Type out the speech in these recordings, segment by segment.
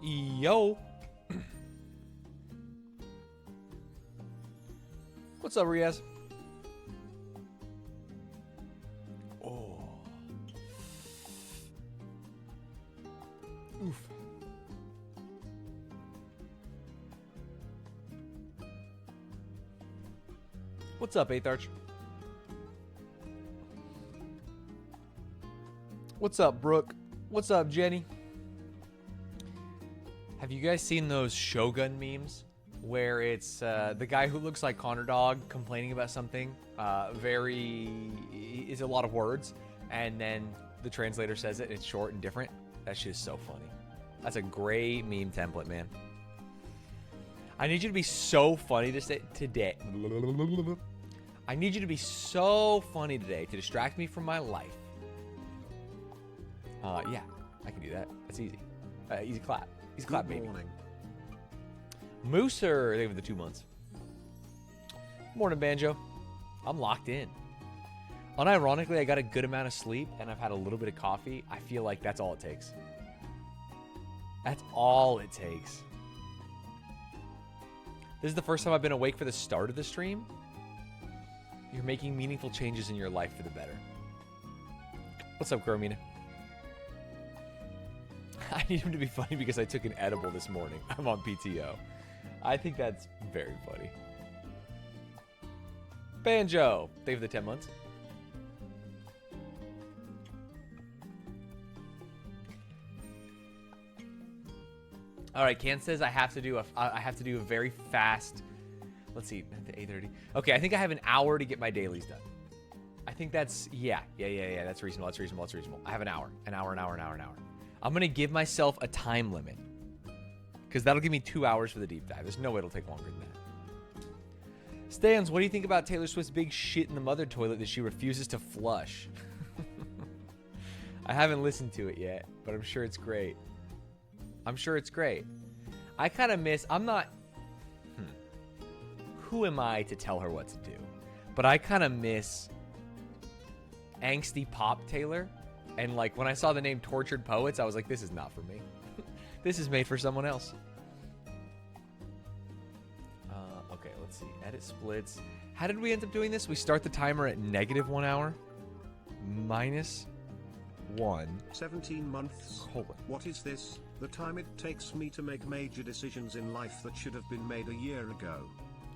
Yo. What's up, Riaz? Oh. Oof. What's up, 8th Arch? What's up, Brooke? What's up, Jenny? Have you guys seen those Shogun memes? Where it's the guy who looks like Connor Dog complaining about something. Is a lot of words. And then the translator says it, it's short and different. That shit is so funny. That's a great meme template, man. I need you to be so funny to say today. I need you to be so funny today to distract me from my life. Yeah, I can do that. That's easy. Easy clap. Easy clap, baby. Morning. Mooser, they have the 2 months. Morning, Banjo. I'm locked in. Unironically, I got a good amount of sleep, and I've had a little bit of coffee. I feel like that's all it takes. That's all it takes. This is the first time I've been awake for the start of the stream. You're making meaningful changes in your life for the better. What's up, Carmina? I need him to be funny because I took an edible this morning. I'm on PTO. I think that's very funny. Banjo, thank you for the 10 months. All right, Can says I have to do a very fast. Let's see, at the 8:30. Okay, I think I have an hour to get my dailies done. I think that's yeah. That's reasonable. That's reasonable. I have an hour. I'm gonna give myself a time limit because that'll give me 2 hours for the deep dive. There's no way it'll take longer than that. Stanz, what do you think about Taylor Swift's big shit in the mother toilet that she refuses to flush? I haven't listened to it yet, but I'm sure it's great. I kind of miss. I'm not. Who am I to tell her what to do? But I kind of miss angsty pop Taylor. And like when I saw the name Tortured Poets, I was like, this is not for me. This is made for someone else. Okay, let's see. Edit splits. How did we end up doing this? We start the timer at -1 hour. -1. 17 months. Hold on. What is this? The time it takes me to make major decisions in life that should have been made a year ago.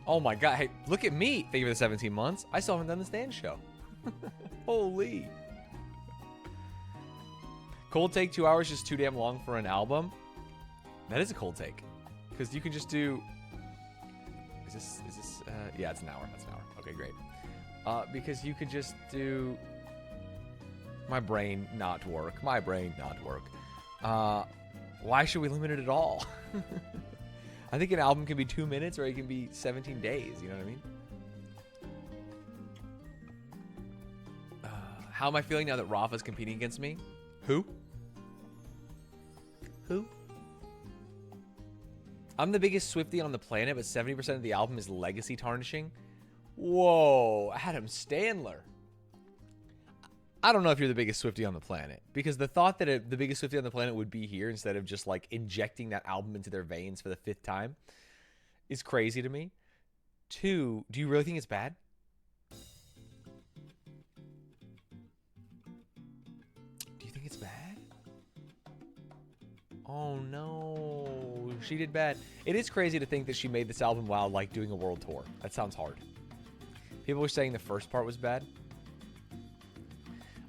Oh my god. Hey, look at me. Thank you for the 17 months. I still haven't done the Stanz show. Holy. Cold take 2 hours just too damn long for an album. That is a cold take. Because you can just do... Is this, yeah, it's an hour. That's an hour. Okay, great. Because you could just do... My brain not work. Why should we limit it at all? I think an album can be 2 minutes or it can be 17 days. You know what I mean? How am I feeling now that Rafa's competing against me? Who? I'm the biggest Swiftie on the planet, but 70% of the album is legacy tarnishing. Whoa, Adam Standler. I don't know if you're the biggest Swiftie on the planet, because the thought that the biggest Swiftie on the planet would be here instead of just like injecting that album into their veins for the 5th time is crazy to me. 2, do you really think it's bad? Do you think it's bad? Oh no, she did bad. It is crazy to think that she made this album while like doing a world tour. That sounds hard. People were saying the first part was bad.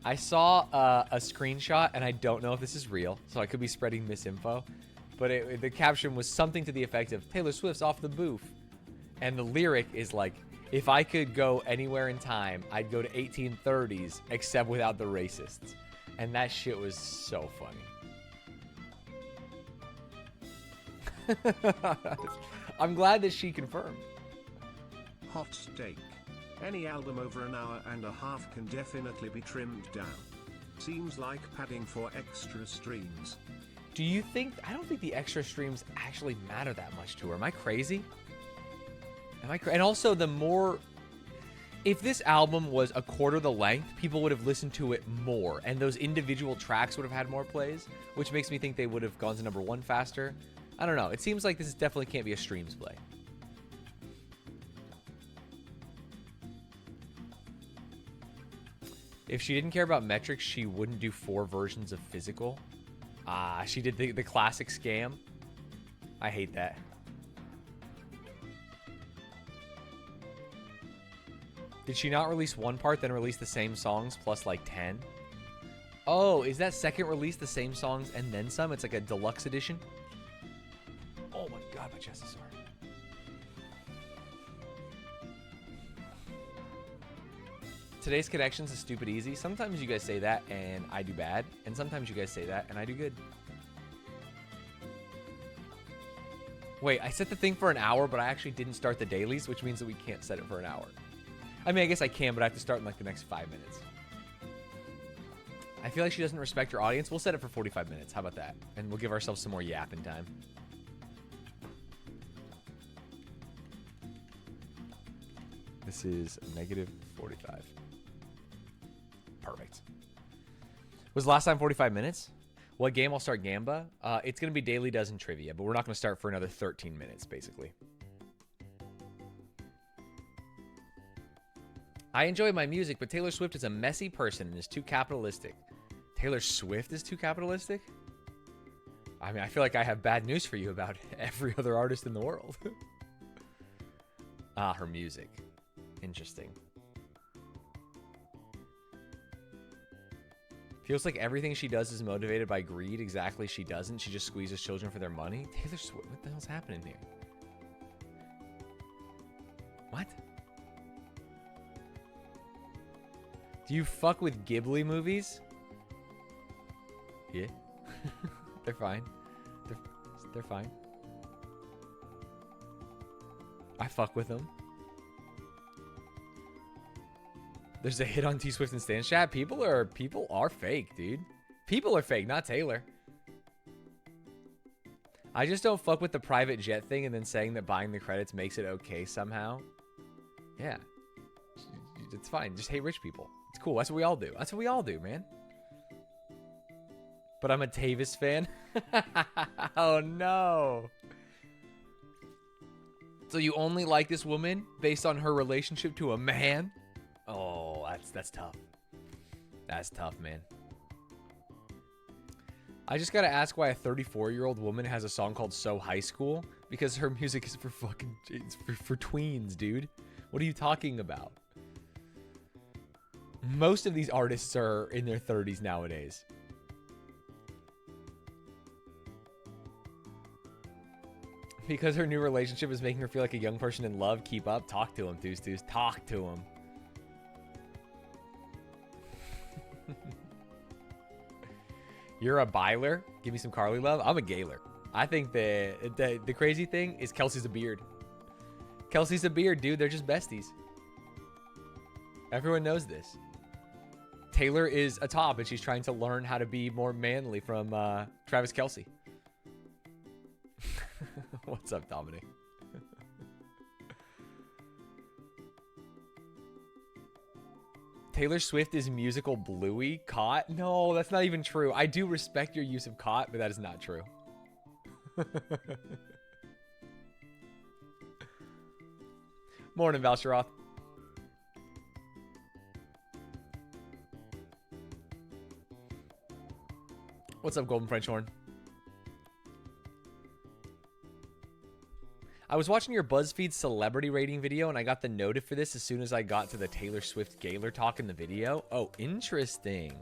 I saw a screenshot, and I don't know if this is real, so I could be spreading misinfo, but the caption was something to the effect of, Taylor Swift's off the booth. And the lyric is like, if I could go anywhere in time, I'd go to 1830s, except without the racists. And that shit was so funny. I'm glad that she confirmed. Hot steak. Any album over an hour and a half can definitely be trimmed down. Seems like padding for extra streams. Do you think... I don't think the extra streams actually matter that much to her. Am I crazy? And also, the more... If this album was a quarter the length, people would have listened to it more, and those individual tracks would have had more plays, which makes me think they would have gone to #1 faster. I don't know. It seems like this definitely can't be a streams play. If she didn't care about metrics, she wouldn't do 4 versions of Physical. She did the classic scam. I hate that. Did she not release one part, then release the same songs plus like 10? Oh, is that second release the same songs and then some? It's like a deluxe edition? Oh my god, my chest is sore. Today's connections is stupid easy. Sometimes you guys say that and I do bad. And sometimes you guys say that and I do good. Wait, I set the thing for an hour, but I actually didn't start the dailies, which means that we can't set it for an hour. I mean, I guess I can, but I have to start in like the next 5 minutes. I feel like she doesn't respect her audience. We'll set it for 45 minutes. How about that? And we'll give ourselves some more yapping time. This is -45. Perfect. Was last time 45 minutes? What game? I'll start Gamba. It's going to be Daily Dozen Trivia, but we're not going to start for another 13 minutes, basically. I enjoy my music, but Taylor Swift is a messy person and is too capitalistic. Taylor Swift is too capitalistic? I mean, I feel like I have bad news for you about every other artist in the world. Her music. Interesting. Feels like everything she does is motivated by greed. Exactly, she doesn't. She just squeezes children for their money. Taylor Swift, what the hell's happening here? What? Do you fuck with Ghibli movies? Yeah. They're fine. They're fine. I fuck with them. There's a hit on T Swift and Stanz chat. People are fake, dude. People are fake, not Taylor. I just don't fuck with the private jet thing and then saying that buying the credits makes it okay somehow. Yeah. It's fine. Just hate rich people. It's cool. That's what we all do. That's what we all do, man. But I'm a Tavis fan. Oh, no. So you only like this woman based on her relationship to a man? Oh, that's tough. That's tough, man. I just gotta ask why a 34-year-old woman has a song called So High School. Because her music is for fucking... It's for tweens, dude. What are you talking about? Most of these artists are in their 30s nowadays. Because her new relationship is making her feel like a young person in love. Keep up. Talk to him, Deuce. Talk to him. You're a Byler? Give me some Carly love? I'm a Gaylor. I think the crazy thing is Kelsey's a beard. Kelsey's a beard, dude. They're just besties. Everyone knows this. Taylor is a top, and she's trying to learn how to be more manly from Travis Kelce. What's up, Dominic? Taylor Swift is musical Bluey. Caught? No, that's not even true. I do respect your use of caught, but that is not true. Morning, Valsharoth. What's up, Golden French Horn? I was watching your BuzzFeed celebrity rating video, and I got the notif for this as soon as I got to the Taylor Swift Gaylor talk in the video. Oh, interesting.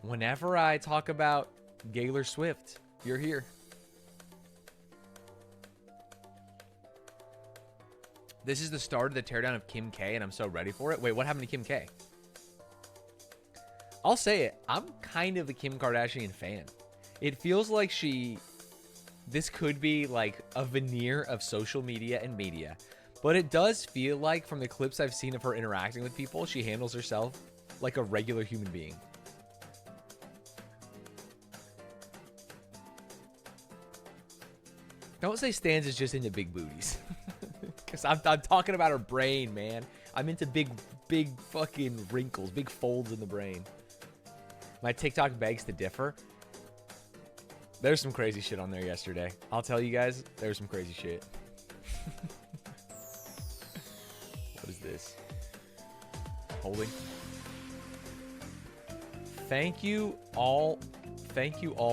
Whenever I talk about Gaylor Swift, you're here. This is the start of the teardown of Kim K, and I'm so ready for it. Wait, what happened to Kim K? I'll say it. I'm kind of a Kim Kardashian fan. It feels like this could be like a veneer of social media and media, but it does feel like from the clips I've seen of her interacting with people, she handles herself like a regular human being. Don't say Stanz is just into big booties. Because I'm talking about her brain, man. I'm into big fucking wrinkles, big folds in the brain. My TikTok begs to differ. There's some crazy shit on there yesterday. I'll tell you guys, there's some crazy shit. What is this? Holding. Thank you all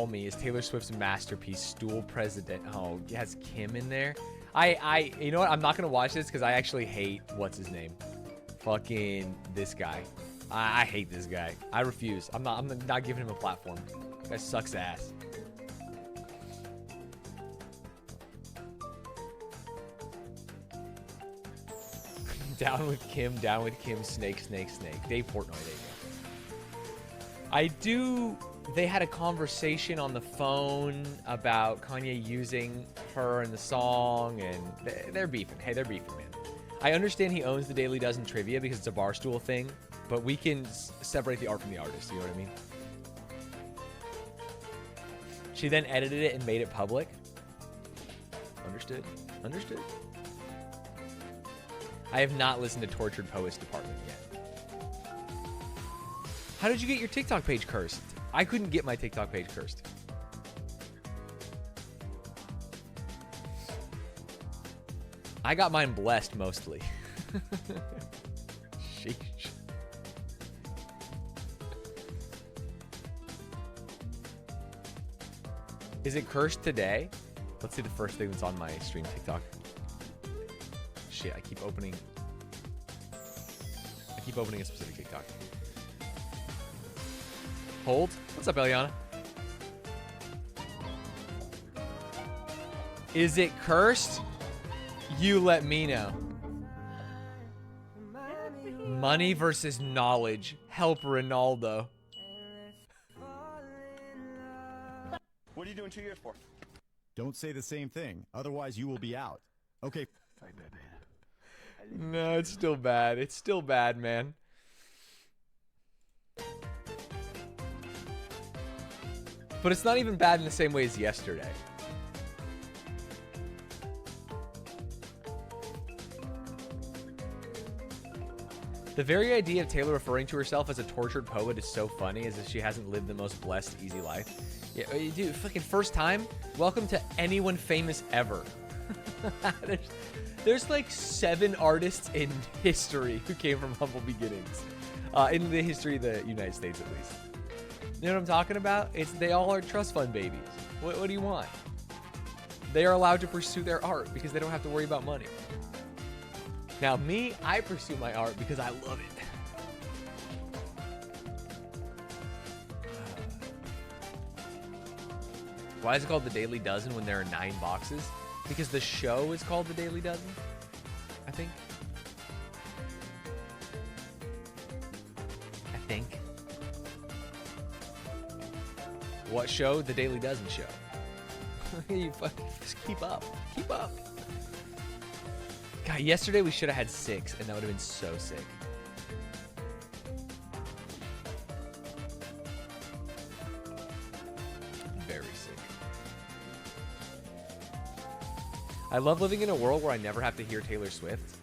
me is Taylor Swift's masterpiece, Stool President. Oh, it has Kim in there. You know what? I'm not gonna watch this because I actually hate what's his name. Fucking this guy. I hate this guy. I refuse. I'm not giving him a platform. This guy sucks ass. Down with Kim, snake. Dave Portnoy, there you go. They had a conversation on the phone about Kanye using her in the song, and they're beefing. Hey, they're beefing, man. I understand he owns the Daily Dozen trivia because it's a Barstool thing, but we can separate the art from the artist, you know what I mean? She then edited it and made it public. Understood. I have not listened to Tortured Poets Department yet. How did you get your TikTok page cursed? I couldn't get my TikTok page cursed. I got mine blessed mostly. Sheesh. Is it cursed today? Let's see the first thing that's on my stream TikTok. Shit, I keep opening a specific TikTok. Hold. What's up, Eliana? Is it cursed? You let me know. Money versus knowledge. Help Ronaldo. What are you doing 2 years for? Don't say the same thing, otherwise you will be out. Okay. No, it's still bad. It's still bad, man. But it's not even bad in the same way as yesterday. The very idea of Taylor referring to herself as a tortured poet is so funny, as if she hasn't lived the most blessed, easy life. Yeah, dude, fucking first time? Welcome to anyone famous ever. There's like 7 artists in history who came from humble beginnings. In the history of the United States, at least. You know what I'm talking about? They all are trust fund babies. What do you want? They are allowed to pursue their art because they don't have to worry about money. Now me, I pursue my art because I love it. Why is it called the Daily Dozen when there are 9 boxes? Because the show is called the Daily Dozen, I think. What show? The Daily Dozen show. You fucking just keep up. Keep up. God, yesterday we should have had 6, and that would have been so sick. Very sick. I love living in a world where I never have to hear Taylor Swift.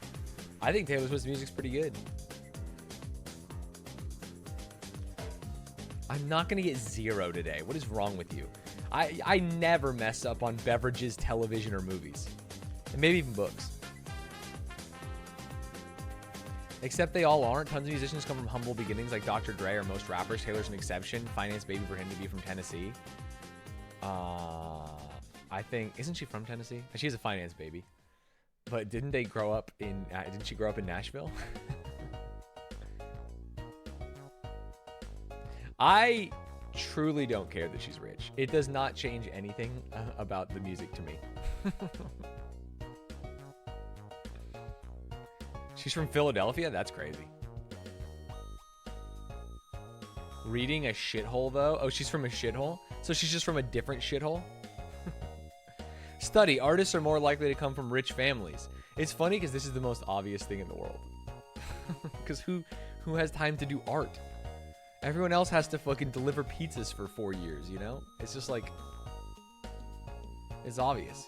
I think Taylor Swift's music's pretty good. I'm not gonna get 0 today. What is wrong with you? I never mess up on beverages, television, or movies. And maybe even books. Except they all aren't. Tons of musicians come from humble beginnings like Dr. Dre or most rappers. Taylor's an exception. Finance baby for him to be from Tennessee. I think, isn't she from Tennessee? She is a finance baby. But didn't she grow up in Nashville? I truly don't care that she's rich. It does not change anything about the music to me. She's from Philadelphia? That's crazy. Reading a shithole, though? Oh, she's from a shithole? So she's just from a different shithole? Study. Artists are more likely to come from rich families. It's funny because this is the most obvious thing in the world. Because who has time to do art? Everyone else has to fucking deliver pizzas for 4 years, you know? It's just like... It's obvious.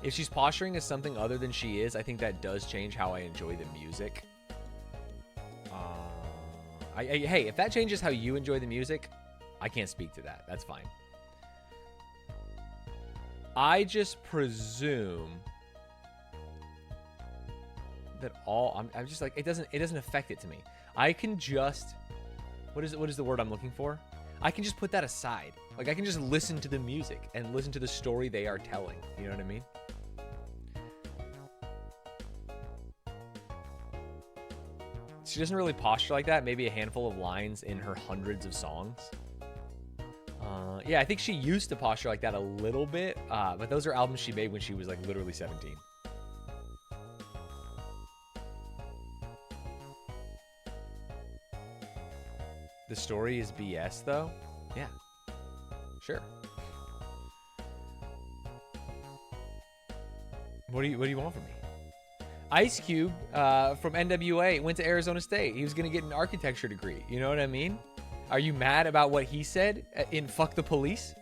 If she's posturing as something other than she is, I think that does change how I enjoy the music. Hey, if that changes how you enjoy the music, I can't speak to that. That's fine. I just presume that I'm just like, it doesn't affect it to me. I can just, what is the word I'm looking for? I can just put that aside. Like, I can just listen to the music and listen to the story they are telling. You know what I mean? She doesn't really posture like that. Maybe a handful of lines in her hundreds of songs. Yeah, I think she used to posture like that a little bit. But those are albums she made when she was like literally 17. The story is BS though. Yeah. Sure. What do you want from me? Ice Cube from NWA went to Arizona State. He was gonna get an architecture degree. You know what I mean? Are you mad about what he said in "Fuck the Police"?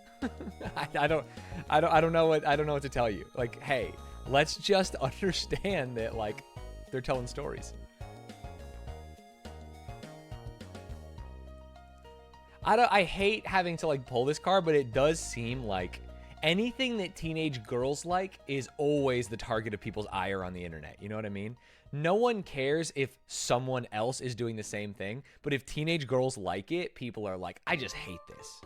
I don't know what to tell you. Like, hey, let's just understand that like they're telling stories. I hate having to like pull this card, but it does seem like anything that teenage girls like is always the target of people's ire on the internet. You know what I mean? No one cares if someone else is doing the same thing, but if teenage girls like it, people are like, I just hate this.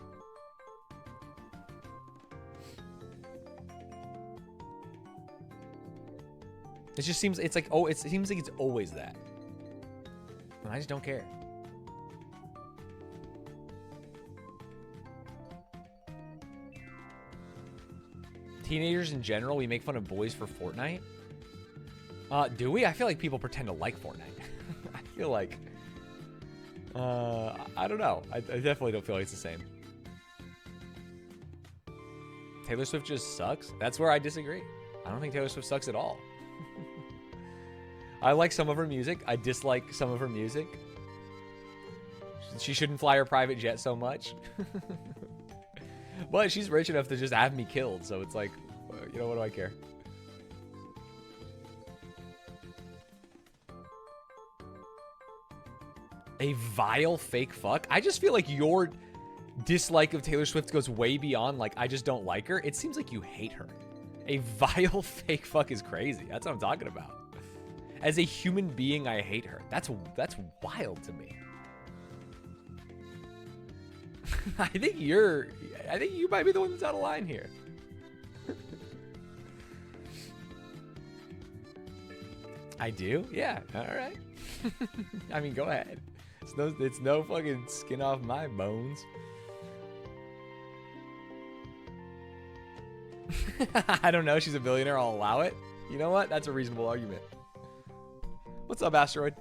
It just seems, it's like, oh, it seems like it's always that. And I just don't care. Teenagers in general, we make fun of boys for Fortnite. Do we? I feel like people pretend to like Fortnite. I feel like, I don't know. I definitely don't feel like it's the same. Taylor Swift just sucks. That's where I disagree. I don't think Taylor Swift sucks at all. I like some of her music. I dislike some of her music. She shouldn't fly her private jet so much. But she's rich enough to just have me killed, so it's like, you know, what do I care? A vile fake fuck? I just feel like your dislike of Taylor Swift goes way beyond, like, I just don't like her. It seems like you hate her. A vile fake fuck is crazy. That's what I'm talking about. As a human being, I hate her. That's wild to me. I think you might be the one that's out of line here. I do? Yeah. All right. I mean, go ahead. It's no fucking skin off my bones. I don't know. She's a billionaire. I'll allow it. You know what? That's a reasonable argument. What's up, Asteroid?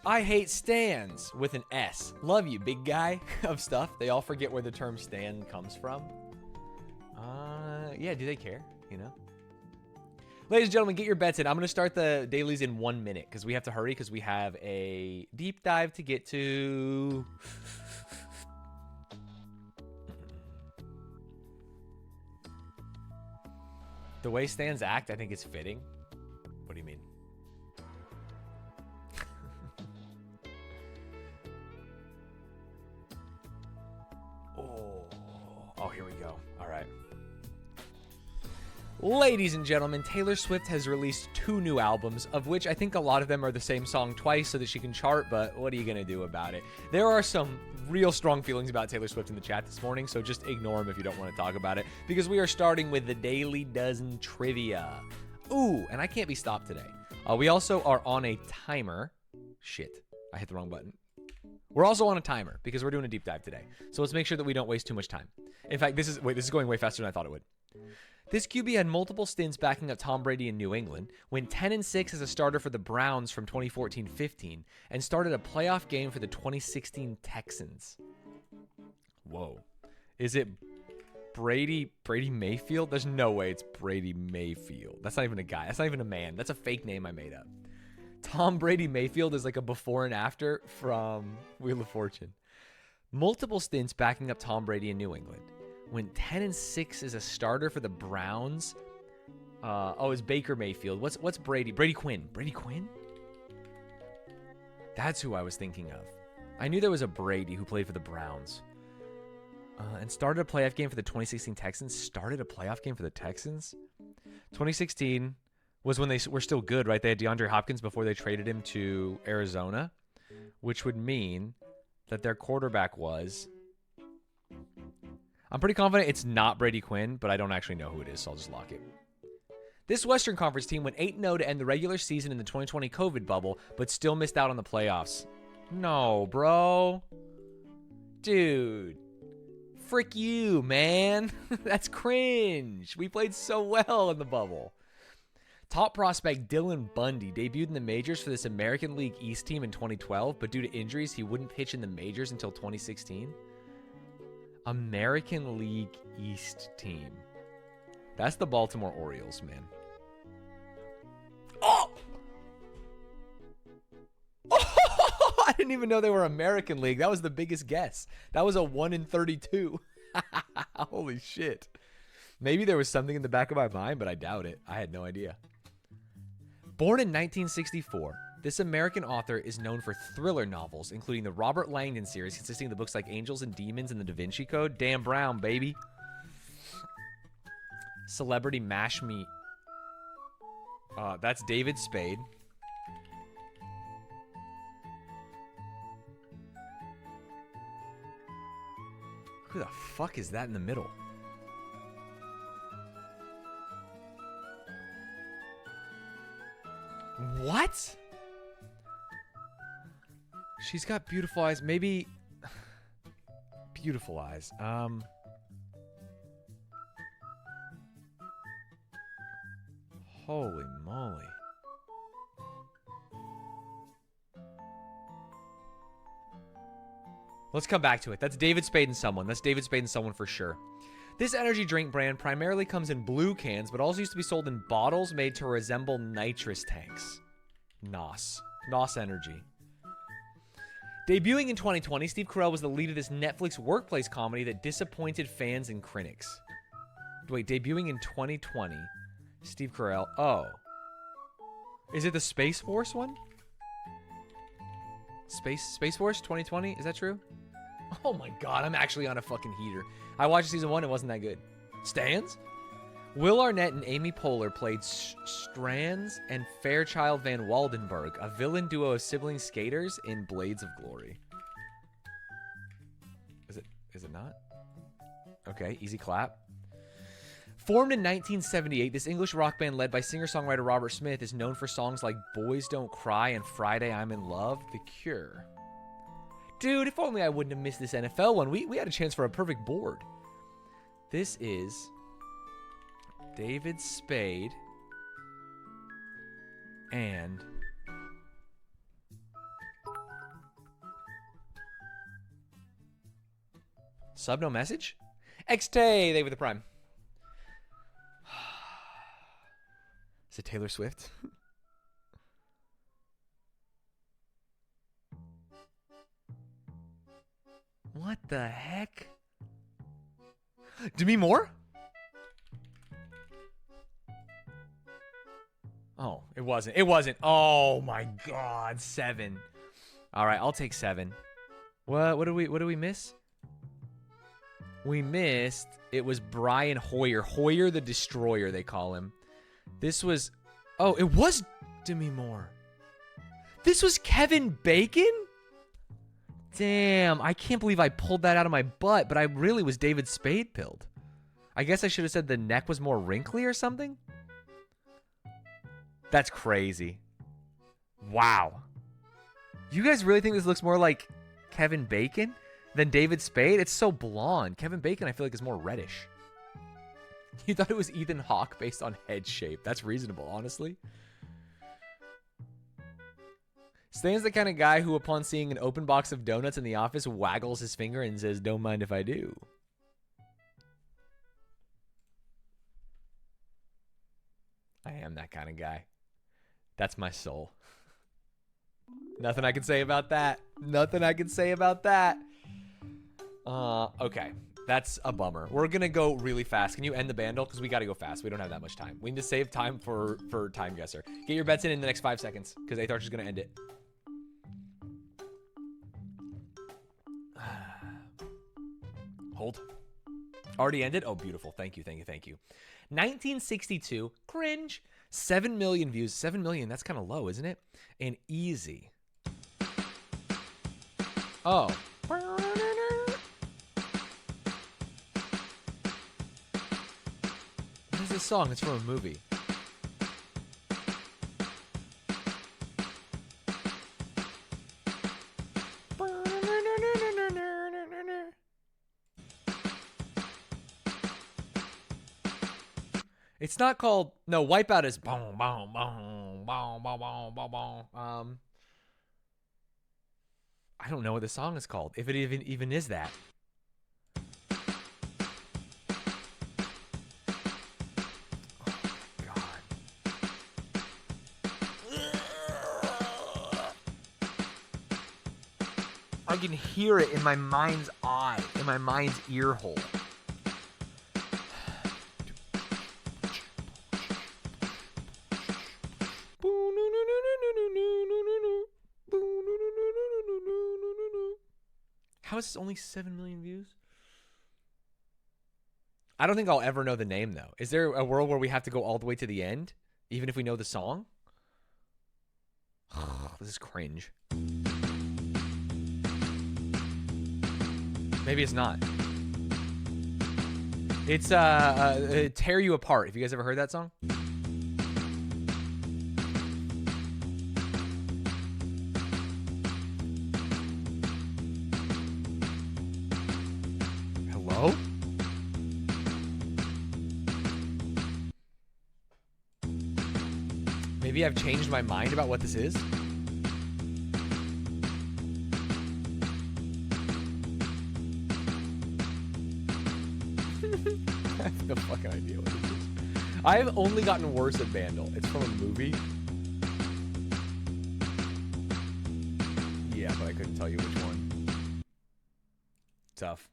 I hate Stanz with an S. Love you, big guy of stuff. They all forget where the term stan comes from. Yeah, do they care? You know? Ladies and gentlemen, get your bets in. I'm going to start the dailies in 1 minute because we have to hurry because we have a deep dive to get to. The way Stanz act, I think is fitting. What do you mean? Oh, here we go. All right. Ladies and gentlemen, Taylor Swift has released 2 new albums, of which I think a lot of them are the same song twice so that she can chart, but what are you going to do about it? There are some real strong feelings about Taylor Swift in the chat this morning, so just ignore them if you don't want to talk about it, because we are starting with the Daily Dozen Trivia. Ooh, and I can't be stopped today. We also are on a timer. Shit, I hit the wrong button. We're also on a timer because we're doing a deep dive today. So let's make sure that we don't waste too much time. In fact, this is going way faster than I thought it would. This QB had multiple stints backing up Tom Brady in New England, went 10-6 as a starter for the Browns from 2014-15, and started a playoff game for the 2016 Texans. Whoa. Is it Brady Mayfield? There's no way it's Brady Mayfield. That's not even a guy. That's not even a man. That's a fake name I made up. Tom Brady Mayfield is like a before and after from Wheel of Fortune. Multiple stints backing up Tom Brady in New England. Went 10-6 as a starter for the Browns. It's Baker Mayfield. What's Brady? Brady Quinn. Brady Quinn? That's who I was thinking of. I knew there was a Brady who played for the Browns. And started a playoff game for the 2016 Texans. Started a playoff game for the Texans? 2016 was when they were still good, right? They had DeAndre Hopkins before they traded him to Arizona, which would mean that their quarterback was... I'm pretty confident it's not Brady Quinn, but I don't actually know who it is, so I'll just lock it. This Western Conference team went 8-0 to end the regular season in the 2020 COVID bubble, but still missed out on the playoffs. No, bro. Dude. Frick you, man. That's cringe. We played so well in the bubble. Top prospect Dylan Bundy debuted in the majors for this American League East team in 2012, but due to injuries, he wouldn't pitch in the majors until 2016. American League East team. That's the Baltimore Orioles, man. Oh! Oh! I didn't even know they were American League. That was the biggest guess. That was a 1 in 32. Holy shit. Maybe there was something in the back of my mind, but I doubt it. I had no idea. Born in 1964, this American author is known for thriller novels, including the Robert Langdon series, consisting of the books like Angels and Demons and The Da Vinci Code. Dan Brown, baby. Celebrity Mash Me. That's David Spade. Who the fuck is that in the middle? What? She's got beautiful eyes. Maybe... beautiful eyes. Holy moly. Let's come back to it. That's David Spade and someone. That's David Spade and someone for sure. This energy drink brand primarily comes in blue cans, but also used to be sold in bottles made to resemble nitrous tanks. NOS. NOS Energy. Debuting in 2020, Steve Carell was the lead of this Netflix workplace comedy that disappointed fans and critics. Wait, debuting in 2020, Steve Carell. Oh. Is it the Space Force one? Space Force 2020? Is that true? Oh my god, I'm actually on a fucking heater. I watched season 1, it wasn't that good. Stanz? Will Arnett and Amy Poehler played Strands and Fairchild Van Waldenberg, a villain duo of sibling skaters in Blades of Glory. Is it not? Okay, easy clap. Formed in 1978, this English rock band led by singer-songwriter Robert Smith is known for songs like Boys Don't Cry and Friday I'm in Love, The Cure. Dude, if only I wouldn't have missed this NFL one. We had a chance for a perfect board. This is David Spade and sub no message? XT, they with the prime. Is it Taylor Swift? What the heck? Demi Moore? Oh, it wasn't. It wasn't. Oh my god, 7. All right, I'll take 7. What do we miss? We missed. It was Brian Hoyer. Hoyer the Destroyer, they call him. This was... Oh, it was Demi Moore. This was Kevin Bacon? Damn, I can't believe I pulled that out of my butt, but I really was David Spade pilled. I guess I should have said the neck was more wrinkly or something? That's crazy. Wow. You guys really think this looks more like Kevin Bacon than David Spade? It's so blonde. Kevin Bacon, I feel like, is more reddish. You thought it was Ethan Hawke based on head shape. That's reasonable, honestly. Stan's the kind of guy who, upon seeing an open box of donuts in the office, waggles his finger and says, "Don't mind if I do." I am that kind of guy. That's my soul. Nothing I can say about that. Nothing I can say about that. Okay. That's a bummer. We're gonna go really fast. Can you end the bandle? Because we gotta go fast. We don't have that much time. We need to save time for time guesser. Get your bets in the next 5 seconds, because Eighth Arch is gonna end it. Hold. Already ended? Oh, beautiful. Thank you, thank you, thank you. 1962, cringe. 7 million views. 7 million, that's kind of low, isn't it? And easy. Oh. What is this song? It's from a movie. It's not called... No, Wipeout is... Boom, boom, boom, boom, boom, boom, boom, boom. I don't know what the song is called. If it even is that. Oh, God. I can hear it in my mind's eye, in my mind's ear hole. How is this only 7 million views? I don't think I'll ever know the name, though. Is there a world where we have to go all the way to the end, even if we know the song? This is cringe. Maybe it's not. It's Tear You Apart. Have you guys ever heard that song? Hello? Maybe I've changed my mind about what this is? I have no fucking idea what this is. I've only gotten worse at Vandal. It's from a movie. Yeah, but I couldn't tell you which one. Tough.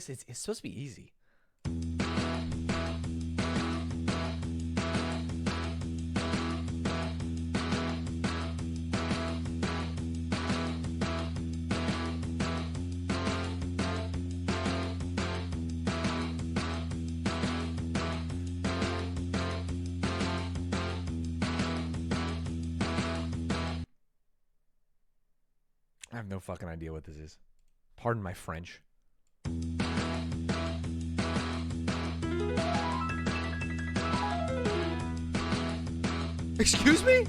It's supposed to be easy. I have no fucking idea what this is. Pardon my French. Excuse me?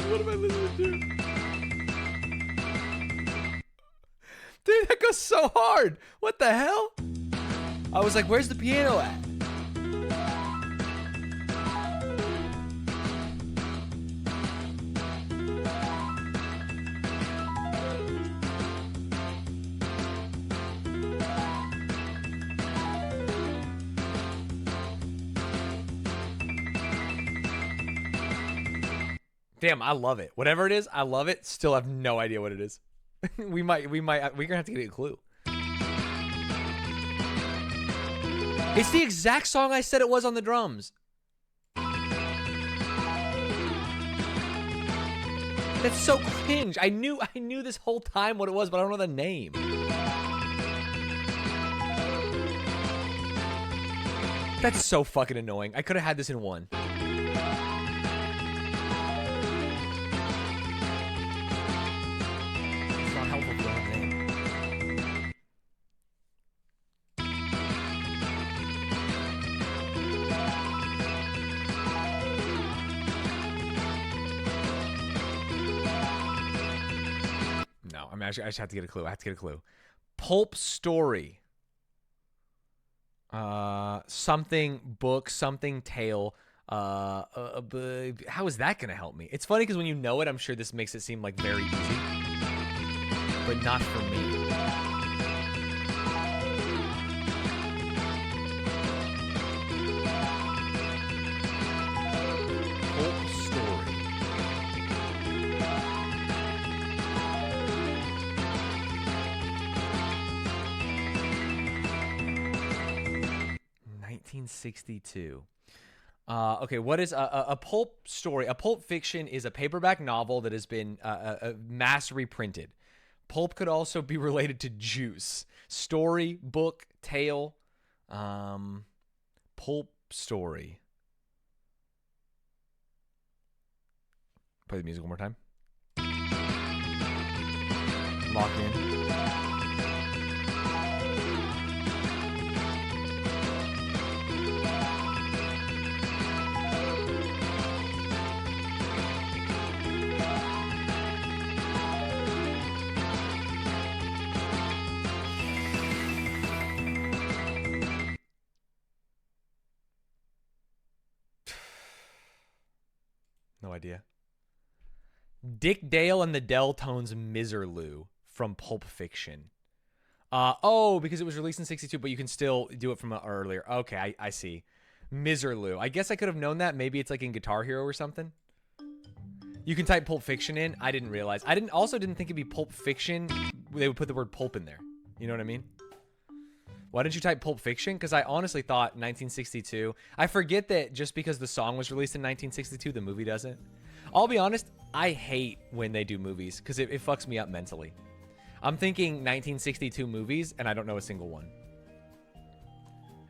What am I listening to? Dude, that goes so hard. What the hell? I was like, where's the piano at? Damn, I love it. Whatever it is, I love it. Still have no idea what it is. we're gonna have to get a clue. It's the exact song I said it was on the drums. That's so cringe. I knew this whole time what it was, but I don't know the name. That's so fucking annoying. I could have had this in one. man. I just have to get a clue. I have to get a clue. Pulp story. Something book, something tale. How is that gonna help me? It's funny because when you know it, I'm sure this makes it seem like very easy, but not for me. Pulp story. (1962). Okay, what is a pulp story? A pulp fiction is a paperback novel that has been mass reprinted. Pulp could also be related to juice. Story, book, tale. Pulp story. Play the music one more time. Lock in. No idea. Dick Dale and the Deltones Miserlou from Pulp Fiction. Oh, because it was released in 62, but you can still do it from earlier. Okay, I see. Miserlou. I guess I could have known that. Maybe it's like in Guitar Hero or something. You can type Pulp Fiction in. I didn't realize. I also didn't think it'd be Pulp Fiction. They would put the word pulp in there. You know what I mean? Why didn't you type Pulp Fiction? Because I honestly thought 1962. I forget that just because the song was released in 1962, the movie doesn't. I'll be honest, I hate when they do movies because it fucks me up mentally. I'm thinking 1962 movies, and I don't know a single one.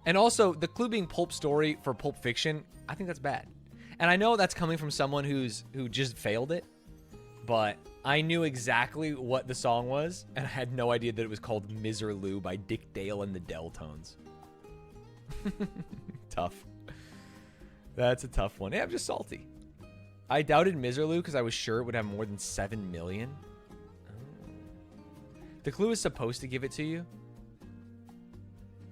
And also, the clue being Pulp Story for Pulp Fiction, I think that's bad. And I know that's coming from someone who just failed it, but I knew exactly what the song was, and I had no idea that it was called Miserlou by Dick Dale and the Deltones. Tough. That's a tough one. Yeah, I'm just salty. I doubted Miserlou because I was sure it would have more than 7 million. Oh. The clue is supposed to give it to you.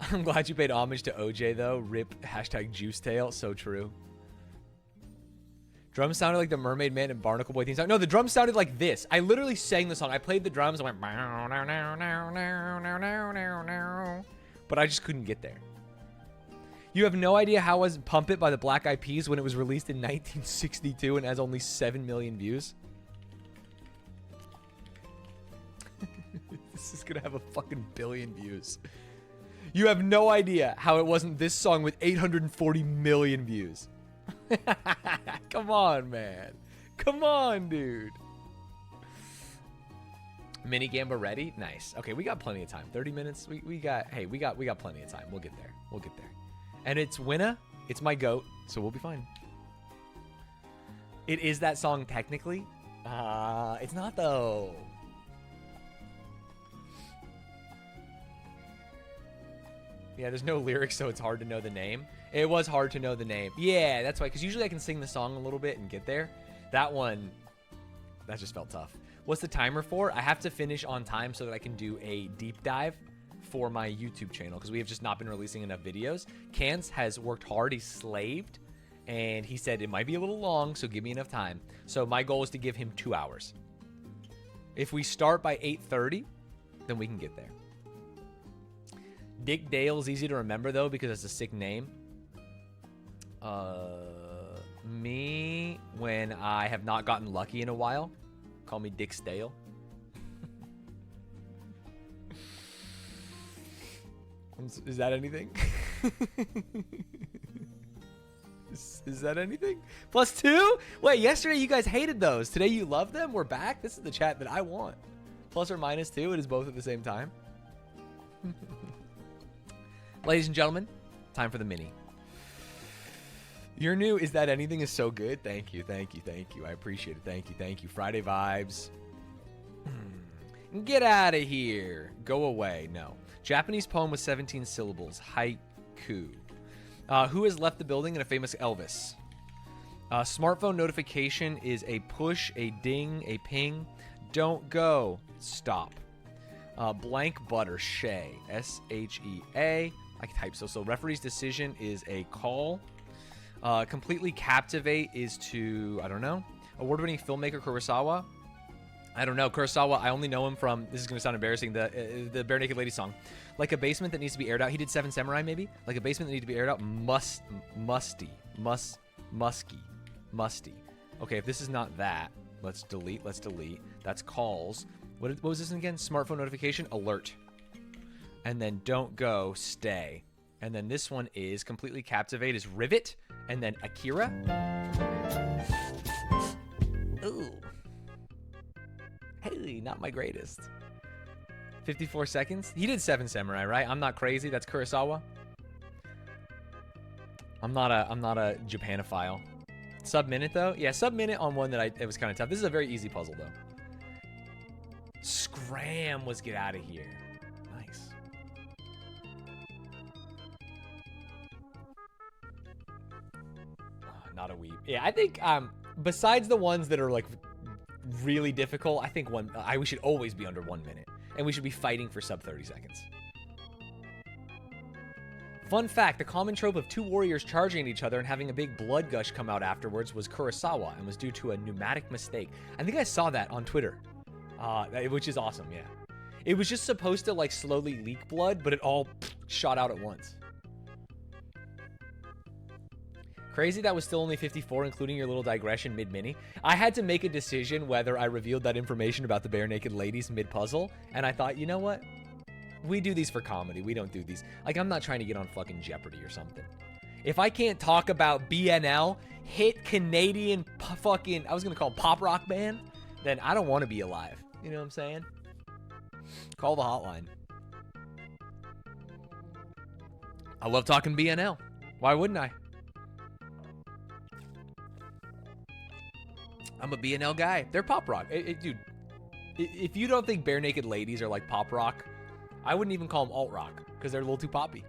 I'm glad you paid homage to OJ, though. RIP #JuiceTale. So true. Drums sounded like the Mermaid Man and Barnacle Boy theme song. No, the drums sounded like this. I literally sang the song. I played the drums and went... But I just couldn't get there. You have no idea how was Pump It by the Black Eyed Peas when it was released in 1962 and has only 7 million views? This is going to have a fucking billion views. You have no idea how it wasn't this song with 840 million views. Come on, man. Come on, dude. Mini Gamba ready? Nice. Okay, we got plenty of time. 30 minutes. We got plenty of time. We'll get there. We'll get there. And it's Winna. It's my goat, so we'll be fine. It is that song technically. It's not though. Yeah, there's no lyrics, so it's hard to know the name. It was hard to know the name. Yeah, that's why, because usually I can sing the song a little bit and get there. That one, that just felt tough. What's the timer for? I have to finish on time so that I can do a deep dive for my YouTube channel, because we have just not been releasing enough videos. Cans has worked hard. He's slaved, and he said it might be a little long, so give me enough time. So my goal is to give him 2 hours. If we start by 8:30, then we can get there. Dick Dale's easy to remember, though, because it's a sick name. Me, when I have not gotten lucky in a while, call me Dick Stale. Is that anything? Is that anything? +2? Wait, yesterday you guys hated those. Today you love them? We're back? This is the chat that I want. +or -2, it is both at the same time. Ladies and gentlemen, time for the mini. Your new Is That Anything is so good. Thank you, thank you, thank you. I appreciate it. Thank you, thank you. Friday vibes. Get out of here. Go away. No. Japanese poem with 17 syllables. Haiku. Who has left the building in a famous Elvis? Smartphone notification is a push, a ding, a ping. Don't go. Stop. Blank butter, Shea. S-H-E-A. I can type so referee's decision is a call. Completely captivate is to, I don't know. Award-winning filmmaker Kurosawa. I don't know. Kurosawa, I only know him from, this is going to sound embarrassing, the Bare Naked Lady song. Like a basement that needs to be aired out. He did Seven Samurai, maybe? Like a basement that needs to be aired out. Musty. Okay, if this is not that, let's delete. That's calls. What was this again? Smartphone notification, alert. And then don't go, stay. And then this one is completely captivate is rivet. And then Akira. Ooh. Hey, not my greatest. 54 seconds. He did Seven Samurai, right? I'm not crazy. That's Kurosawa. I'm not a Japanophile. Sub-minute though? Yeah, sub-minute on one that it was kind of tough. This is a very easy puzzle though. Scram was get out of here. Nice. Oh, not a weep. Yeah, I think besides the ones that are like really difficult, I think we should always be under 1 minute. And we should be fighting for sub 30 seconds. Fun fact, the common trope of two warriors charging at each other and having a big blood gush come out afterwards was Kurosawa and was due to a pneumatic mistake. I think I saw that on Twitter, which is awesome, yeah. It was just supposed to like slowly leak blood, but it all shot out at once. Crazy that was still only 54, including your little digression mid-mini. I had to make a decision whether I revealed that information about the Bare Naked Ladies mid-puzzle, and I thought, you know what? We do these for comedy. We don't do these. Like, I'm not trying to get on fucking Jeopardy or something. If I can't talk about BNL, hit Canadian fucking, I was going to call pop rock band, then I don't want to be alive. You know what I'm saying? Call the hotline. I love talking BNL. Why wouldn't I? I'm a BNL guy. They're pop rock. Dude, if you don't think Bare Naked Ladies are like pop rock, I wouldn't even call them alt rock because they're a little too poppy.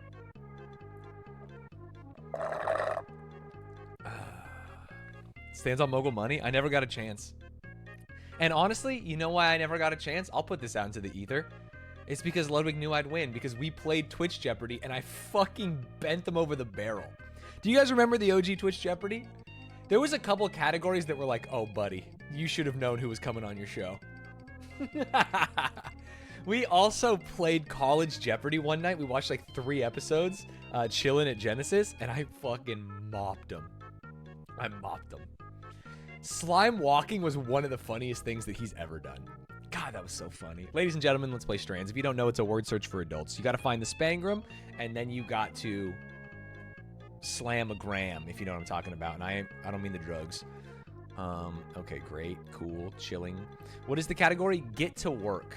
Stands on Mogul Money. I never got a chance. And honestly, you know why I never got a chance? I'll put this out into the ether. It's because Ludwig knew I'd win because we played Twitch Jeopardy and I fucking bent them over the barrel. Do you guys remember the OG Twitch Jeopardy? There was a couple categories that were like, oh, buddy, you should have known who was coming on your show. We also played College Jeopardy one night. We watched like 3 episodes, chilling at Genesis, and I fucking mopped them. I mopped them. Slime walking was one of the funniest things that he's ever done. God, that was so funny. Ladies and gentlemen, let's play Strands. If you don't know, it's a word search for adults. You got to find the Spangram, and then you got to slam a gram, if you know what I'm talking about. And I don't mean the drugs. Okay, great, cool, chilling. What is the category? Get to work.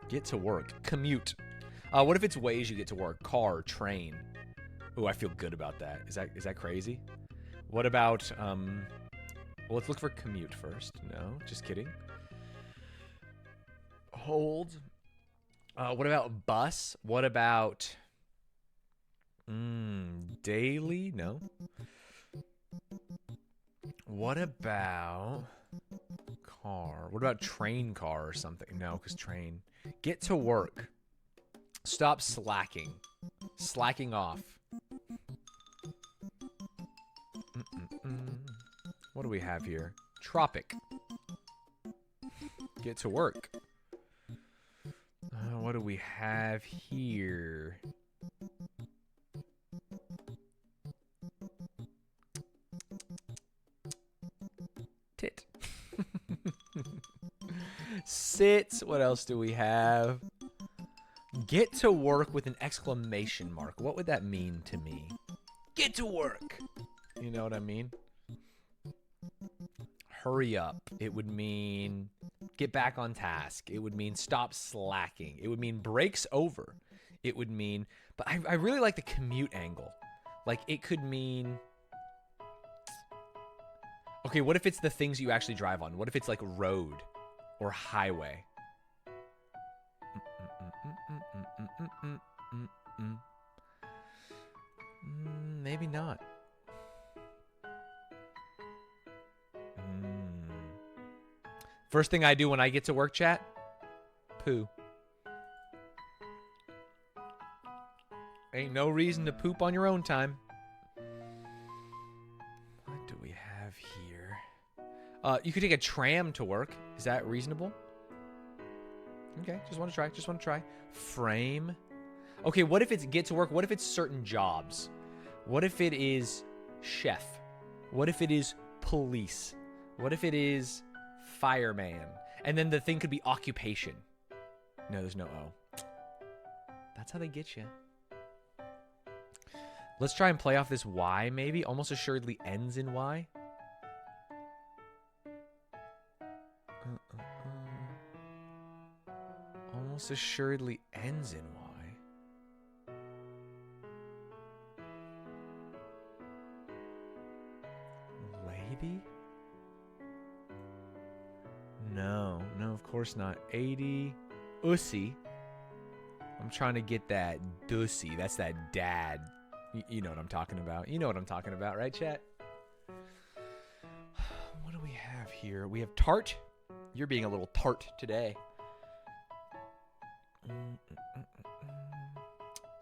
Get to work. Commute. What if it's ways you get to work? Car, train. Ooh, I feel good about that. Is that crazy? What about well, let's look for commute first. No, just kidding. Hold. What about bus? What about daily? No. What about car? What about train car or something? No, because train. Get to work. Stop slacking. Slacking off. What do we have here? Tropic. Get to work. What do we have here? Tit. Sit. What else do we have? Get to work with an exclamation mark. What would that mean to me? Get to work. You know what I mean? Hurry up. It would mean get back on task. It would mean stop slacking. It would mean break's over. It would mean, but I really like the commute angle. Like it could mean, okay, what if it's the things you actually drive on? What if it's like road or highway? Maybe not. First thing I do when I get to work, chat, poo. Ain't no reason to poop on your own time. What do we have here? You could take a tram to work. Is that reasonable? Okay, just want to try. Just want to try. Frame. Okay, what if it's get to work? What if it's certain jobs? What if it is chef? What if it is police? What if it is fireman? And then the thing could be occupation. No, there's no O. That's how they get you. Let's try and play off this Y, maybe. Almost assuredly ends in Y. Almost assuredly ends in Y. Lady? No, of course not. 80. Ussy. I'm trying to get that dussy. That's that dad. You know what I'm talking about. You know what I'm talking about, right, chat? What do we have here? We have tart. You're being a little tart today.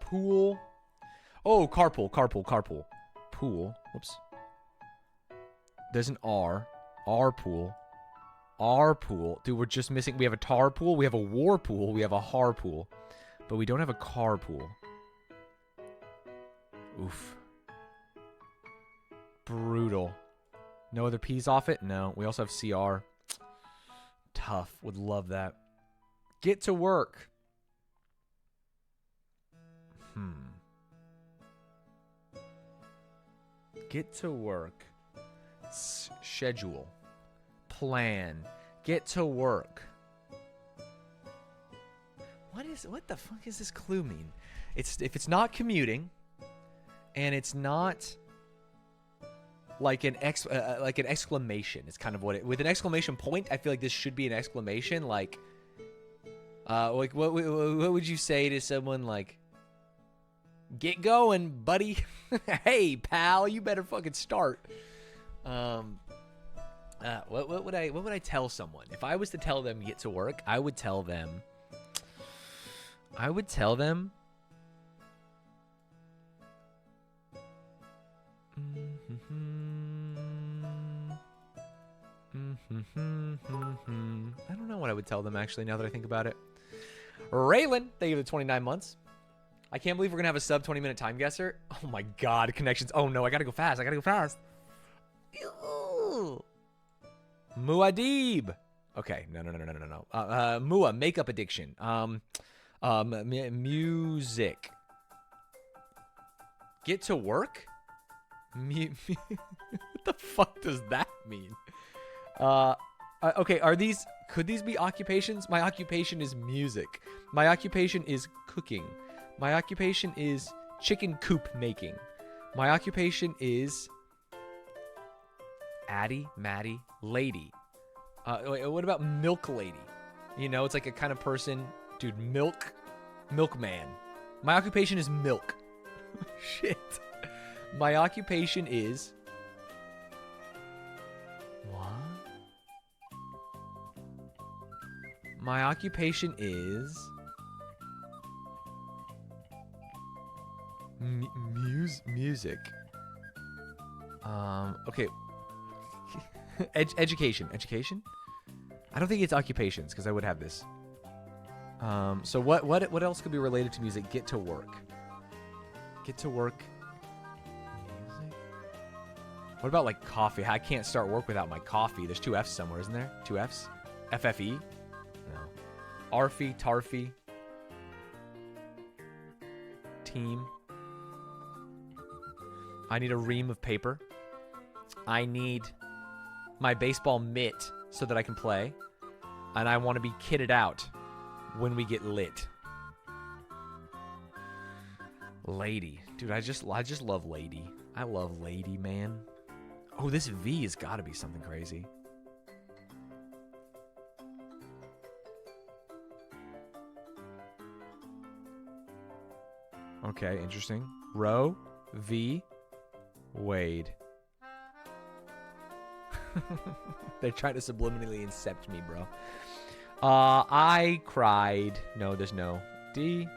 Pool. Oh, carpool. Pool. Whoops. There's an R. R pool. Our pool. Dude, we're just missing. We have a tar pool. We have a war pool. We have a har pool. But we don't have a car pool. Oof. Brutal. No other P's off it? No. We also have CR. Tough. Would love that. Get to work. Get to work. Schedule. Plan. Get to work. What the fuck is this clue mean? If it's not commuting, and it's not like an exclamation. It's kind of what it with an exclamation point. I feel like this should be an exclamation. Like what would you say to someone like? Get going, buddy. Hey, pal, you better fucking start. What would I tell someone? If I was to tell them get to work, I would tell them I don't know what I would tell them actually now that I think about it. Raylan, thank you for the 29 months. I can't believe we're going to have a sub 20-minute time guesser. Oh my god, connections. Oh no, I got to go fast. Ew. Muad'Dib. Okay, no. Mua, makeup addiction. Music. Get to work? What the fuck does that mean? Okay, could these be occupations? My occupation is music. My occupation is cooking. My occupation is chicken coop making. My occupation is Addie, Maddie, lady. What about milk lady? You know, it's like a kind of person, dude, milkman. My occupation is milk. Shit. My occupation is what? My occupation is music. Okay. Education. I don't think it's occupations because I would have this. So what else could be related to music? Get to work. Get to work. Music. What about like coffee? I can't start work without my coffee. There's 2 F's somewhere, isn't there? 2 F's? FFE? No. Arfy, Tarfy. Team. I need a ream of paper. I need my baseball mitt so that I can play. And I want to be kitted out when we get lit. Lady. Dude, I just love lady. I love lady, man. Oh, this V has got to be something crazy. Okay, interesting. Row, V, Wade. They're trying to subliminally incept me, bro. I cried. No, there's no. D.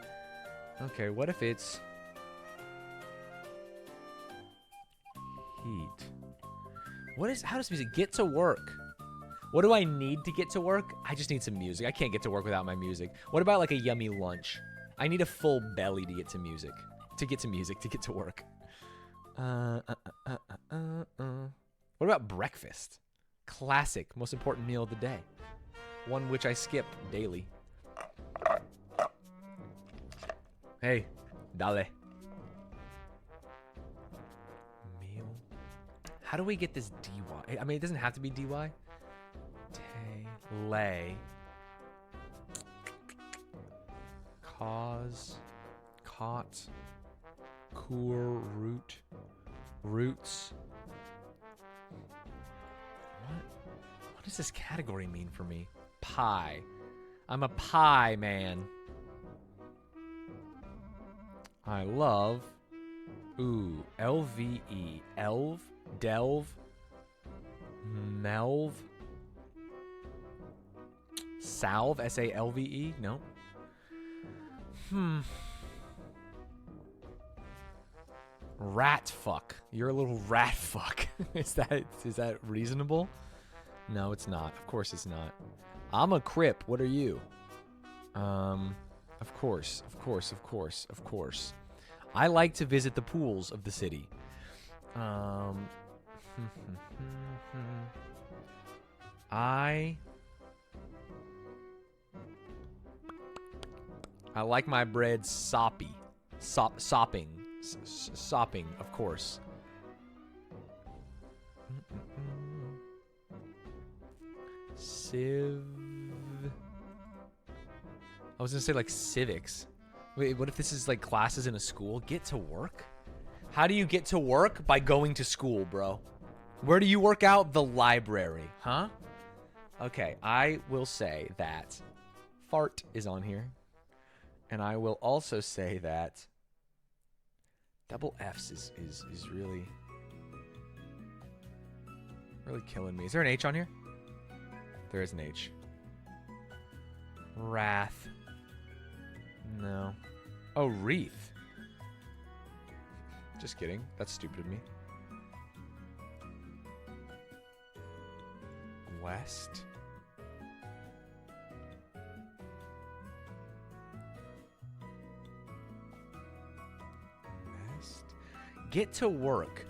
Okay, what if it's Heat. How does music get to work? What do I need to get to work? I just need some music. I can't get to work without my music. What about like a yummy lunch? I need a full belly to get to music. To get to work. What about breakfast? Classic, most important meal of the day. One which I skip daily. Hey, dale. Meal. How do we get this DY? I mean, it doesn't have to be DY. Lay. Cause. Caught. Cour. Root. Roots. What does this category mean for me? Pie. I'm a pie man. I love. Ooh. LVE. Elve. Delve. Melve. Salve. S-A-L-V-E. No. Rat fuck. You're a little rat fuck. Is that reasonable? No, it's not. Of course it's not. I'm a crip. What are you? Of course. I like to visit the pools of the city. I like my bread soppy. Sopping, of course. Civ. I was gonna say like civics. Wait, what if this is like classes in a school? Get to work? How do you get to work? By going to school, bro. Where do you work out? The library, huh? Okay, I will say that fart is on here. And I will also say that double F's is really killing me. Is there an H on here? There is an H. Wrath. No. Oh, wreath. Just kidding. That's stupid of me. West. Get to work.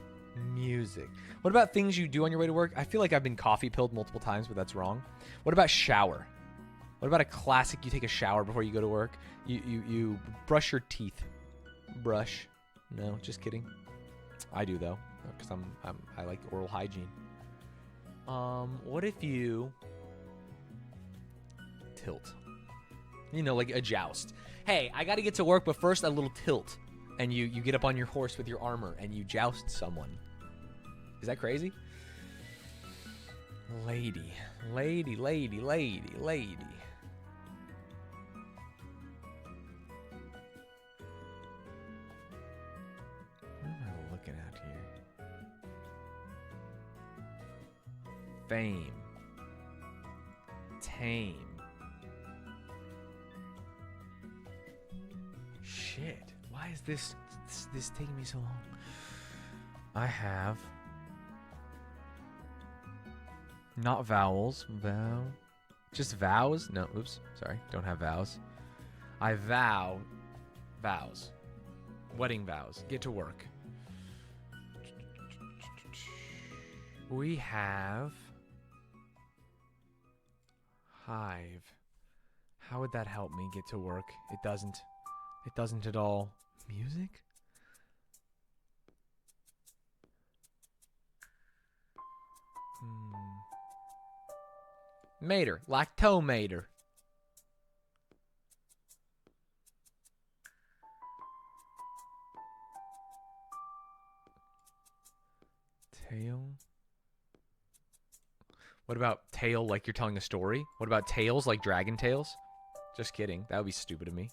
Music. What about things you do on your way to work? I feel like I've been coffee pilled multiple times, but that's wrong. What about shower? What about a classic? You take a shower before you go to work. You brush your teeth. Brush. No, just kidding. I do though, because I like oral hygiene. What if you tilt? You know, like a joust. Hey, I got to get to work, but first a little tilt. And you get up on your horse with your armor and you joust someone. Is that crazy? Lady. Lady. What am I looking at here? Fame. Tame. Shit. Why is this taking me so long? I have not vowels. Just vows? No, oops. Sorry. Don't have vows. I vow vows. Wedding vows. Get to work. We have hive. How would that help me get to work? It doesn't. It doesn't at all. Music? Mater. Lactomater. Tail? What about tail like you're telling a story? What about tails like dragon tails? Just kidding. That would be stupid of me.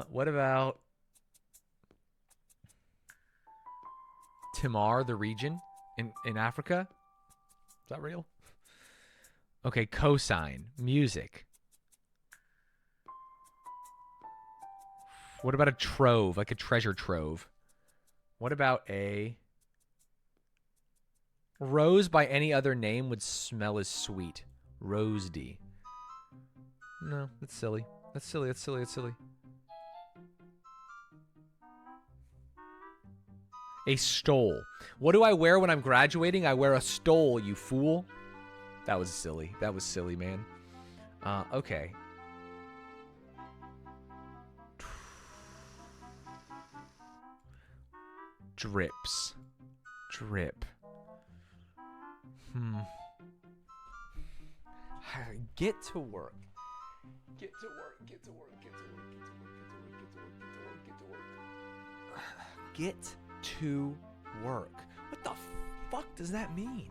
What about Timar, the region in Africa? Is that real? Okay, cosine. Music. What about a trove, like a treasure trove? What about a Rose by any other name would smell as sweet. Rosedy. No, that's silly. That's silly. That's silly. That's silly. A stole. What do I wear when I'm graduating? I wear a stole, you fool. That was silly. That was silly, man. Okay. Drips. Drip. Get to work. Get to work. Get to work. Get to work. Get to work. Get to work. What the fuck does that mean?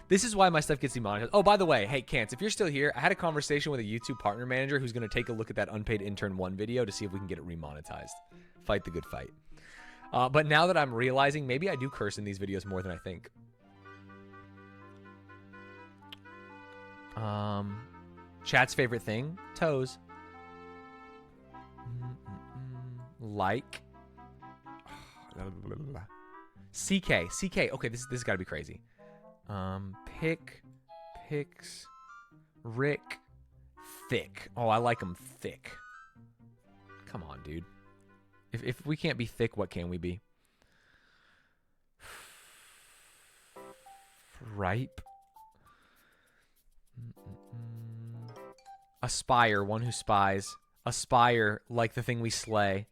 This is why my stuff gets demonetized. Oh, by the way, hey, Cance, if you're still here, I had a conversation with a YouTube partner manager who's going to take a look at that Unpaid Intern 1 video to see if we can get it remonetized. Fight the good fight. But now that I'm realizing, maybe I do curse in these videos more than I think. Chat's favorite thing? Toes. Like. CK. Okay, this has got to be crazy. Picks, Rick, thick. Oh, I like them thick. Come on, dude. If we can't be thick, what can we be? Ripe. Aspire, one who spies. Aspire, like the thing we slay.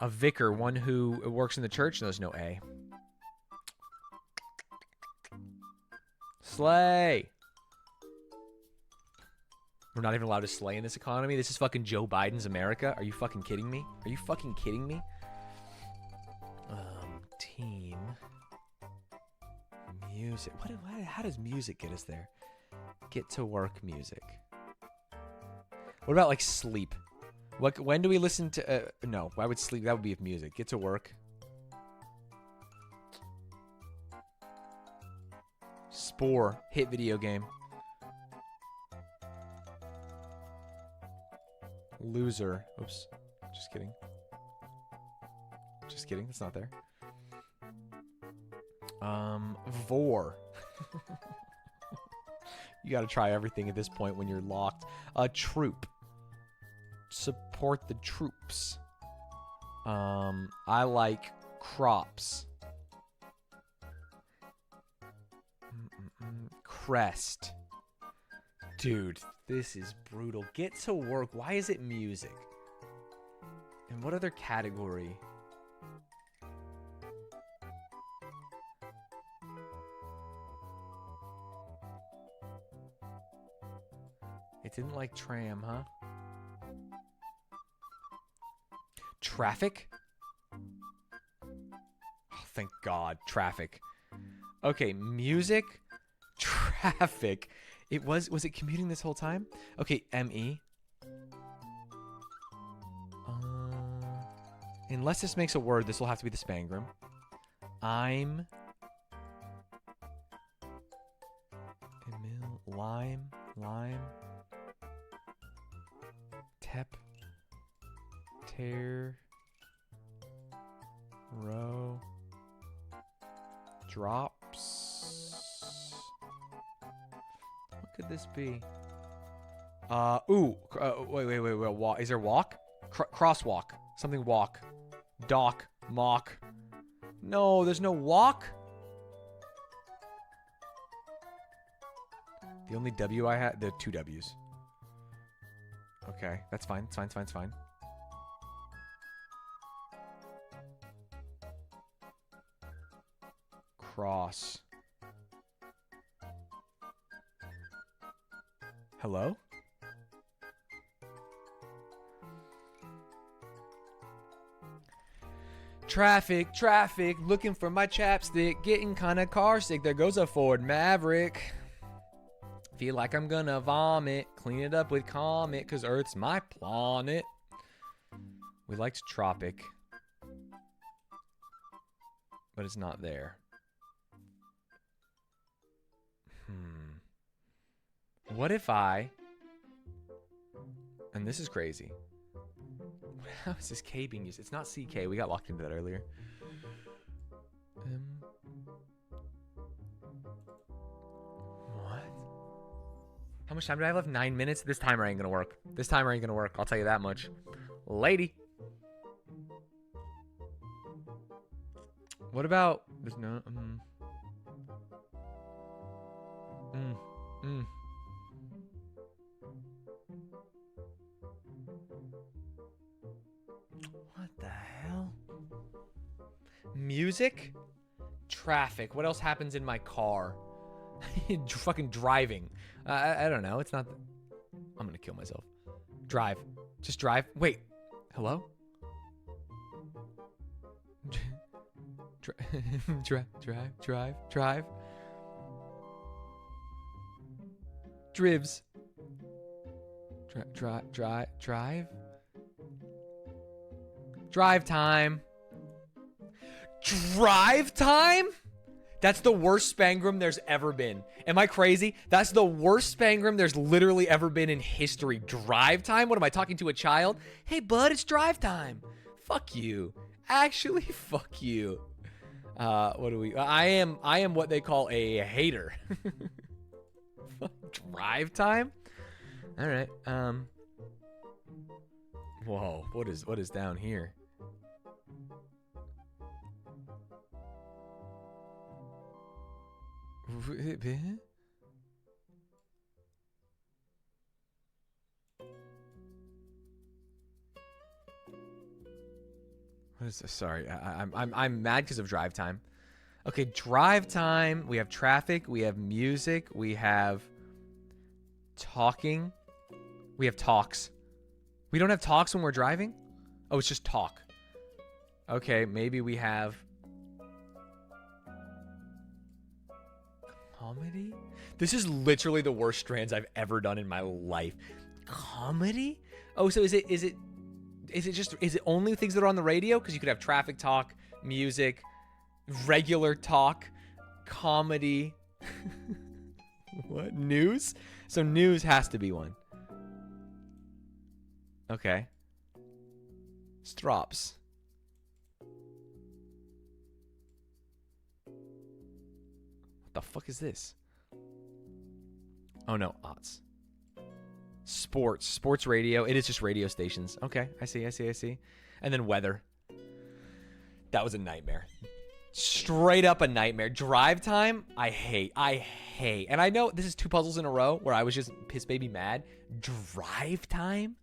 A vicar, one who works in the church. No, there's no A. Slay. We're not even allowed to slay in this economy. This is fucking Joe Biden's America. Are you fucking kidding me? Are you fucking kidding me? Team. Music. How does music get us there? Get to work music. What about like sleep? When do we listen to... no, why would sleep? That would be if music. Get to work. Spore. Hit video game. Loser. Oops. Just kidding. Just kidding. It's not there. Vor. You gotta try everything at this point when you're locked. Troop. Support the troops. I like crops. Crest. Dude, this is brutal. Get to work. Why is it music? And what other category? It didn't like tram, huh? Traffic? Oh, thank God. Traffic. Okay, music. Traffic. Was it commuting this whole time? Okay, ME. Unless this makes a word, this will have to be the Spangram. I'm Emil, lime, tep, tear, row, drops. What could this be? Wait. Walk. Is there walk? Crosswalk. Something walk. Dock. Mock. No, there's no walk. The only W I had, the two W's. Okay, that's fine. It's fine. Cross. Hello? Traffic, looking for my chapstick, getting kinda car sick. There goes a Ford Maverick. Feel like I'm gonna vomit, clean it up with Comet, cause Earth's my planet. We liked Tropic, but it's not there. What if I, and this is crazy. How is this K being used? It's not CK. We got locked into that earlier. How much time do I have left? 9 minutes? This timer ain't gonna work. This timer ain't gonna work. I'll tell you that much. Lady. What about... There's no... What the hell? Music? Traffic. What else happens in my car? Fucking driving. I don't know. It's not... I'm gonna kill myself. Drive. Just drive. Wait. Hello? Drive. Drivs. Drive. Drive time. Drive time? That's the worst Spangram there's ever been. Am I crazy? That's the worst Spangram there's literally ever been in history. Drive time? What am I talking to, a child? Hey, bud, it's drive time. Fuck you. Actually, fuck you. What do we... I am what they call a hater. Drive time? All right. Whoa. What is down here? What is this? Sorry, I'm mad because of drive time. Okay, drive time. We have traffic. We have music. We have talking. We have talks. We don't have talks when we're driving? Oh, it's just talk. Okay, maybe we have comedy? This is literally the worst strands I've ever done in my life. Comedy? Oh, so is it only things that are on the radio? Because you could have traffic talk, music, regular talk, comedy. What? News? So news has to be one. Okay. Strops. What the fuck is this? Oh no, odds. Sports radio. It is just radio stations. Okay, I see. And then weather. That was a nightmare. Straight up a nightmare. Drive time, I hate. And I know this is 2 puzzles in a row where I was just piss baby mad. Drive time?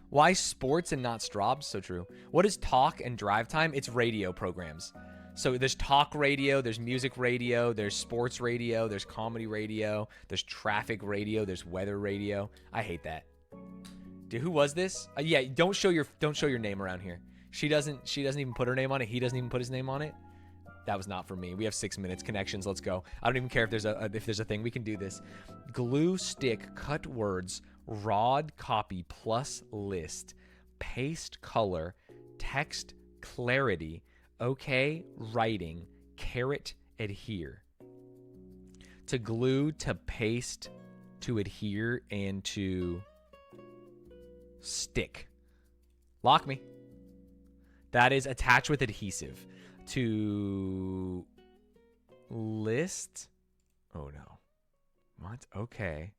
Why sports and not Strobs? So true. What is talk and drive time? It's radio programs. So there's talk radio, there's music radio, there's sports radio, there's comedy radio, there's traffic radio, there's weather radio. I hate that. Dude, who was this? Yeah, don't show your name around here. She doesn't even put her name on it. He doesn't even put his name on it. That was not for me. We have 6 minutes. Connections. Let's go. I don't even care if there's a thing. We can do this. Glue, stick, cut words, rod, copy, plus list, paste, color, text, clarity, okay, writing, caret, adhere. To glue, to paste, to adhere, and to stick. Lock me. That is attach with adhesive. To list. Oh no. What? Okay.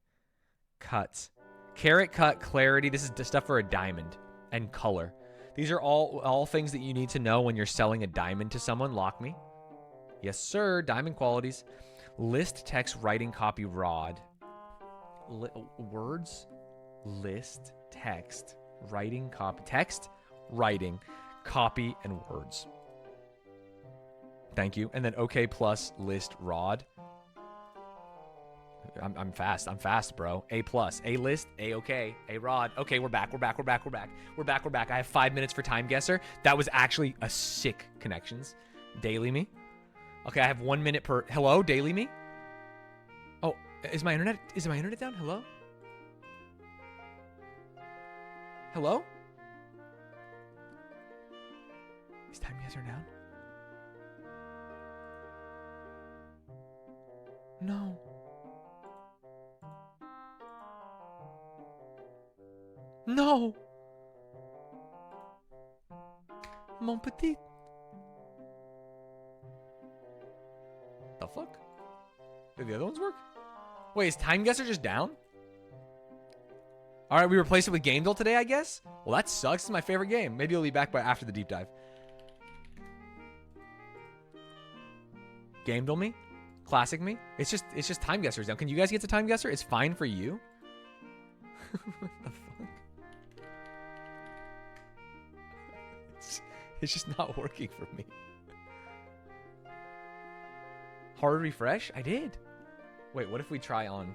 Cut. Caret, cut, clarity. This is the stuff for a diamond. And color. These are all things that you need to know when you're selling a diamond to someone. Lock me. Yes, sir. Diamond qualities. List, text, writing, copy, rod. Words. List, text, writing, copy. Text, writing, copy, and words. Thank you. And then okay plus list rod. I'm fast, bro. A plus, A list, A okay, A rod. Okay, we're back. I have 5 minutes for time guesser. That was actually a sick connections. Daily me. Okay, I have 1 minute per. Hello, daily me. Oh, is my internet down? Hello? Hello? Is time guesser down? No. No. Mon petit. The fuck? Did the other ones work? Wait, is time guesser just down? All right, we replaced it with Game Duel today, I guess? Well, that sucks. It's my favorite game. Maybe it'll be back by after the deep dive. Game Duel me? Classic me? It's just Time Guessers now. Can you guys get to Time Guesser? It's fine for you? What the fuck? It's just not working for me. Hard refresh? I did. Wait, what if we try on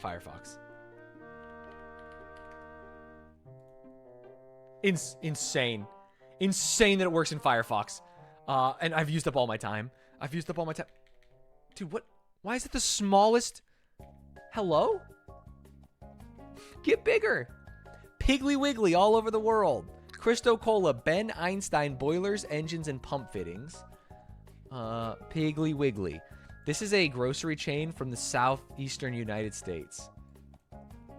Firefox? Insane. Insane that it works in Firefox. And I've used up all my time. Dude, what? Why is it the smallest? Hello? Get bigger. Piggly Wiggly all over the world. Cristo Cola, Ben Einstein boilers, engines, and pump fittings. Piggly Wiggly. This is a grocery chain from the southeastern United States.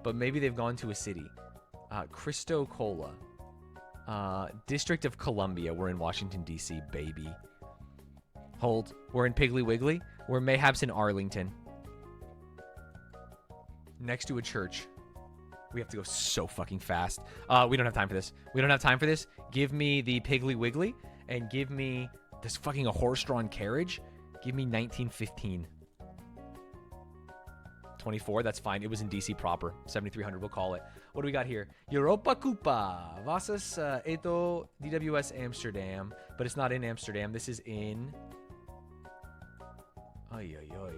But maybe they've gone to a city. Cristo Cola. District of Columbia. We're in Washington, D.C., baby. Hold. We're in Piggly Wiggly. We're mayhaps in Arlington. Next to a church. We have to go so fucking fast. We don't have time for this. We don't have time for this. Give me the Piggly Wiggly and give me this fucking a horse-drawn carriage. Give me 1915. 24, that's fine. It was in DC proper. 7300, we'll call it. What do we got here? Europa Coupa. Vasas Eto DWS Amsterdam. But it's not in Amsterdam. This is in... Oy, oy, oy.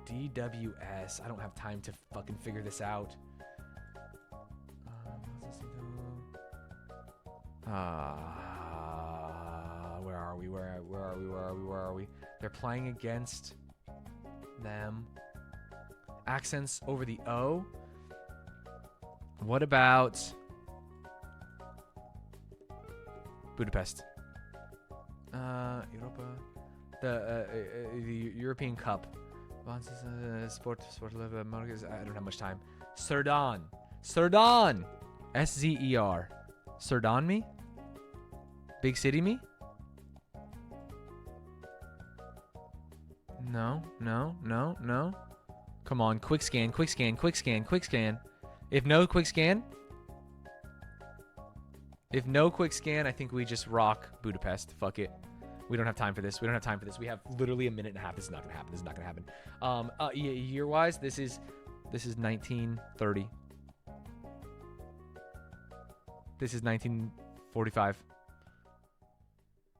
DWS. I don't have time to fucking figure this out. Where are we? Where are we? They're playing against them. Accents over the O. What about Budapest? Europa. The European Cup. Sport level. I don't have much time. Serdan. SZER. Serdan me? Big city me? No. Come on, quick scan. If no quick scan, I think we just rock Budapest. Fuck it. We don't have time for this. We have literally a minute and a half. This is not gonna happen. Year-wise, this is 1930. This is 1945.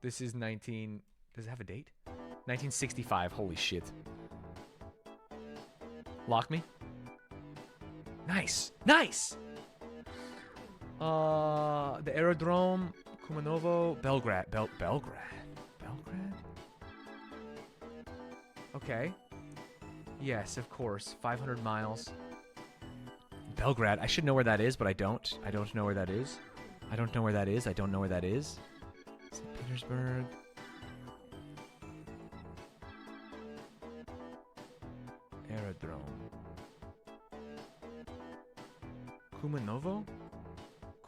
This is 19... Does it have a date? 1965. Holy shit. Lock me. Nice. The aerodrome, Kumanovo, Belgrade. Belgrade? Okay. Yes, of course. 500 miles. Belgrade. I should know where that is, but I don't. I don't know where that is. St. Petersburg. Aerodrome. Kumanovo?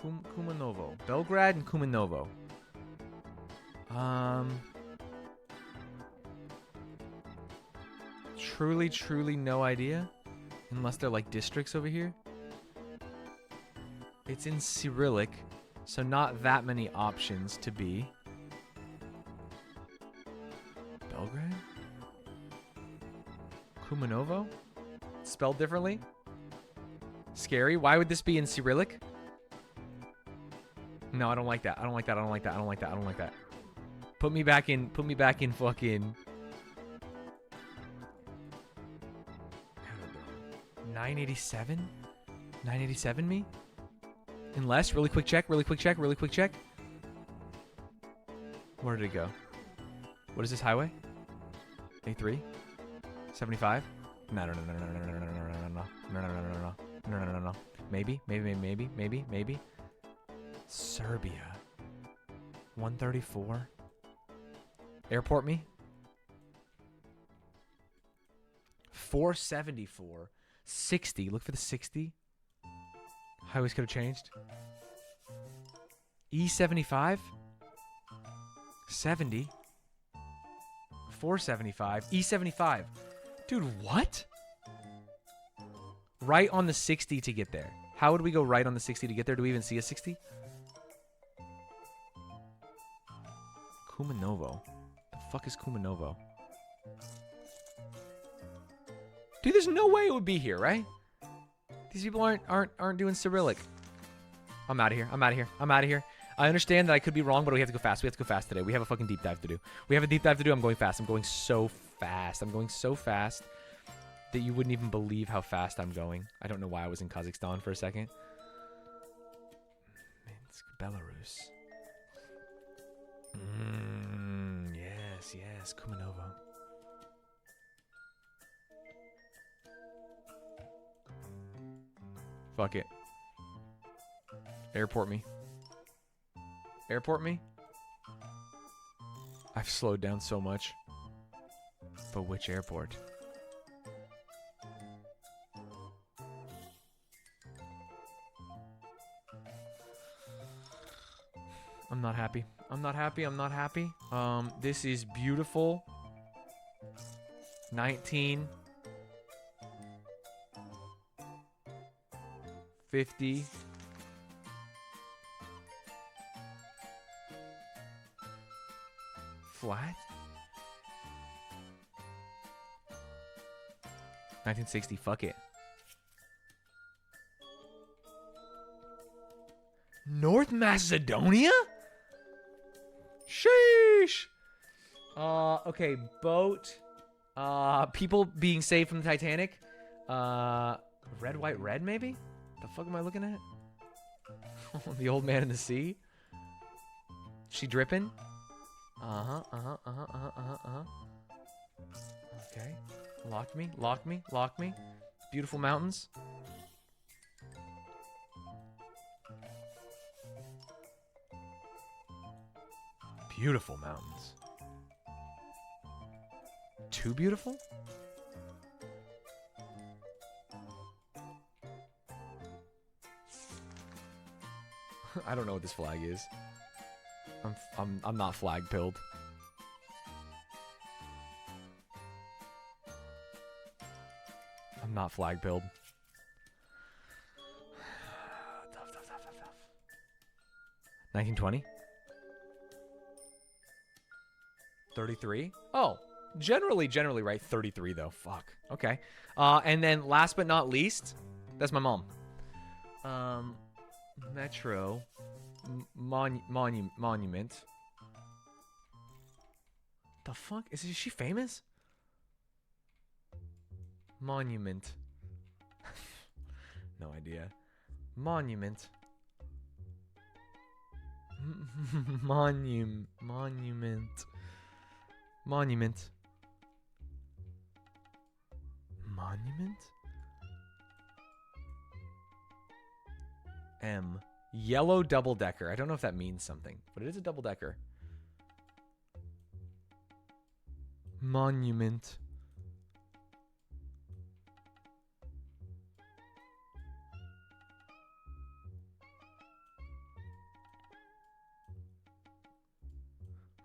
Kumanovo. Belgrade and Kumanovo. Truly no idea. Unless they're like districts over here. It's in Cyrillic, so not that many options to be. Belgrade? Kumanovo? Spelled differently? Scary. Why would this be in Cyrillic? No, I don't like that. I don't like that. Put me back in fucking 987? 987 me? Unless, really quick check. Where did it go? What is this highway? A3? 75? No. Maybe. Serbia. 134. Airport me. 474. 60. Look for the 60. Highways could have changed. E75. 70. 475. E75. Dude, what? Right on the 60 to get there. How would we go right on the 60 to get there? Do we even see a 60? Kumanovo. The fuck is Kumanovo? Dude, there's no way it would be here, right? These people aren't doing Cyrillic. I'm out of here. I'm out of here. I'm out of here. I understand that I could be wrong, but we have to go fast. We have to go fast today. We have a fucking deep dive to do. We have a deep dive to do. I'm going fast. I'm going so fast. I'm going so fast that you wouldn't even believe how fast I'm going. I don't know why I was in Kazakhstan for a second. Minsk, Belarus. Yes, yes, Kumanovo. Fuck it. Airport me. Airport me? I've slowed down so much. But which airport? I'm not happy. I'm not happy. I'm not happy. This is beautiful. 1950. Flat? 1960, fuck it. North Macedonia? Sheesh. Okay, boat. People being saved from the Titanic. Red, white, red, maybe? The fuck am I looking at? The old man in the sea? She dripping? Okay. Lock me, lock me, lock me. Beautiful mountains. Beautiful mountains. Too beautiful? I don't know what this flag is. I'm not flag pilled. I'm not flag pilled. Tough. 1920? 33? Oh, generally right. 33 though. Fuck. Okay. And then last but not least, that's my mom. Metro monument. The fuck? Is she famous? Monument. No idea. Monument. Monument. Monument. M. Yellow double-decker. I don't know if that means something, but it is a double-decker. Monument.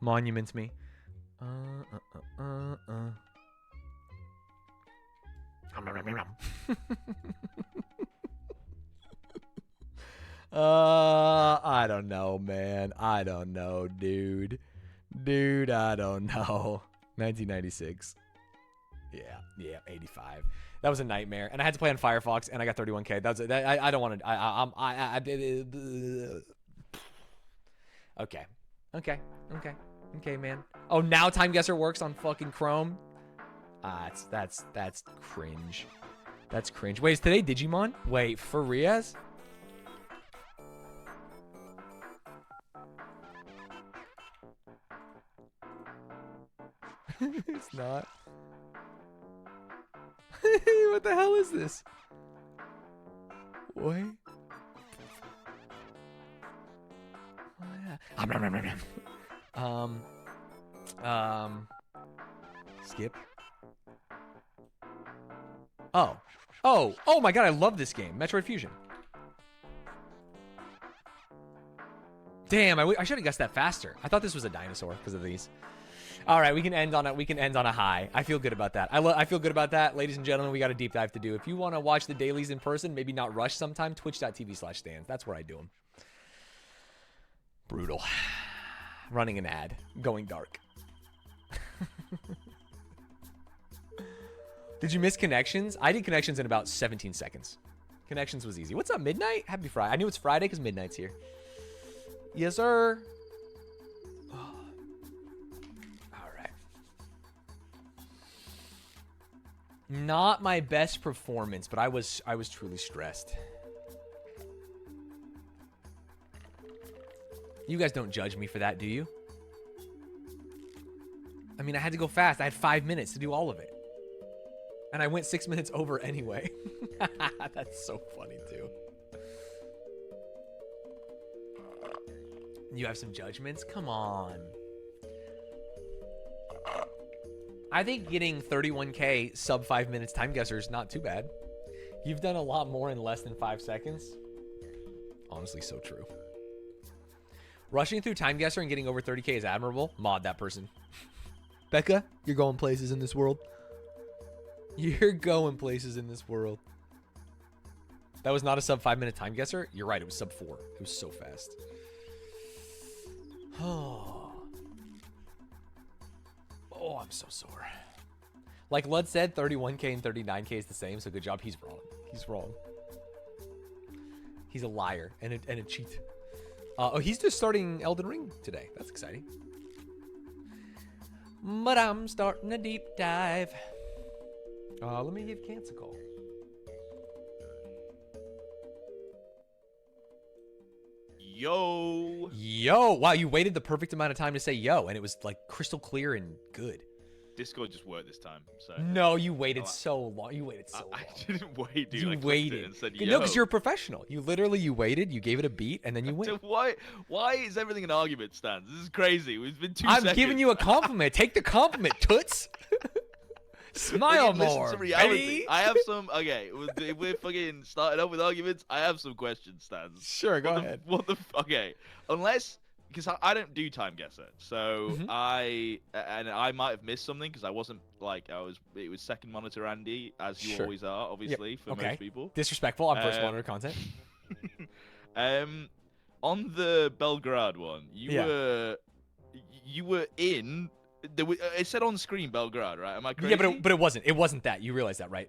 Monument me. I don't know, man. I don't know, dude. Dude, I don't know. 1996. Yeah, 85. That was a nightmare, and I had to play on Firefox, and I got 31K. That's I don't want to. Okay, man. Oh, now Time Guesser works on fucking Chrome. That's cringe. That's cringe. Wait, is today Digimon? Wait, for Riaz? It's not. What the hell is this? Wait. Oh, yeah. Skip. Oh my god, I love this game. Metroid Fusion. Damn, I should have guessed that faster. I thought this was a dinosaur because of these. All right, we can end on a high. I feel good about that. I feel good about that, ladies and gentlemen. We got a deep dive to do. If you want to watch the dailies in person, maybe not rush sometime. Twitch.tv/Stanz. That's where I do them. Brutal. Running an ad. Going dark. Did you miss Connections? I did Connections in about 17 seconds. Connections was easy. What's up, Midnight? Happy Friday. I knew it's Friday because Midnight's here. Yes, sir. Oh. All right. Not my best performance, but I was truly stressed. You guys don't judge me for that, do you? I mean, I had to go fast. I had 5 minutes to do all of it. And I went 6 minutes over anyway. That's so funny, too. You have some judgments? Come on. I think getting 31K sub 5 minutes time guesser is not too bad. You've done a lot more in less than 5 seconds. Honestly, so true. Rushing through time guesser and getting over 30K is admirable. Mod that person. Becca, you're going places in this world. You're going places in this world. That was not a sub 5 minute time guesser. You're right. It was sub 4. It was so fast. Oh, I'm so sore. Like Lud said, 31K and 39K is the same. So good job. He's wrong. He's wrong. He's a liar and a cheat. Oh, he's just starting Elden Ring today. That's exciting. But I'm starting a deep dive. Let me give Cance a call. Yo. Yo. Wow, you waited the perfect amount of time to say yo, and it was like crystal clear and good. Discord just worked this time. So no, you waited so long. You waited so long. I didn't wait, dude. You I waited. and said, no, because you're a professional. You waited, you gave it a beat, and then you went. Why is everything an argument, Stanz? This is crazy. It's been 2 I'm seconds. giving you a compliment. Take the compliment, toots. Smile more. Listen to reality. Baby. I have some. Okay, if we're fucking starting up with arguments, I have some questions, Stanz. Sure, go ahead. Okay, unless because I don't do time guesser, so I might have missed something because I wasn't like it was second monitor Andy as you always are, obviously for most people. Disrespectful on first monitor content. On the Belgrade one, you were in. It said on screen Belgrade, right? Am I crazy? Yeah, but it wasn't. It wasn't that. You realize that, right?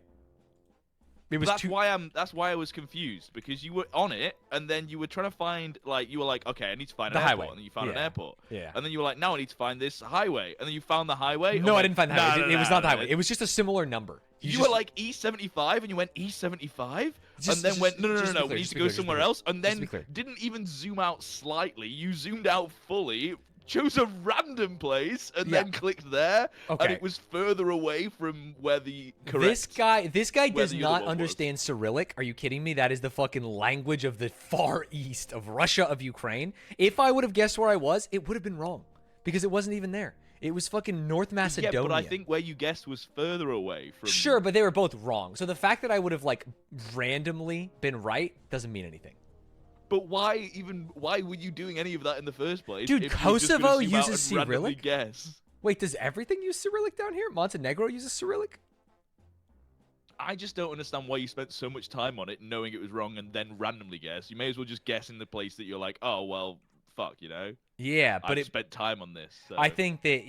It was that's why I was confused because you were on it and then you were trying to find you were like, okay, I need to find an airport, and then you found an airport. Yeah. And then you were like, now I need to find this highway, and then you found the highway. No, I didn't find the highway. It was not the highway. It was just a similar number. You were like E75 and you went E75 and then went no, we need to go somewhere else, and then didn't even zoom out slightly. You zoomed out fully. Chose a random place and then clicked there, and it was further away from where the correct. This guy does not understand Cyrillic. Are you kidding me? That is the fucking language of the Far East, of Russia, of Ukraine. If I would have guessed where I was, it would have been wrong because it wasn't even there. It was fucking North Macedonia. Yeah, but I think where you guessed was further away from. Sure, but they were both wrong. So the fact that I would have randomly been right doesn't mean anything. But why were you doing any of that in the first place? Dude, Kosovo uses Cyrillic? Guess? Wait, does everything use Cyrillic down here? Montenegro uses Cyrillic? I just don't understand why you spent so much time on it knowing it was wrong and then randomly guess. You may as well just guess in the place that you're like, oh, well, fuck, you know? Yeah, but I spent time on this. So. I think that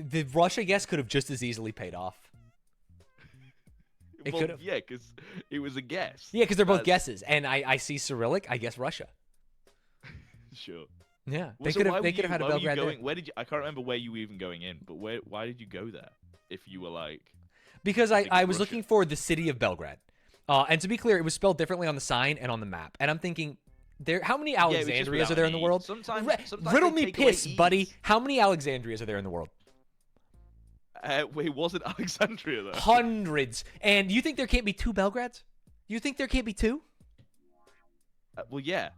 the Russia guess could have just as easily paid off. It could have. Yeah, because it was a guess. Yeah, because they're both guesses, and I see Cyrillic. I guess Russia. Sure. Yeah, they could have had a Belgrade there. Where did you? I can't remember where you were even going in, but why did you go there? If you were like. Because I was looking for the city of Belgrade, and to be clear, it was spelled differently on the sign and on the map. And I'm thinking, how many Alexandrias are there in the world? Sometimes riddle me piss, buddy. How many Alexandrias are there in the world? Wait, wasn't Alexandria though? Hundreds. And you think there can't be 2 Belgrades? You think there can't be 2? Well, yeah.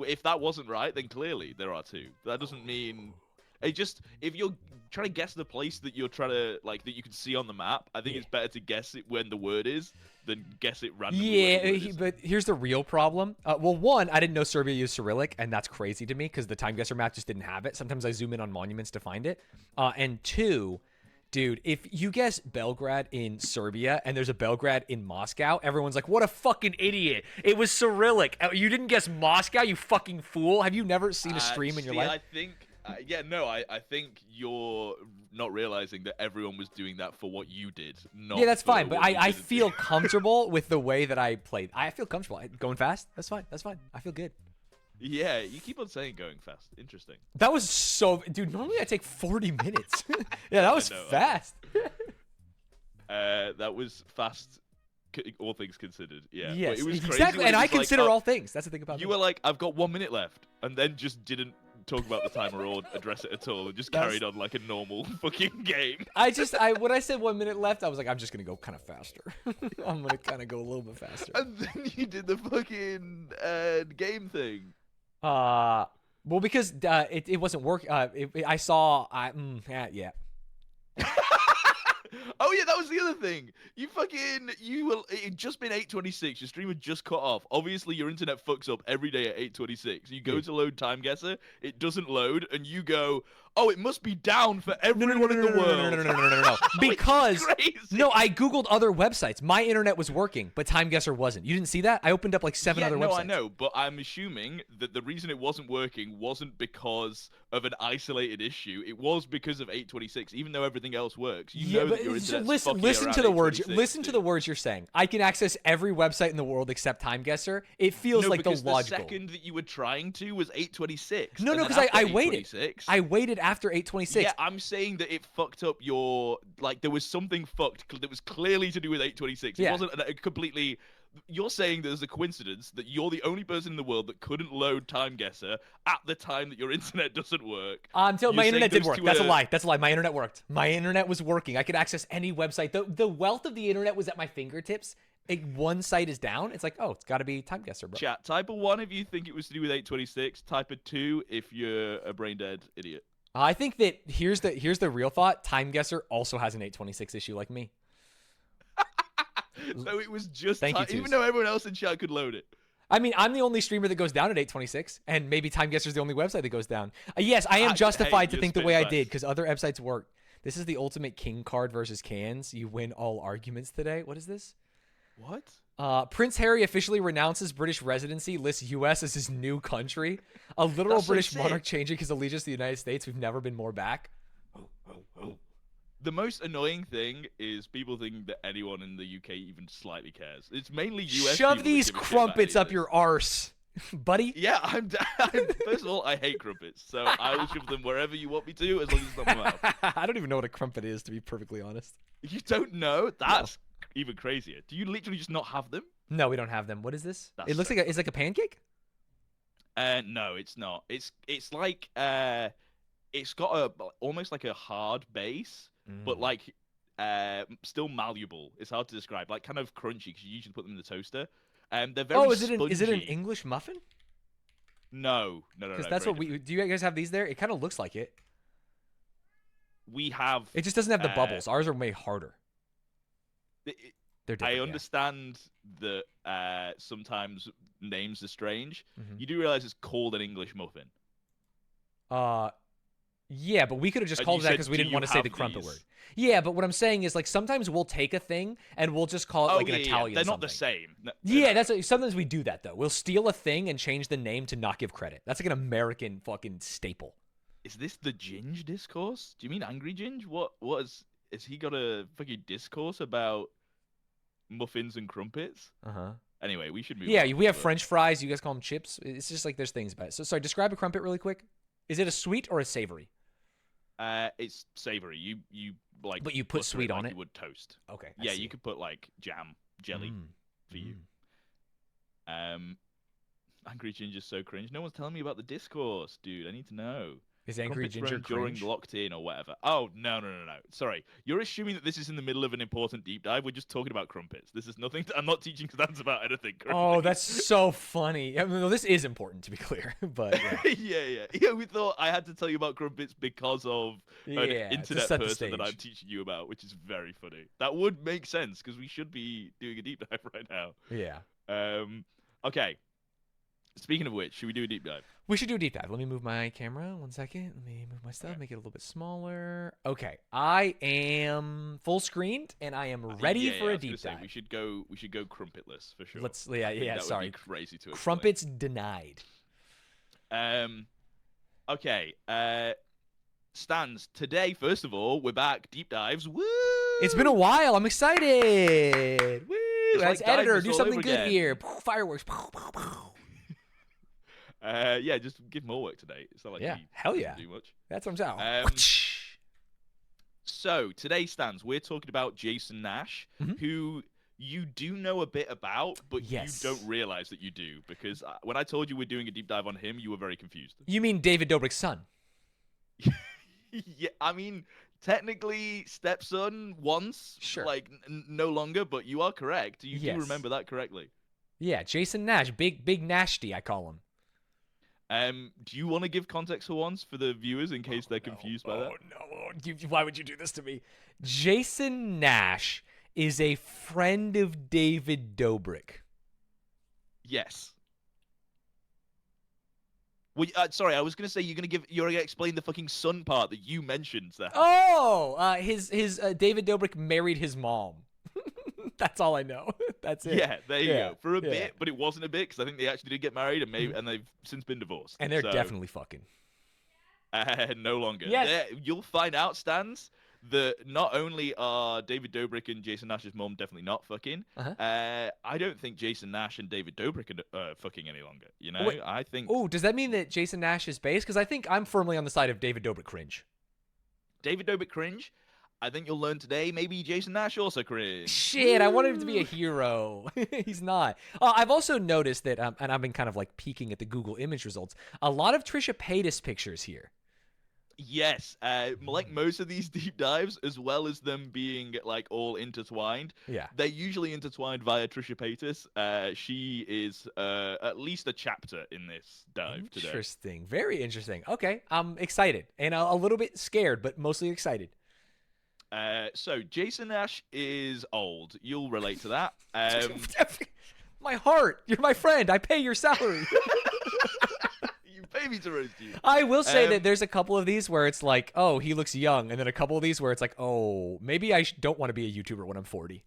If that wasn't right, then clearly there are 2. That doesn't mean. It just if you're trying to guess the place that you're trying to that you can see on the map, I think it's better to guess it when the word is than guess it randomly. Yeah, but here's the real problem. Well, one, I didn't know Serbia used Cyrillic, and that's crazy to me because the time guesser map just didn't have it. Sometimes I zoom in on monuments to find it. And two, dude, if you guess Belgrade in Serbia and there's a Belgrade in Moscow, everyone's like, what a fucking idiot. It was Cyrillic. You didn't guess Moscow, you fucking fool. Have you never seen a stream in your life? I think, I think you're not realizing that everyone was doing that for what you did. Not yeah, that's for fine, but what you I didn't feel do. comfortable with the way that I played. I feel comfortable. Going fast? That's fine. That's fine. I feel good. Yeah, you keep on saying going fast. Interesting. That was so... Dude, normally I take 40 minutes. Yeah, that was fast. That was fast, all things considered. Yeah. Yes, but it was crazy exactly. when And it I was like, consider all things. That's the thing about you me. were like, I've got 1 minute left, and then just didn't talk about the timer or address it at all, and just carried on like a normal fucking game. When I said 1 minute left, I was like, I'm just going to go kind of faster. I'm going to kind of go a little bit faster. And then you did the fucking game thing. Well, because it wasn't working. I saw... yeah. Oh yeah, that was the other thing. It had just been 8:26. Your stream had just cut off. Obviously, your internet fucks up every day at 8:26. You go to load time guesser, it doesn't load, and you go, "Oh, it must be down for everyone in the world." No. Because crazy. no, I googled other websites. My internet was working, but time guesser wasn't. You didn't see that? I opened up like 7 other websites. I know, but I'm assuming that the reason it wasn't working wasn't because of an isolated issue. It was because of 8:26. Even though everything else works, you know that your internet's fucky listen around to the words. 8:26, Listen to the words you're saying. I can access every website in the world except time guesser. It feels like the logical. The second that you were trying to was 8:26. No, because I waited. I waited after 8:26. Yeah, I'm saying that it fucked up your there was something fucked that was clearly to do with 8:26. It wasn't a completely. You're saying there's a coincidence that you're the only person in the world that couldn't load time guesser at the time that your internet doesn't work. Until my internet did work. That's a lie. That's a lie. My internet worked. My internet was working. I could access any website. The wealth of the internet was at my fingertips. One site is down. It's like, oh, it's got to be time guesser, bro. Chat. Type of 1 if you think it was to do with 8:26. Type of 2 if you're a brain dead idiot. I think that here's the real thought. Time guesser also has an 8:26 issue like me. So it was just even though everyone else in chat could load it. I mean, I'm the only streamer that goes down at 8:26, and maybe Time Guesser's the only website that goes down. Yes, I am justified to think the way I did because other websites work. This is the ultimate king card versus cans. You win all arguments today. What is this? What? Prince Harry officially renounces British residency, lists U.S. as his new country. A literal British monarch changing his allegiance to the United States. We've never been more back. The most annoying thing is people think that anyone in the UK even slightly cares. It's mainly US. Shove these crumpets up your arse, buddy. Yeah, first of all, I hate crumpets, so I will shove them wherever you want me to, as long as it's not my mouth. I don't even know what a crumpet is, to be perfectly honest. You don't know? That's even crazier. Do you literally just not have them? No, we don't have them. What is this? It looks like it's like a pancake. No, it's not. It's like it's got almost like a hard base. But still malleable. It's hard to describe. Like kind of crunchy because you usually put them in the toaster. They're very spongy. Is it an English muffin? No. Because that's what we do. You guys have these there? It kind of looks like it. We have. It just doesn't have the bubbles. Ours are way harder. They're different. I understand that sometimes names are strange. You do realize it's called an English muffin. Yeah, but we could have just called it that because we didn't want to say the crumpet word. Yeah, but what I'm saying is sometimes we'll take a thing and we'll just call it an Italian. They're something. Not the same. No, sometimes we do that though. We'll steal a thing and change the name to not give credit. That's like an American fucking staple. Is this the Ginge discourse? Do you mean Angry Ginge? What has he got a fucking discourse about muffins and crumpets? Anyway, we should move. Yeah, we have French fries. You guys call them chips. It's just there's things about it. So sorry, describe a crumpet really quick. Is it a sweet or a savory? It's savory. You but you put sweet on it. You would toast. Okay. Yeah, you could put jam, jelly for you. Angry Ginger's so cringe. No one's telling me about the discourse, dude. I need to know. Is Angry Crumpets Ginger grown during cringe? locked in or whatever. Oh, no. Sorry. You're assuming that this is in the middle of an important deep dive. We're just talking about crumpets. This is nothing. I'm not teaching Stanz about anything currently. Oh, that's so funny. I mean, well, this is important to be clear, but yeah. Yeah, we thought I had to tell you about crumpets because of Yeah, an to internet set the person that I'm stage. teaching you about, which is very funny. That would make sense because we should be doing a deep dive right now. Yeah. Okay. Speaking of which, should we do a deep dive? We should do a deep dive. Let me move my camera. 1 second. Let me move my stuff, make it a little bit smaller. Okay. I am full screened and I am ready for I a was gonna deep say, dive. We should go crumpetless for sure. Let's I think that would sorry. be crazy to explain. Crumpets denied. Okay. Stanz, today, first of all, we're back. Deep dives. Woo! It's been a while. I'm excited. Woo! It's As like editor, Dives do all something over good again. here. Fireworks. Yeah, just give more work today. It's not like Yeah, he hell doesn't yeah. do much. That's what I'm Um, saying. So today, Stanz, we're talking about Jason Nash, who you do know a bit about, but Yes. you don't realize that you do, because when I told you we're doing a deep dive on him, you were very confused. You mean David Dobrik's son? Yeah, I mean, technically stepson once, Sure. like no longer, but you are correct. You Yes. do remember that correctly. Yeah, Jason Nash, big Nashty, I call him. Do you want to give context for once for the viewers in case they're confused by that? Oh no! Why would you do this to me? Jason Nash is a friend of David Dobrik. Yes. Well, sorry, I was gonna say you're gonna explain the fucking son part that you mentioned there. Oh, his David Dobrik married his mom. That's all I know. That's it. Yeah, there you Yeah, go. For a yeah. bit, but it wasn't a bit because I think they actually did get married and they've since been divorced. And they're So, definitely fucking. no longer. Yes. You'll find out, Stans, that not only are David Dobrik and Jason Nash's mom definitely not fucking, I don't think Jason Nash and David Dobrik are fucking any longer. You know, Wait. I think Oh, does that mean that Jason Nash is base? Because I think I'm firmly on the side of David Dobrik cringe. David Dobrik cringe. I think you'll learn today. Maybe Jason Nash also cringe. Shit, I wanted him to be a hero. He's not. I've also noticed that, and I've been kind of like peeking at the Google image results, a lot of Trisha Paytas pictures here. Yes, like most of these deep dives, as well as them being like all intertwined, Yeah. they're usually intertwined via Trisha Paytas. She is at least a chapter in this dive today. Interesting. Very interesting. Okay, I'm excited and a little bit scared, but mostly excited. So Jason Nash is old. You'll relate to that. My heart. You're my friend. I pay your salary. You pay me to roast you. I will say that there's a couple of these where it's like, oh, he looks young, and then a couple of these where it's like, oh, maybe I don't want to be a YouTuber when I'm 40.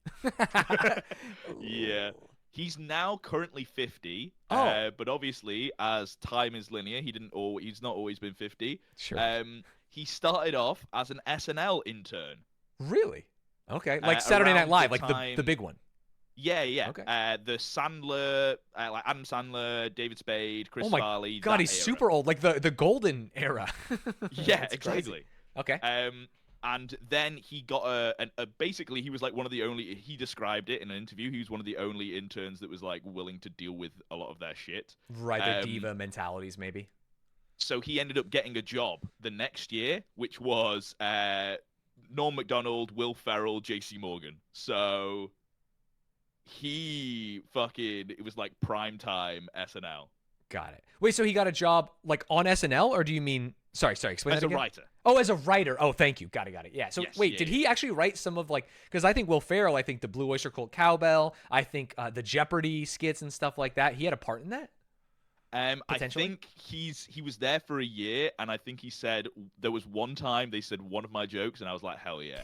Yeah. He's now currently 50, Oh. but obviously, as time is linear, he's not always been 50. Sure. He started off as an SNL intern. Really? Okay. Like Saturday Night around Live, the like time- the big one. Yeah, yeah. Okay. The Sandler, like Adam Sandler, David Spade, Chris Oh my Farley. God, that he's era. super old, like the golden era. Yeah, That's exactly. crazy. Okay. And then he got basically he was like one of the only, he described it in an interview, he was one of the only interns that was like willing to deal with a lot of their shit. Right, their diva mentalities, maybe. So he ended up getting a job the next year, which was Norm Macdonald, Will Ferrell, JC Morgan. So it was like primetime SNL. Got it. Wait, so he got a job like on SNL, or do you mean? Sorry, explain As that a again. writer. Oh, as a writer. Oh, thank you. Got it. Yeah. So Yes, wait, yeah, did yeah. he actually write some of like? Because I think Will Ferrell, I think the Blue Oyster Cult Cowbell, I think the Jeopardy skits and stuff like that. He had a part in that. I Potentially? think he was there for a year, and I think he said there was one time they said one of my jokes, and I was like, hell yeah.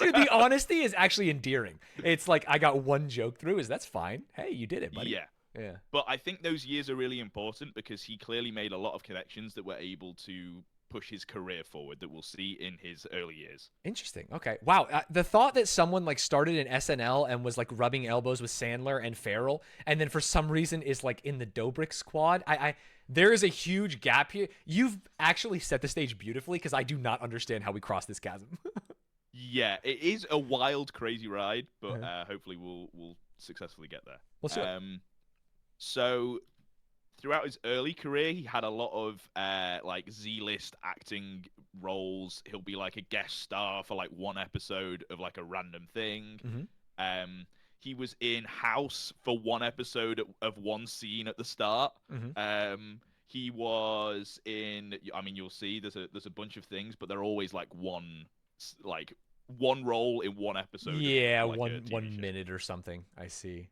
Dude, the honesty is actually endearing. It's like I got one joke through. That's fine. Hey, you did it, buddy. Yeah. Yeah. But I think those years are really important because he clearly made a lot of connections that were able to push his career forward that we'll see in his early years. Interesting. Okay. Wow. The thought that someone like started in SNL and was like rubbing elbows with Sandler and Farrell, and then for some reason is like in the Dobrik squad. There is a huge gap here. You've actually set the stage beautifully because I do not understand how we cross this chasm. Yeah, it is a wild, crazy ride, but hopefully we'll successfully get there. Let's do it. So throughout his early career, he had a lot of like Z-list acting roles. He'll be like a guest star for like one episode of like a random thing. He was in House for one episode of one scene at the start. He was in. I mean, you'll see there's a bunch of things, but they're always like one role in one episode. Yeah, of, like, one minute or something. I see.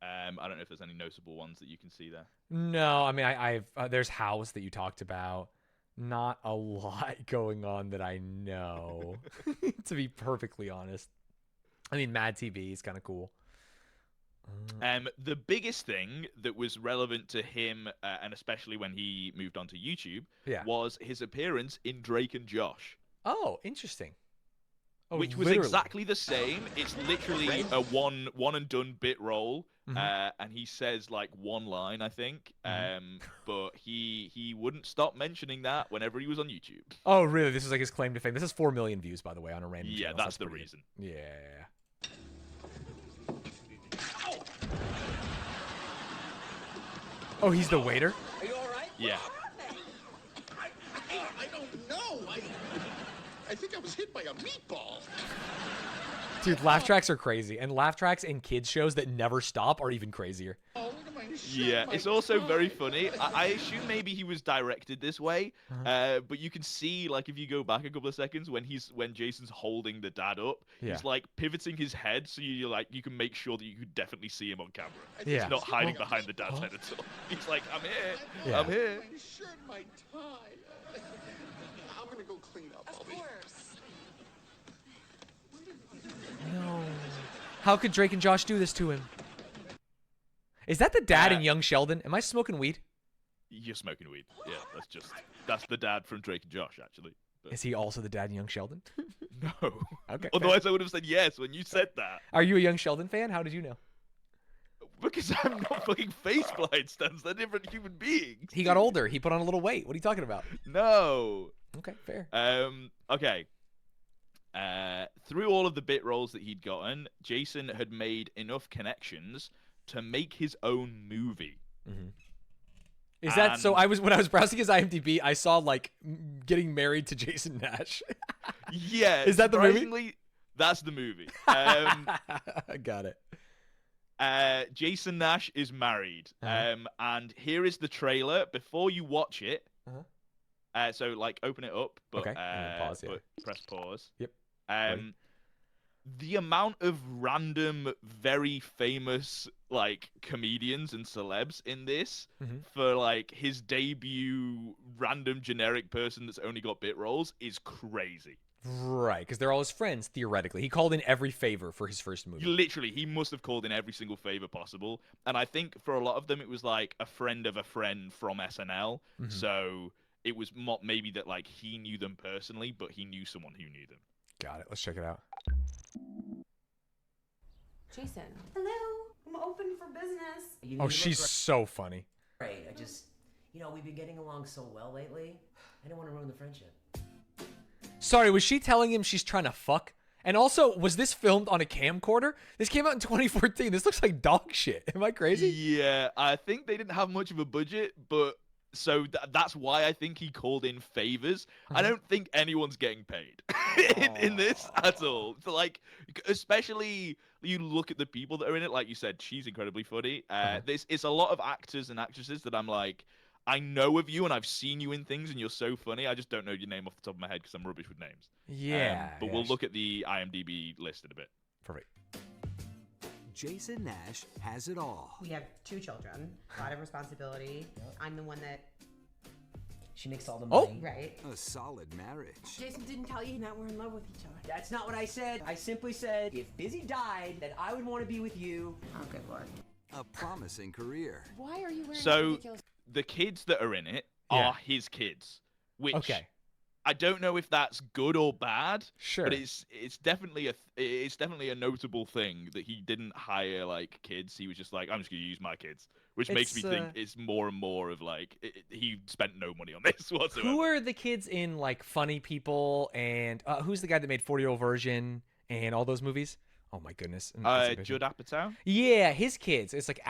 I don't know if there's any noticeable ones that you can see there. No, I mean, I've there's House that you talked about. Not a lot going on that I know, to be perfectly honest. I mean, Mad TV is kind of cool. The biggest thing that was relevant to him, and especially when he moved on to YouTube, was his appearance in Drake and Josh. Oh, interesting. Oh, which was exactly the same. It's literally a one and done bit role, and he says like one line, I think. But he wouldn't stop mentioning that whenever he was on YouTube. Oh, really? This is like his claim to fame. This is 4 million views, by the way, on a random channel. That's the reason. Yeah. Oh, he's the waiter? Are you all right? Yeah. I don't know. I think I was hit by a meatball. Dude, laugh tracks are crazy, and laugh tracks in kids shows that never stop are even crazier. Yeah, it's also very funny. I assume maybe he was directed this way, but you can see, like, if you go back a couple of seconds when Jason's holding the dad up, he's like pivoting his head so you can make sure that you could definitely see him on camera. He's not hiding behind the dad's head at all. He's like, I'm here, I'm here. My shirt, my tie. I'm gonna go clean up. Of course. No. How could Drake and Josh do this to him? Is that the dad in Young Sheldon? Am I smoking weed? You're smoking weed. Yeah, that's the dad from Drake and Josh, actually. But... Is he also the dad in Young Sheldon? No. Okay. Otherwise, I would have said yes when you said that. Are you a Young Sheldon fan? How did you know? Because I'm not fucking face blind, Stanz. They're different human beings. He got older. He put on a little weight. What are you talking about? No. Okay, fair. Okay. Through all of the bit roles that he'd gotten, Jason had made enough connections to make his own movie. Is that so? When I was browsing his IMDb, I saw like getting married to Jason Nash. Yeah. Is that the movie? That's the movie. Got it. Jason Nash is married. And here is the trailer. Before you watch it, so like open it up, but, pause, but press pause. Yep. The amount of random, very famous like comedians and celebs in this for like his debut random generic person that's only got bit roles is crazy. Right, because they're all his friends, theoretically. He called in every favor for his first movie. Literally, he must have called in every single favor possible. And I think for a lot of them, it was like a friend of a friend from SNL. So it was not maybe that like he knew them personally, but he knew someone who knew them. Got it. Let's check it out. Jason. Hello, I'm open for business. Oh, she's so funny. Right, I just, we've been getting along so well lately. I don't want to ruin the friendship. Sorry, was she telling him she's trying to fuck? And also, was this filmed on a camcorder? This came out in 2014. This looks like dog shit. Am I crazy? Yeah, I think they didn't have much of a budget, but so that's why I think he called in favors. I don't think anyone's getting paid in this at all. So like, especially you look at the people that are in it. Like you said, she's incredibly funny. It's a lot of actors and actresses that I'm like, I know of you and I've seen you in things and you're so funny. I just don't know your name off the top of my head because I'm rubbish with names. Yeah. But we'll look at the IMDb list in a bit. Perfect. Jason Nash has it all. We have 2 children, a lot of responsibility. I'm the one that... She makes all the money. Right. A solid marriage. Jason didn't tell you that we're in love with each other. That's not what I said. I simply said, if Busy died, then I would want to be with you. Oh, good Lord. A promising career. Why are you wearing So ridiculous... the kids that are in it are his kids, which I don't know if that's good or bad. Sure. But it's definitely a notable thing that he didn't hire like kids. He was just like, I'm just gonna use my kids, which makes me think it's more and more of like he spent no money on this whatsoever. Who are the kids in like Funny People and who's the guy that made 40-Year-Old Virgin and all those movies? Oh my goodness. Judd Apatow. Yeah, his kids. It's like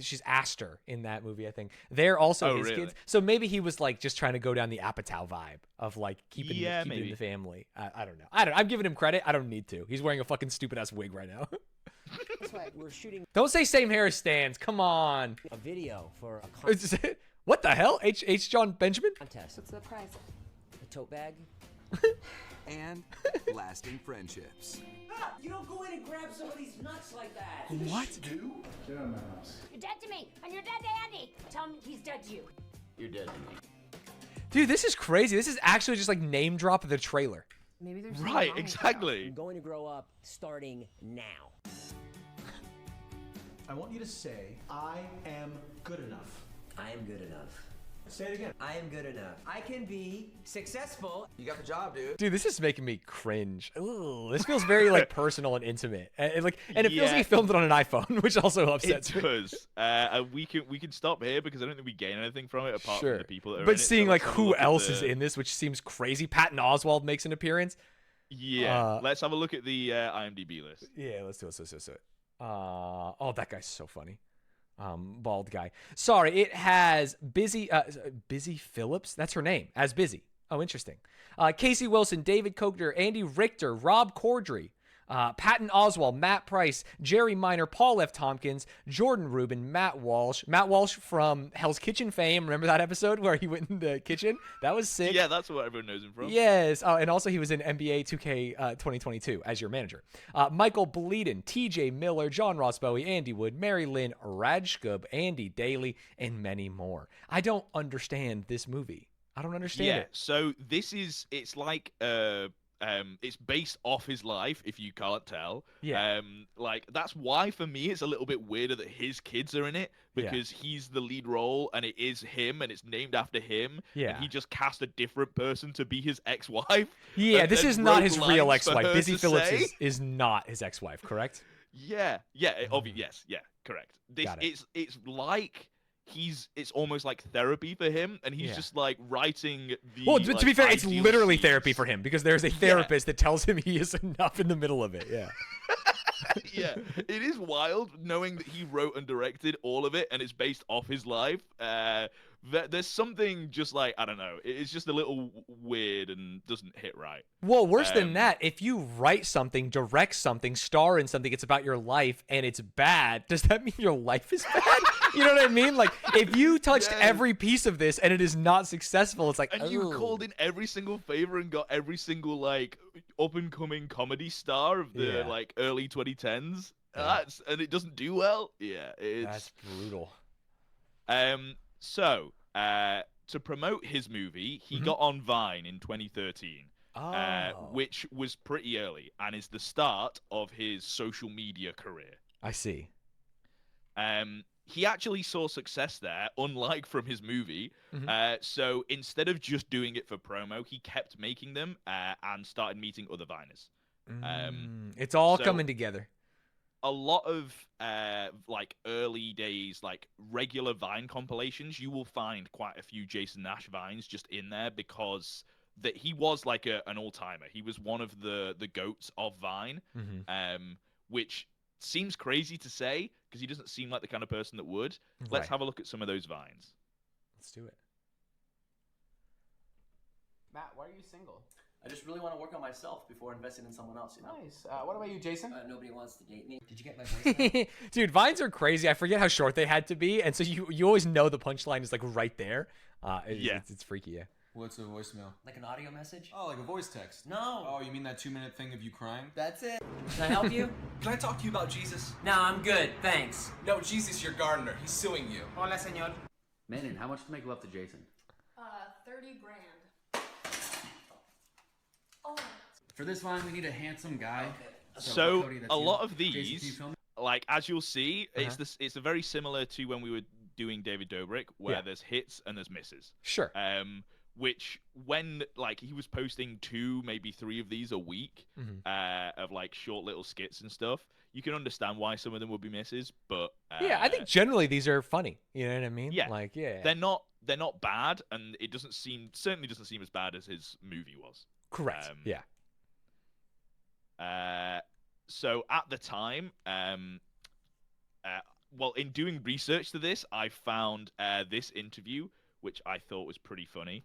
she's Aster in that movie, I think. They're also his kids. So maybe he was like just trying to go down the Apatow vibe of like keeping the family. I don't know. I'm giving him credit. I don't need to. He's wearing a fucking stupid ass wig right now. That's why we're shooting Don't say same hair as Stanz. Come on. a video for a What the hell? H. John Benjamin? contest. What's the prize? A tote bag. And lasting friendships. You don't go in and grab some of these nuts like that. What? Get out of my house. You're dead to me, and you're dead to Andy. Tell him he's dead to you. You're dead to me. Dude, this is crazy. This is actually just like name drop of the trailer. Maybe there's Right, exactly. I'm going to grow up starting now. I want you to say, I am good enough. I am good enough. Say it again. I am good enough. I can be successful. You got the job, dude. Dude, this is making me cringe. Ooh, this feels very like personal and intimate, and it feels like he filmed it on an iPhone, which also upsets me. It does. We can stop here because I don't think we gain anything from it apart from the people that are in But it. seeing So like let's have a who look at else is in this, which seems crazy. Patton Oswalt makes an appearance. Yeah, let's have a look at the IMDb list. Yeah, let's do it. Let's do it. Oh, that guy's so funny. Bald guy. Sorry, it has Busy Phillips. That's her name, as Busy. Oh, interesting. Casey Wilson, David Koechner, Andy Richter, Rob Corddry, Patton Oswalt, Matt Price, Jerry Minor, Paul F. Tompkins, Jordan Rubin, Matt Walsh. Matt Walsh from Hell's Kitchen fame. Remember that episode where he went in the kitchen? That was sick. Yeah, that's what everyone knows him from. Yes. Oh, and also he was in NBA 2K 2022 as your manager. Michael Bleeden, TJ Miller, John Ross Bowie, Andy Wood, Mary Lynn Rajskub, Andy Daly, and many more. I don't understand this movie. I don't understand it. So it's like it's based off his life, if you can't tell. Yeah. Like that's why for me it's a little bit weirder that his kids are in it because he's the lead role and it is him and it's named after him. Yeah. And he just cast a different person to be his ex-wife. Yeah, this is not his real lines for ex-wife. her Busy to Phillips say. is not his ex-wife, correct? Yes, correct. Got it. It's like it's almost like therapy for him, and he's just like writing the. Well, to be fair, it's ideal literally scenes. therapy for him because there's a therapist that tells him he is enough in the middle of it. Yeah. Yeah, it is wild knowing that he wrote and directed all of it, and it's based off his life. There's something just like I don't know. It's just a little weird and doesn't hit right. Well, worse than that, if you write something, direct something, star in something, it's about your life, and it's bad. Does that mean your life is bad? You know what I mean? Like, if you touched every piece of this and it is not successful, it's like, and you called in every single favor and got every single like up and coming comedy star of the like early 2010s. And it doesn't do well. Yeah, that's brutal. So to promote his movie, he got on Vine in 2013. Which was pretty early and is the start of his social media career. I see. He actually saw success there, unlike from his movie. So instead of just doing it for promo, he kept making them and started meeting other Viners. It's all coming together. A lot of like early days, like regular Vine compilations, you will find quite a few Jason Nash Vines just in there because that he was like an all-timer. He was one of the goats of Vine, which seems crazy to say because he doesn't seem like the kind of person that would. Let's have a look at some of those Vines. Let's do it. Matt, why are you single? I just really want to work on myself before investing in someone else, you know? Nice. What about you, Jason? Nobody wants to date me. Did you get my voice? Dude, Vines are crazy. I forget how short they had to be, and so you always know the punchline is like right there. It's freaky, yeah. What's a voicemail? Like an audio message? Oh, like a voice text. No. Oh, you mean that 2-minute thing of you crying? That's it. Can I help you? Can I talk to you about Jesus? No, I'm good, thanks. No, Jesus, your gardener. He's suing you. Hola, señor. Manon, how much to make love to Jason? 30 grand. Oh. For this Vine, we need a handsome guy. Okay. So Cody, a you. lot of Jason, these, like as you'll see, it's very similar to when we were doing David Dobrik, where there's hits and there's misses. Sure. Which when like he was posting 2, maybe 3 of these a week, of like short little skits and stuff, you can understand why some of them would be misses. But yeah, I think generally these are funny. You know what I mean? Yeah. Like they're not bad, and it certainly doesn't seem as bad as his movie was. Correct. So at the time, well, in doing research to this, I found this interview, which I thought was pretty funny.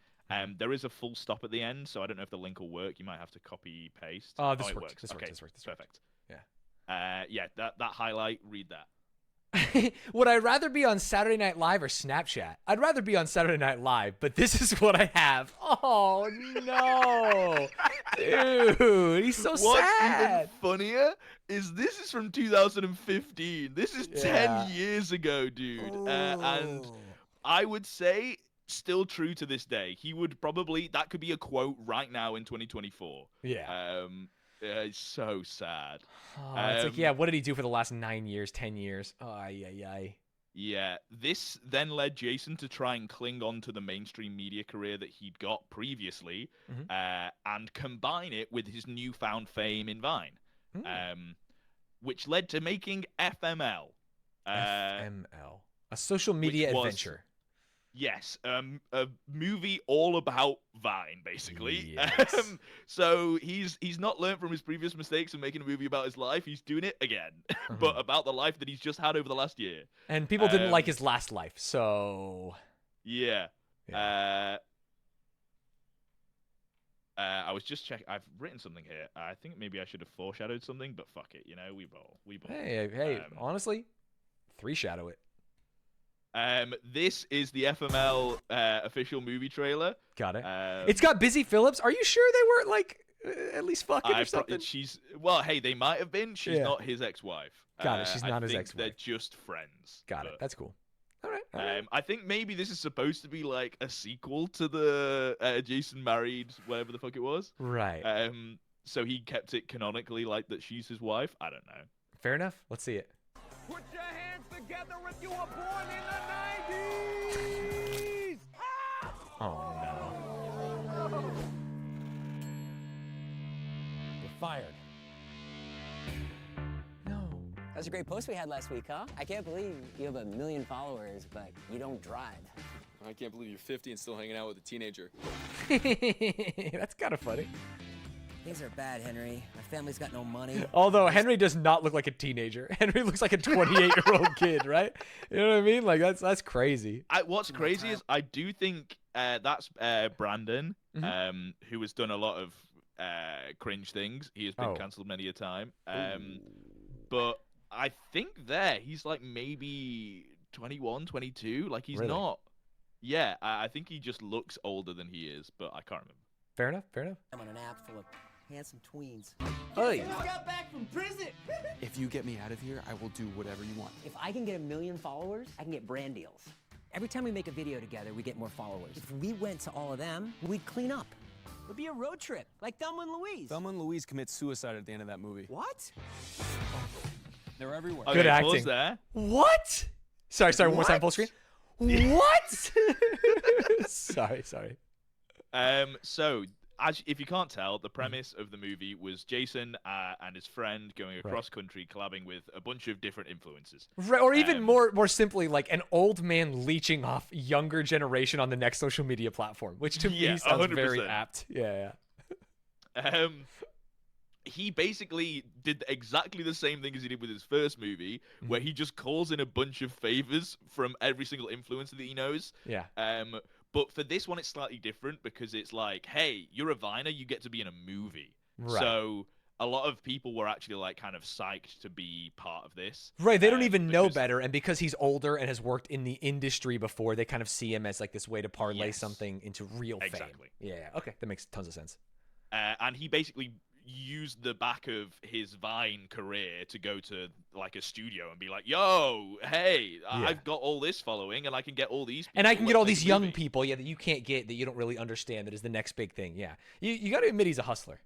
There is a full stop at the end, so I don't know if the link will work. You might have to copy paste. This it worked. works. This Okay, worked. This perfect. worked. Yeah, that highlight. Read that. Would I rather be on Saturday Night Live or Snapchat? I'd rather be on Saturday Night Live, but this is what I have. Oh no, dude, he's so What's sad. even funnier is this is from 2015. This is 10 years ago, dude. And I would say still true to this day. He would probably, that could be a quote right now in 2024. Yeah. It's so sad. Oh, it's like, yeah, what did he do for the last 9 years, 10 years? Oh, Yeah, this then led Jason to try and cling on to the mainstream media career that he'd got previously, and combine it with his newfound fame in Vine, which led to making FML. FML. A social media adventure. Yes, a movie all about Vine, basically. Yes. So he's not learned from his previous mistakes and making a movie about his life. He's doing it again, but about the life that he's just had over the last year. And people didn't like his last life, so... Yeah. I was just checking. I've written something here. I think maybe I should have foreshadowed something, but fuck it. You know, we bowl. Hey, honestly, 3-shadow it. This is the FML official movie trailer. Got it. It's got Busy Phillips. Are you sure they weren't like at least fucking or something? Well, hey, they might have been. She's not his ex-wife. Got it. She's not his ex-wife. They're just friends. Got it. That's cool. All right. I think maybe this is supposed to be like a sequel to the Jason married whatever the fuck it was. Right. So he kept it canonically like that she's his wife. I don't know. Fair enough. Let's see it. Put your hands together if you were born in the 90s! Oh, no. You're fired. No. That was a great post we had last week, huh? I can't believe you have 1 million followers, but you don't drive. I can't believe you're 50 and still hanging out with a teenager. That's kind of funny. Things are bad, Henry. My family's got no money. Although Henry does not look like a teenager. Henry looks like a 28-year-old kid, right? You know what I mean? Like that's crazy. What's crazy is I do think that's Brandon, who has done a lot of cringe things. He has been cancelled many a time. But I think he's like maybe 21, 22. Like he's not. Yeah, I think he just looks older than he is, but I can't remember. Fair enough. Fair enough. I'm on an app full of handsome tweens. Hey. Just got back from prison! If you get me out of here, I will do whatever you want. If I can get 1 million followers, I can get brand deals. Every time we make a video together, we get more followers. If we went to all of them, we'd clean up. It would be a road trip, like Thelma and Louise. Thelma and Louise commit suicide at the end of that movie. What? They're everywhere. Good acting. Pause there. What? Sorry. One more time, full screen. What? Sorry. So, if you can't tell, the premise of the movie was Jason and his friend going across country, collabing with a bunch of different influencers. Right, or even more simply, like an old man leeching off younger generation on the next social media platform, which to me sounds 100%. very apt. Yeah. He basically did exactly the same thing as he did with his first movie, where he just calls in a bunch of favors from every single influencer that he knows. Yeah. But for this one, it's slightly different because it's like, hey, you're a Viner, you get to be in a movie. Right. So a lot of people were actually like kind of psyched to be part of this. Right, they don't even know better, and because he's older and has worked in the industry before, they kind of see him as like this way to parlay something into real fame. Yeah, okay, that makes tons of sense. And he basically used the back of his Vine career to go to like a studio and be like, yo, hey, I've got all this following and I can get all these people. And I can get all these young people, that you can't get, that you don't really understand, that is the next big thing. Yeah. You got to admit he's a hustler.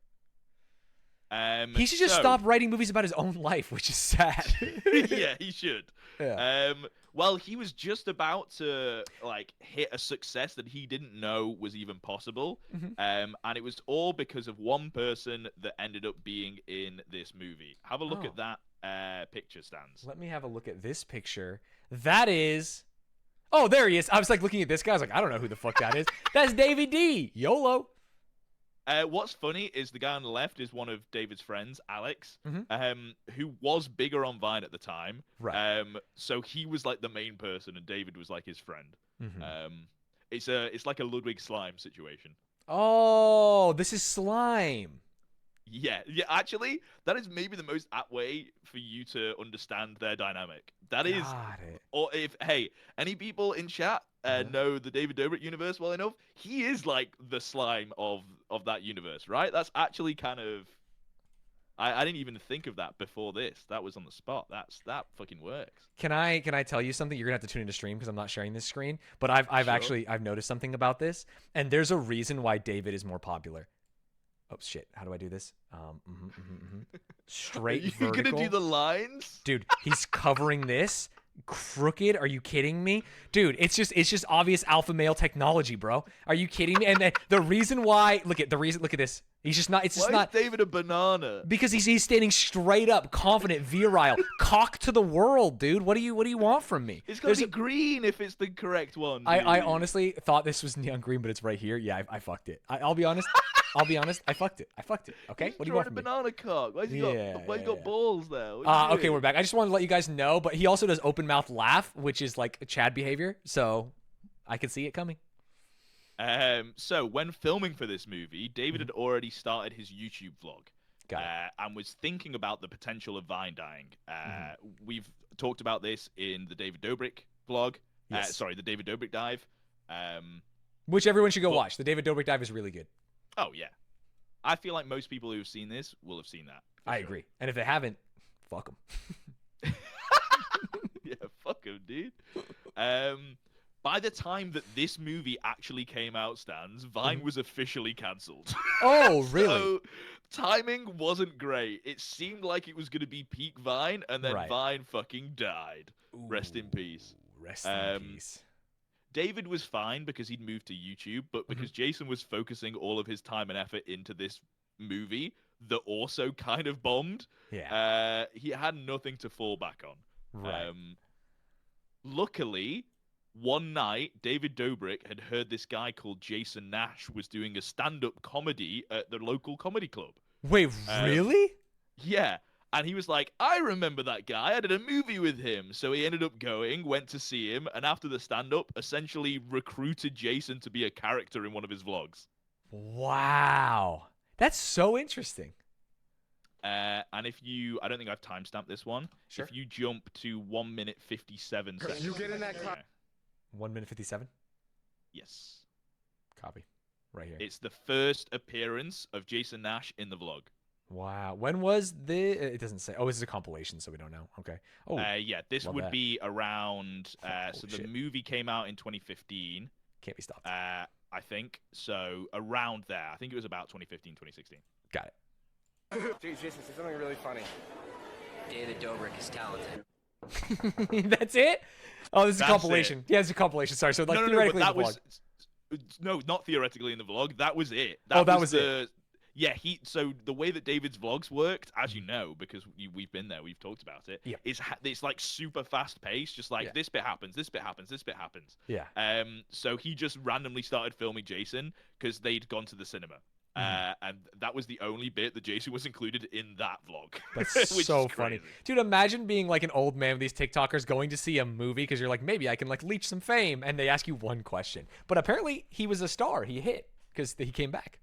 He should just stop writing movies about his own life, which is sad. Yeah, he should. Yeah. Well, he was just about to like hit a success that he didn't know was even possible. And it was all because of one person that ended up being in this movie. Have a look at that picture, Stanz. Let me have a look at this picture. That is... Oh, there he is. I was like looking at this guy. I was like, I don't know who the fuck that is. That's Davey D. YOLO. What's funny is the guy on the left is one of David's friends, Alex, Mm-hmm. who was bigger on Vine at the time. Right. So he was like the main person, and David was like his friend. Mm-hmm. It's like a Ludwig slime situation. Oh, this is slime. Yeah. Actually, that is maybe the most apt way for you to understand their dynamic. That is, Got it. or if any people in chat know the David Dobrik universe well enough, he is like the slime of that universe, right? That's actually kind of. I didn't even think of that before this. That was on the spot. That fucking works. Can I tell you something? You're gonna have to tune into stream because I'm not sharing this screen. But I've noticed something about this, and there's a reason why David is more popular. Oh shit! How do I do this? Straight Are you vertical. gonna do the lines? Dude, he's covering this. Crooked? Are you kidding me? Dude, it's just obvious alpha male technology, bro. Are you kidding me? And the reason why look at this. He's just not. It's just Why not. is David a banana? Because he's standing straight up, confident, virile, cock to the world, dude. What do you want from me? It's gonna be green if it's the correct one. I honestly thought this was neon green, but it's right here. Yeah, I fucked it. I'll be honest. I fucked it. Okay, what do you want from me? Banana cock. Why's he got balls there? Okay, we're back. I just wanted to let you guys know, but he also does open mouth laugh, which is like Chad behavior. So I could see it coming. So when filming for this movie, David had already started his YouTube vlog. And was thinking about the potential of Vine dying. We've talked about this in the David Dobrik vlog. Yes. The David Dobrik dive. Which everyone should go watch. The David Dobrik dive is really good. Oh, yeah. I feel like most people who have seen this will have seen that. I agree. And if they haven't, fuck them. Yeah, fuck them, dude. By the time that this movie actually came out, Stanz, Vine was officially cancelled. Oh, really? So, timing wasn't great. It seemed like it was going to be peak Vine, and then Vine fucking died. Ooh, rest in peace. Rest in peace. David was fine because he'd moved to YouTube, but because Jason was focusing all of his time and effort into this movie that also kind of bombed, he had nothing to fall back on. Right. Luckily, one night, David Dobrik had heard this guy called Jason Nash was doing a stand-up comedy at the local comedy club. Wait, really? Yeah. And he was like, I remember that guy. I did a movie with him. So he ended up going, went to see him, and after the stand-up, essentially recruited Jason to be a character in one of his vlogs. Wow. That's so interesting. And I don't think I've timestamped this one. Sure. If you jump to 1 minute 57 seconds. You get in that car. 1 minute 57? Yes. Copy. Right here. It's the first appearance of Jason Nash in the vlog. Wow. When was the? It doesn't say. Oh, this is a compilation, so we don't know. Okay. Oh. Yeah, this would be around. So the shit. movie came out in 2015. Can't be stopped. I think so. Around there, I think it was about 2015, 2016. Got it. Dude, Jason, say something really funny. David Dobrik is talented. That's it? Oh, this is a That's compilation. it. Yeah, it's a compilation. Sorry. So like No, theoretically but that in the was vlog. not theoretically in the vlog. That was it. That was it. Yeah, so the way that David's vlogs worked, as you know, because we've been there, we've talked about it. Yeah. It's like super fast paced, just like this bit happens, this bit happens, this bit happens. Yeah. So he just randomly started filming Jason because they'd gone to the cinema. And that was the only bit that Jason was included in that vlog. That's which so is funny. crazy. Dude, imagine being like an old man with these TikTokers going to see a movie because you're like, maybe I can like leech some fame. And they ask you one question. But apparently he was a star. He hit because he came back.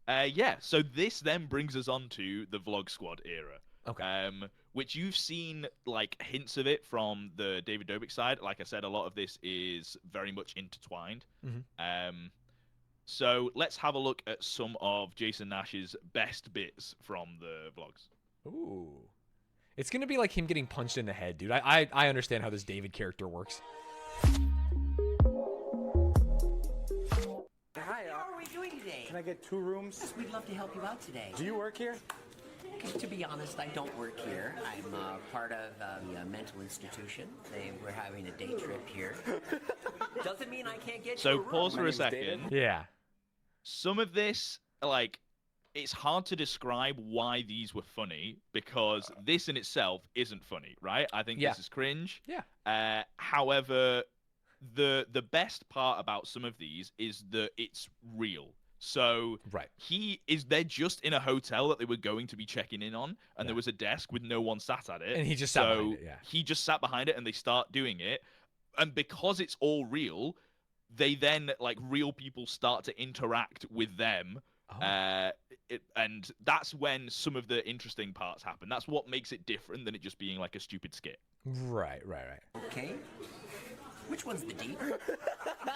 Yeah, so this then brings us on to the Vlog Squad era. Okay. Which you've seen like hints of it from the David Dobrik side. Like I said, a lot of this is very much intertwined. So let's have a look at some of Jason Nash's best bits from the vlogs. Ooh. It's going to be like him getting punched in the head, dude. I understand how this David character works. Hi, how are we doing today? Can I get 2 rooms? Yes, we'd love to help you out today. Do you work here? To be honest, I don't work here. I'm part of a mental institution. We're having a day trip here. Doesn't mean I can't get you a room. Pause for a second. Yeah. Some of this, like, it's hard to describe why these were funny because this in itself isn't funny, right? I think this is cringe. Yeah. However, the best part about some of these is that it's real. So they're just in a hotel that they were going to be checking in on, and there was a desk with no one sat at it. And he just sat behind it, yeah. He just sat behind it, and they start doing it. And because it's all real, they then, like, real people start to interact with them. And that's when some of the interesting parts happen. That's what makes it different than it just being like a stupid skit. Right. Okay. Which one's the D?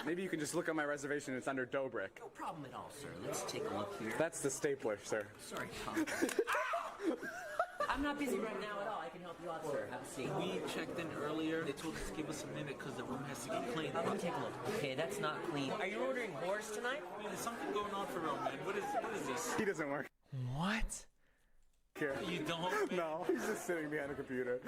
Maybe you can just look at my reservation. It's under Dobrik. No problem at all, sir. Let's take a look here. That's the stapler, sir. Sorry, Tom. I'm not busy right now at all. I can help you out, sir. Have a seat. We checked in earlier. They told us to give us a minute because the room has to get cleaned. Let me take a look. Okay, that's not clean. Are you ordering whores tonight? There's something going on for real, man. What is this? He doesn't work What? here. You don't? No, he's just sitting behind a computer.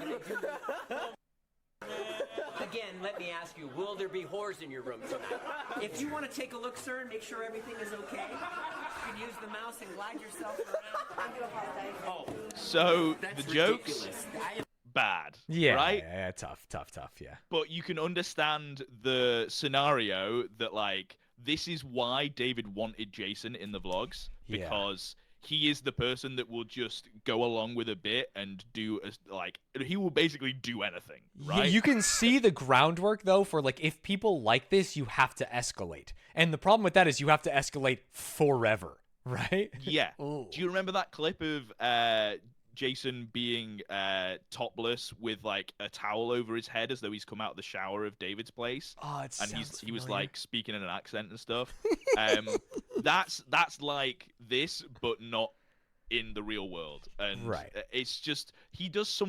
Again, let me ask you, will there be whores in your room tonight? If you want to take a look, sir, and make sure everything is okay, you can use the mouse and glide yourself around. Oh, so that's the jokes, ridiculous. bad. Yeah. Right? Yeah, tough. Yeah. But you can understand the scenario that, like, this is why David wanted Jason in the vlogs, because he is the person that will just go along with a bit and he will basically do anything, right? You can see the groundwork, though, for, like, if people like this, you have to escalate. And the problem with that is you have to escalate forever, right? Yeah. Do you remember that clip of Jason being topless with, like, a towel over his head as though he's come out of the shower of David's place? Oh, it sounds familiar. He was, like, speaking in an accent and stuff. That's like this, but not in the real world. And it's just, he does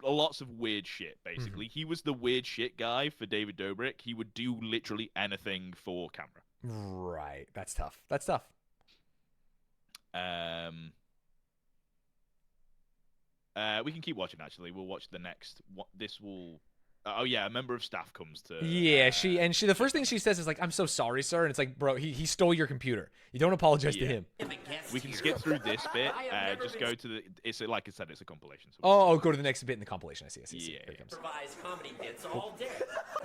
lots of weird shit, basically. He was the weird shit guy for David Dobrik. He would do literally anything for camera. Right. That's tough. We can keep watching, actually. We'll watch the next. This will... Oh, yeah, a member of staff comes to... Yeah, she the first thing she says is like, "I'm so sorry, sir." And it's like, bro, he stole your computer. You don't apologize to him. We can skip through this bit. Just go to the... It's like I said, it's a compilation. So go to the next bit in the compilation. I see. Yeah. Here it comes. Improvised comedy bits all day.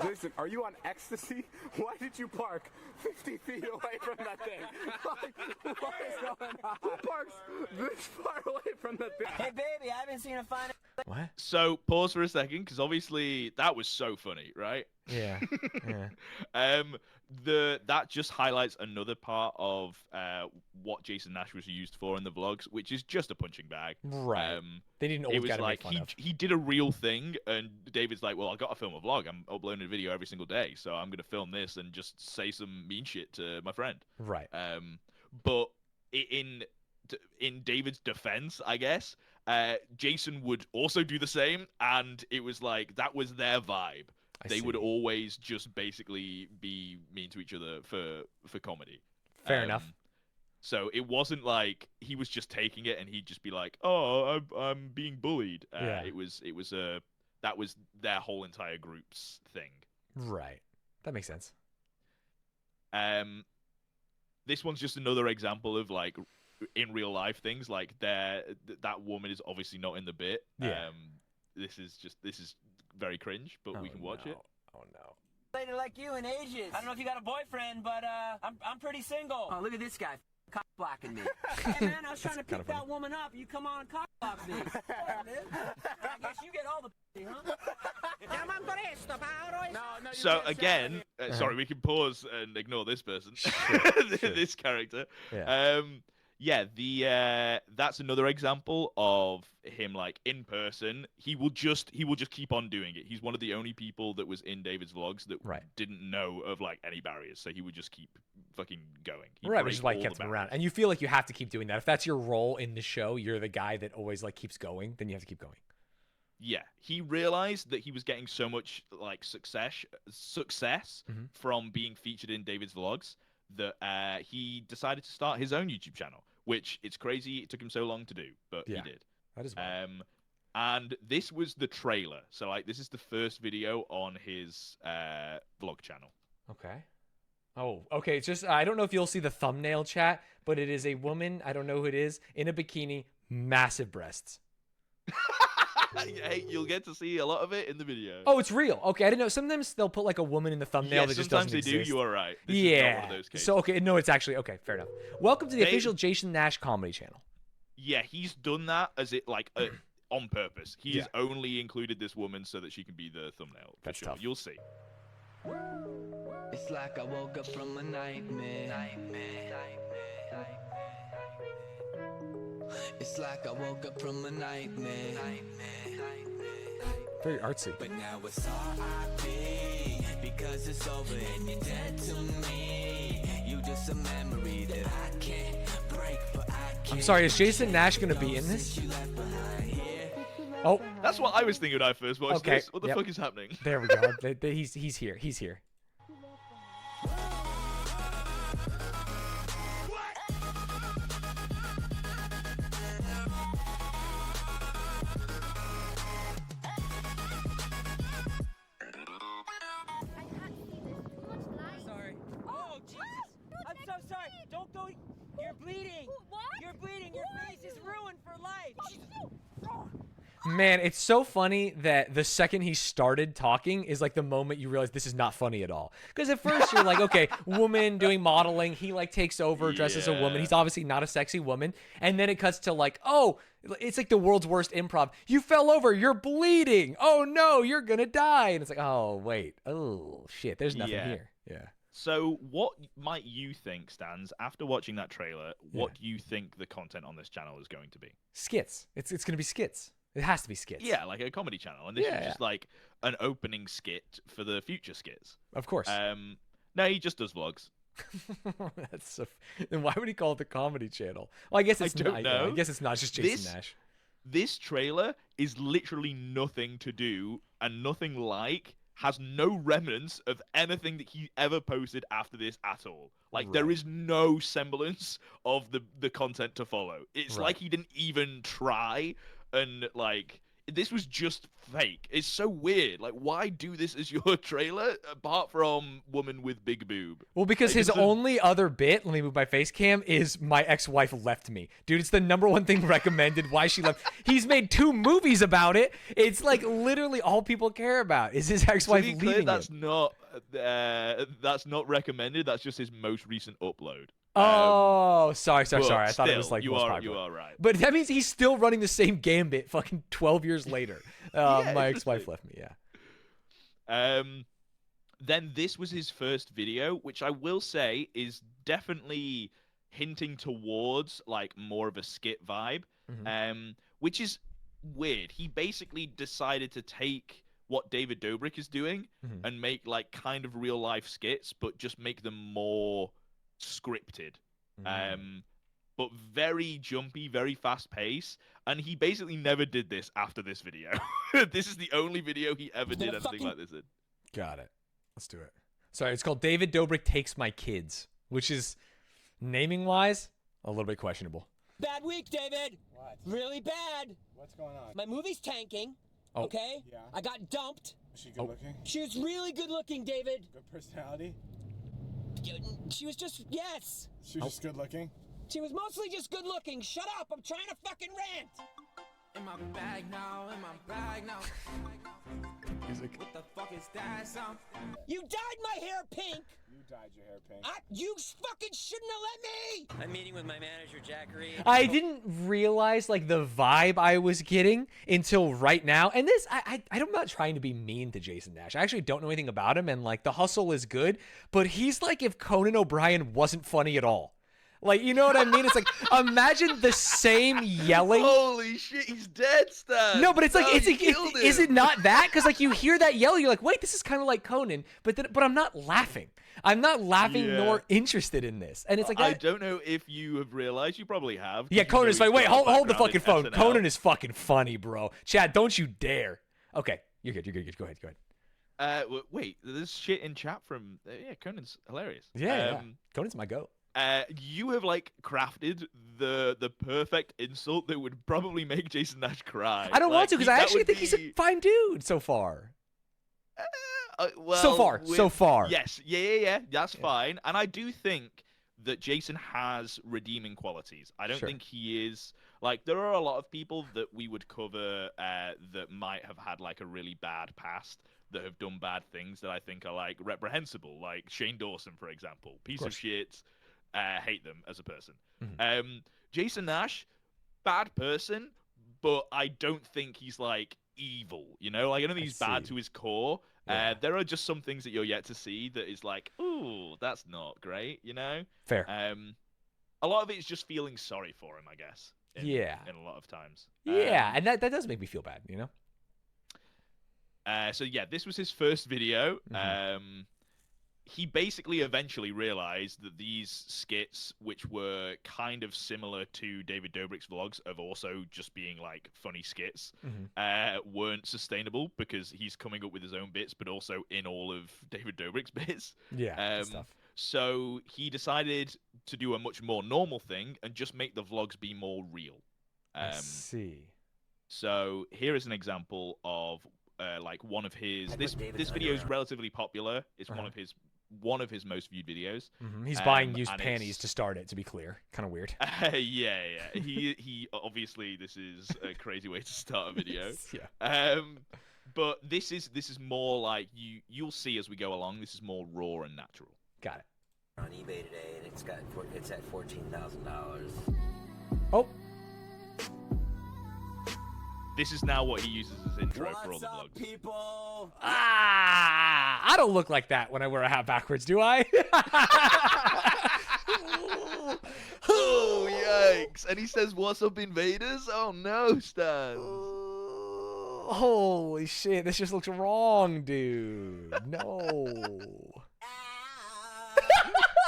Listen, are you on ecstasy? Why did you park 50 feet away from that thing? Like, what is going on? Who parks this far away from the thing? Hey, baby, I haven't seen a fine... What? So, pause for a second, because obviously that was so funny, right? Yeah. That just highlights another part of what Jason Nash was used for in the vlogs, which is just a punching bag. Right. They didn't always get to make fun of. He did a real thing, and David's like, "Well, I got to film a vlog. I'm uploading a video every single day, so I'm gonna film this and just say some mean shit to my friend." Right. But in David's defense, I guess, Jason would also do the same, and it was like that was their vibe. They would always just basically be mean to each other for comedy. Fair enough. So it wasn't like he was just taking it and he'd just be like, "Oh, I'm being bullied." It was that was their whole entire group's thing. Right. That makes sense. This one's just another example of, like, in real life things. Like, that woman is obviously not in the bit. Yeah. This is very cringe, but we can watch it. Oh no. Lady like you in ages. I don't know if you got a boyfriend, but I'm pretty single. Oh, look at this guy, cock blocking me. Hey man, I was trying to pick that woman up. You come on, cock block me. I guess you get all the huh? So again, sorry, we can pause and ignore this person, this character. That's another example of him, like, in person. He will just keep on doing it. He's one of the only people that was in David's vlogs that didn't know of, like, any barriers, so he would just keep fucking going. Which is why he kept him around. And you feel like you have to keep doing that. If that's your role in the show, you're the guy that always, like, keeps going, then you have to keep going. Yeah, he realized that he was getting so much, like, success from being featured in David's vlogs that he decided to start his own YouTube channel, which, it's crazy it took him so long to do, but he did. That is wild. And this was the trailer. So, like, this is the first video on his vlog channel. Okay. Oh, okay. It's just, I don't know if you'll see the thumbnail, chat, but it is a woman, I don't know who it is, in a bikini, massive breasts. Hey, you'll get to see a lot of it in the video. Oh, it's real. Okay, I didn't know. Sometimes they'll put like a woman in the thumbnail Yeah, that just sometimes doesn't they exist. do. You are right. This yeah. is not one of those cases. So okay, no, it's actually okay. Fair enough. Welcome to the official Jason Nash comedy channel. Yeah, he's done that as it like on purpose. He's only included this woman so that she can be the thumbnail. That's sure. tough. You'll see. It's like I woke up from a nightmare. It's like I woke up from a nightmare. Very artsy. But now it's R.I.P. because it's over and you're dead to me. You just a memory that I can't break, but I can't. I'm sorry, is Jason Nash gonna be in this? Oh, that's what I was thinking when I first watched this. What the fuck is happening? There we go. He's here. He's here. Sorry. Oh, Jesus. I'm so sorry. Don't go. You're bleeding. What? You're bleeding. Your face is ruined for life. Man, it's so funny that the second he started talking is like the moment you realize this is not funny at all. Because at first you're like, okay, woman doing modeling, he like takes over, dresses as a woman. He's obviously not a sexy woman. And then it cuts to like, oh, it's like the world's worst improv. You fell over, you're bleeding. Oh no, you're gonna die. And it's like, oh wait, oh shit, there's nothing here. Yeah. So what might you think, Stanz, after watching that trailer, what do you think the content on this channel is going to be? Skits. It's gonna be skits. It has to be skits. Yeah, like a comedy channel. And this is just like an opening skit for the future skits. Of course. No, he just does vlogs. That's so. Then why would he call it the comedy channel? Well, I guess it's I don't know. I guess it's not just Jason Nash. This trailer is literally nothing to do and nothing like, has no remnants of anything that he ever posted after this at all. Like, there is no semblance of the content to follow. It's like he didn't even try, and like, this was just fake. It's so weird. Like, why do this as your trailer apart from woman with big boob? Well, because like, his only other bit, let me move my face cam, is my ex-wife left me. Dude, it's the #1 thing recommended why she left. He's made 2 movies about it. It's like literally all people care about is his ex-wife leaving that's him. That's not recommended. That's just his most recent upload. Oh, sorry. I thought it was still, like you most are popular. you are right. But that means he's still running the same gambit fucking 12 years later. My ex-wife left me, Then this was his first video, which I will say is definitely hinting towards like more of a skit vibe, which is weird. He basically decided to take what David Dobrik is doing and make like kind of real life skits, but just make them more scripted. But very jumpy, very fast pace, and he basically never did this after this video. This is the only video he ever did anything like this in. Got it. Let's do it. Sorry, it's called David Dobrik Takes My Kids, which is, naming-wise, a little bit questionable. Bad week, David. What? Really bad. What's going on? My movie's tanking. Oh. Okay? Yeah. I got dumped. Is she good looking? She was really good looking, David. Good personality? She was just, yes. She was just good looking? She was mostly just good looking. Shut up. I'm trying to fucking rant. In my bag now, in my bag now. Music. What the fuck is that sound? You dyed my hair pink. You dyed your hair pink. You fucking shouldn't have let me. I'm meeting with my manager, Jack Reed. I didn't realize like the vibe I was getting until right now. And this, I'm not trying to be mean to Jason Nash. I actually don't know anything about him, and like the hustle is good, but he's like if Conan O'Brien wasn't funny at all. Like, you know what I mean? It's like, imagine the same yelling. Holy shit, he's dead, Stan. No, but it's like, No, is it not that? Because like you hear that yell, you're like, wait, this is kind of like Conan, but I'm not laughing. I'm not laughing nor interested in this. And it's like, I don't know if you have realized, you probably have. Yeah, Conan's funny. Wait, hold the fucking phone. SNL. Conan is fucking funny, bro. Chad, don't you dare. Okay, you're good. Go ahead. Wait, there's shit in chat from, yeah, Conan's hilarious. Yeah. Conan's my goat. You have like crafted the perfect insult that would probably make Jason Nash cry. I don't want to because I actually think he's a fine dude so far. Well, so far. Yes, yeah, that's fine. And I do think that Jason has redeeming qualities. I don't Sure. think he is like, there are a lot of people that we would cover that might have had like a really bad past, that have done bad things that I think are like reprehensible, like Shane Dawson, for example. Piece of shit. Hate them as a person. Jason Nash, bad person, but I don't think he's like evil, you know? Like, I don't think he's bad to his core. Yeah. There are just some things that you're yet to see that is like, ooh, that's not great, you know? Fair. A lot of it is just feeling sorry for him, I guess. In a lot of times. Yeah, and that does make me feel bad, you know? So yeah, this was his first video. He basically eventually realized that these skits, which were kind of similar to David Dobrik's vlogs of also just being like funny skits, weren't sustainable, because he's coming up with his own bits, but also in all of David Dobrik's bits. Yeah, good stuff. So he decided to do a much more normal thing and just make the vlogs be more real. I see. So here is an example of like one of his. This video is relatively popular. It's one of his most viewed videos. He's buying used panties to start it, to be clear. Kind of weird. Yeah. He obviously, this is a crazy way to start a video. Yeah. But this is more like you'll see as we go along. This is more raw and natural. Got it. On eBay today, and it's at $14,000. Oh. This is now what he uses as intro for all the vlogs. People? I don't look like that when I wear a hat backwards, do I? Oh, yikes. And he says, "What's up, invaders?" Oh, no, Stan. Holy shit, this just looks wrong, dude. No.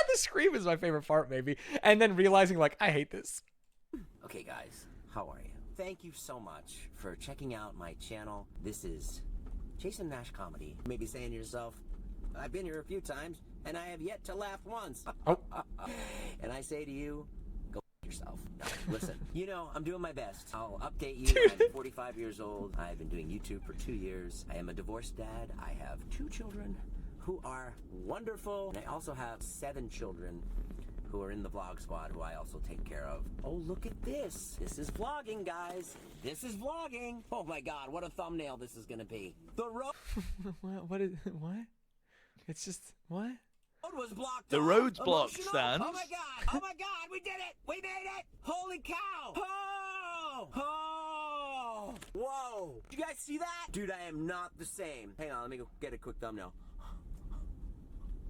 The scream is my favorite part, maybe. And then realizing, like, I hate this. Okay, guys, how are you? Thank you so much for checking out my channel. This is Jason Nash Comedy. You may be saying to yourself, I've been here a few times, and I have yet to laugh once. And I say to you, go yourself. No, listen, you know, I'm doing my best. I'll update you. I'm 45 years old. I've been doing YouTube for 2 years. I am a divorced dad. I have 2 children who are wonderful. And I also have 7 children who are in the vlog squad, who I also take care of. Oh, look at this. This is vlogging, guys. This is vlogging. Oh my God, what a thumbnail this is gonna be. The road. What? It's just, what? Was blocked. The road's blocked, Stan. Oh my God. Oh my God, we did it. We made it. Holy cow. Oh. Oh. Whoa. Did you guys see that? Dude, I am not the same. Hang on, let me go get a quick thumbnail.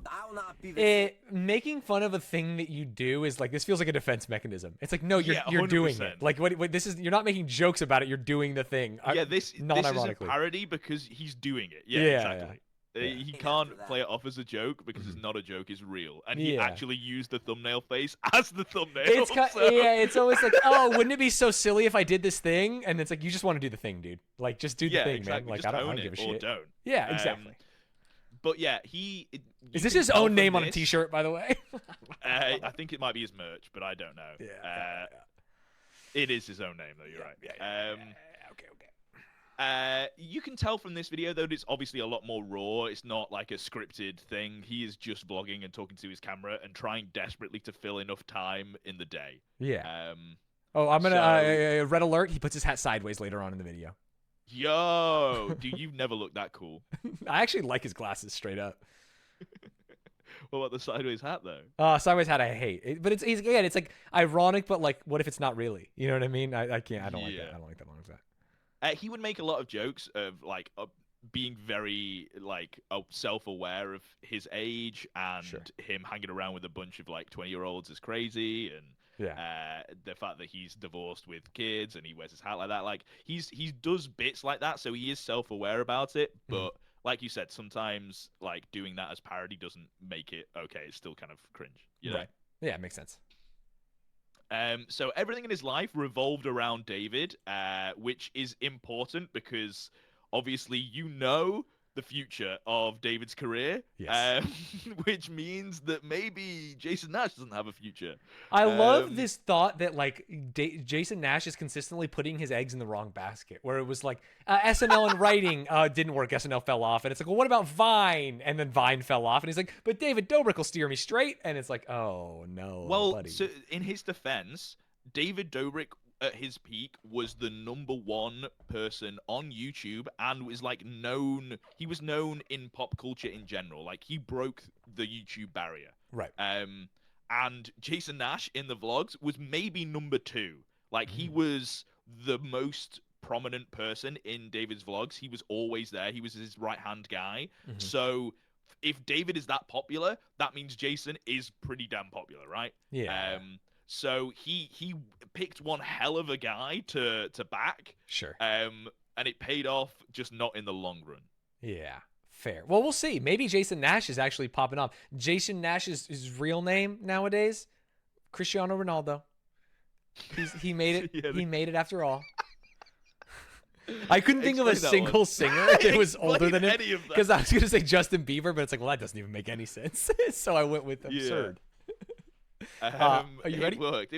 I will not be the making fun of a thing that you do is like, this feels like a defense mechanism. It's like, no, you're doing it. Like, what this is, you're not making jokes about it, you're doing the thing. This is a parody because he's doing it. Yeah, exactly. He can't play it off as a joke because it's not a joke, it's real. And he actually used the thumbnail face as the thumbnail. It's always like, oh, wouldn't it be so silly if I did this thing? And it's like, you just want to do the thing, dude. Like, just do the thing, exactly. man. Like, just I don't give a shit. Don't. Yeah, exactly. But yeah, is this his own name on a t-shirt, by the way? I think it might be his merch, but I don't know. Yeah. It is his own name, though. You're right. Okay. You can tell from this video, though, that it's obviously a lot more raw. It's not like a scripted thing. He is just vlogging and talking to his camera and trying desperately to fill enough time in the day. Yeah. I'm gonna red alert. He puts his hat sideways later on in the video. Yo, dude, you've never looked that cool. I actually like his glasses, straight up. What about the sideways hat, though? Sideways hat I hate. But it's like ironic, but like, what if it's not really? You know what I mean? I can't. I don't like that. I don't like that long as that. He would make a lot of jokes of like being very like self-aware of his age and him hanging around with a bunch of like 20-year-olds is crazy, and the fact that he's divorced with kids and he wears his hat like that. Like he does bits like that, so he is self-aware about it. But like you said, sometimes like doing that as parody doesn't make it okay. It's still kind of cringe. You know? Right. Yeah, it makes sense. So everything in his life revolved around David, which is important because obviously the future of David's career. Yes. Which means that maybe Jason Nash doesn't have a future. I love this thought that like Jason Nash is consistently putting his eggs in the wrong basket, where it was like SNL and writing didn't work, SNL fell off, and it's like, well, what about Vine? And then Vine fell off, and he's like, but David Dobrik will steer me straight, and it's like, oh no, well, buddy. So in his defense, David Dobrik at his peak was the #1 person on YouTube and was like known. He was known in pop culture in general. Like he broke the YouTube barrier. Right. And Jason Nash in the vlogs was maybe #2. Like he was the most prominent person in David's vlogs. He was always there. He was his right-hand guy. So if David is that popular, that means Jason is pretty damn popular, right? Yeah. So he picked one hell of a guy to back. Sure. And it paid off, just not in the long run. Yeah. Fair. Well, we'll see. Maybe Jason Nash is actually popping off. Jason Nash's his real name nowadays, Cristiano Ronaldo. He made it. He made it after all. I couldn't think of a single singer that was older than him because I was going to say Justin Bieber, but it's like, well, that doesn't even make any sense. So I went with absurd. Are you ready? It worked.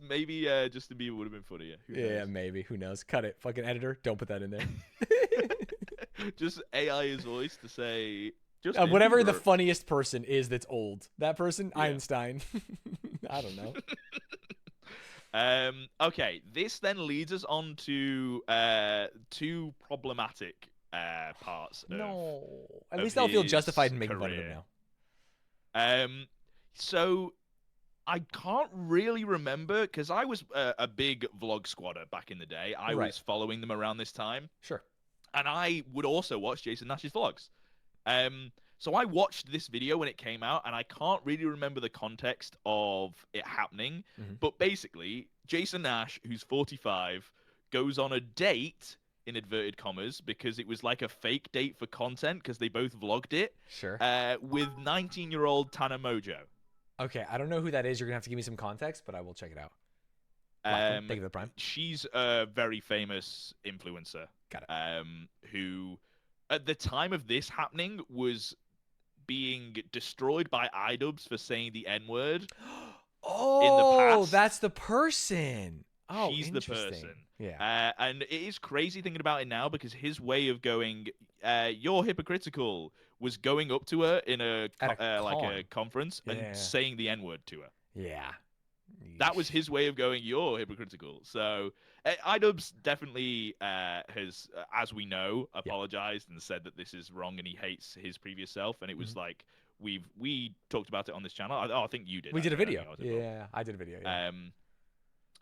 Maybe Justin Bieber would have been funnier. Yeah, maybe. Who knows? Cut it. Fucking editor. Don't put that in there. Just AI his voice to say whatever Bieber. The funniest person is that's old. That person, Einstein. I don't know. Okay, this then leads us on to two problematic parts. At least I'll feel justified in making fun of him now. So I can't really remember because I was a big vlog squatter back in the day. I was following them around this time. Sure. And I would also watch Jason Nash's vlogs. So I watched this video when it came out, and I can't really remember the context of it happening. But basically, Jason Nash, who's 45, goes on a date, in inverted commas, because it was like a fake date for content, because they both vlogged it. Sure. With 19-year-old Tana Mojo. Okay, I don't know who that is. You're going to have to give me some context, but I will check it out. Thank you for the prime. She's a very famous influencer. Got it. Who, at the time of this happening, was being destroyed by iDubbbz for saying the N-word. Oh, that's the person. Oh, she's the person. Yeah. And it is crazy thinking about it now because his way of going, you're hypocritical, was going up to her in a conference and saying the N-word to her. Yeah. That was his way of going, you're hypocritical. So iDubbbz definitely has, as we know, apologized and said that this is wrong and he hates his previous self. And it was like, we talked about it on this channel. I think you did. We did a video. I did a video.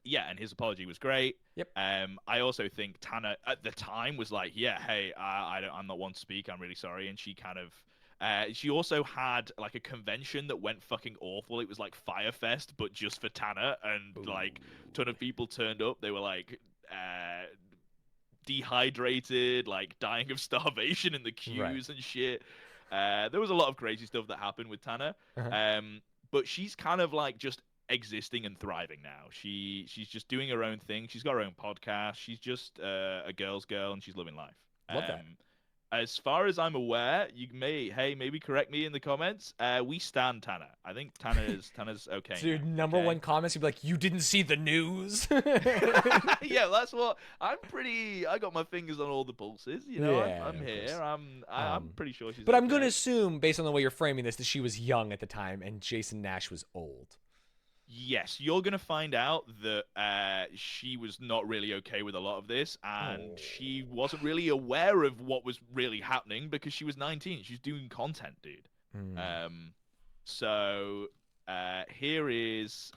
Yeah, and his apology was great. Yep. I also think Tana at the time was like, yeah, hey, I'm not one to speak. I'm really sorry. And she kind of, she also had like a convention that went fucking awful. It was like Firefest, but just for Tana, and like a ton of people turned up. They were like dehydrated, like dying of starvation in the queues and shit. There was a lot of crazy stuff that happened with Tana. But she's kind of like just existing and thriving now. She's just doing her own thing. She's got her own podcast. She's just a girl's girl, and she's living life. Love that. As far as I'm aware, you may maybe correct me in the comments. We stan Tana. I think Tana's okay. Dude, number one comments, you'd be like, you didn't see the news? Yeah, that's what I'm pretty. I got my fingers on all the pulses. You know, I'm here. I'm pretty sure she's. But I'm gonna assume, based on the way you're framing this, that she was young at the time and Jason Nash was old. Yes, you're going to find out that she was not really okay with a lot of this, and she wasn't really aware of what was really happening because she was 19. She's doing content, dude. So here is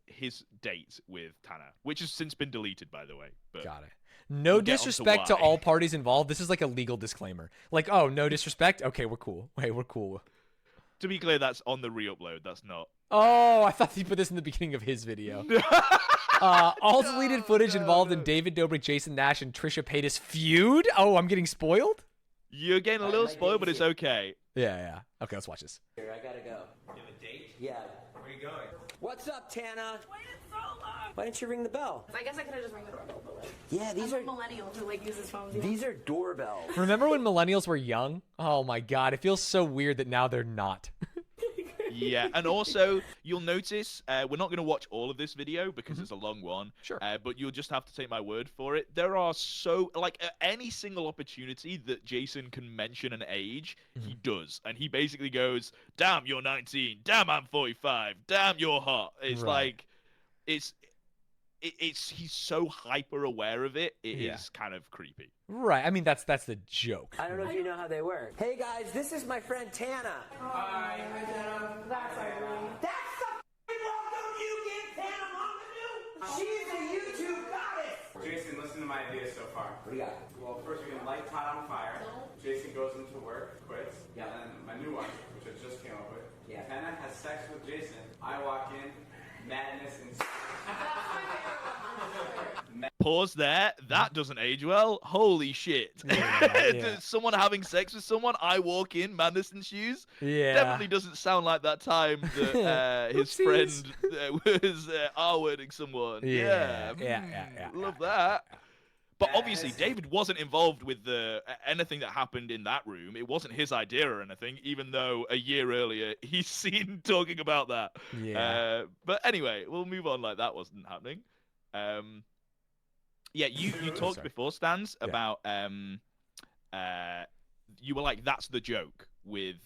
his date with Tana, which has since been deleted, by the way. But got it. No disrespect to all parties involved. This is like a legal disclaimer. Like, oh, no disrespect? Okay, we're cool. Hey, we're cool. To be clear, that's on the re-upload. That's not. Oh, I thought he put this in the beginning of his video. All deleted footage involved in David Dobrik, Jason Nash, and Trisha Paytas feud? Oh, I'm getting spoiled? You're getting a little spoiled, but it's okay. Yeah. Okay, let's watch this. I gotta go. You have a date? Yeah. Where are you going? What's up, Tana? Waited so long. Why didn't you ring the bell? I guess I could have just rang the doorbell, but like, Yeah, these I'm are a millennial who like uses phones. these are doorbells. Remember when millennials were young? Oh my god, it feels so weird that now they're not. Yeah, and also you'll notice we're not going to watch all of this video because it's a long one. Sure. But you'll just have to take my word for it. There are any single opportunity that Jason can mention an age, he does, and he basically goes, "Damn, you're 19. Damn, I'm 45. Damn, you're hot." It's like, he's so hyper aware of it. It is kind of creepy. Right. I mean, that's the joke. I don't know if you know how they work. Hey guys, this is my friend Tana. Hi, Tana. That's ugly. That's the f***ing welcome you give Tana Mama do. She's a YouTube goddess. Jason, listen to my ideas so far. What do you got? Well, first we can light Todd on fire. Jason goes into work, quits. Yeah. And then my new one, which I just came up with. Yeah. Tana has sex with Jason. I walk in, madness and. Pause there. That doesn't age well. Holy shit. Someone having sex with someone, I walk in, madness and shoes. Yeah. Definitely doesn't sound like that time that his friend was R-wording someone. Yeah. Love that. But obviously, David wasn't involved with anything that happened in that room. It wasn't his idea or anything, even though a year earlier he's seen talking about that. Yeah. But anyway, we'll move on like that wasn't happening. Yeah, you talked before, Stanz, about you were like, that's the joke with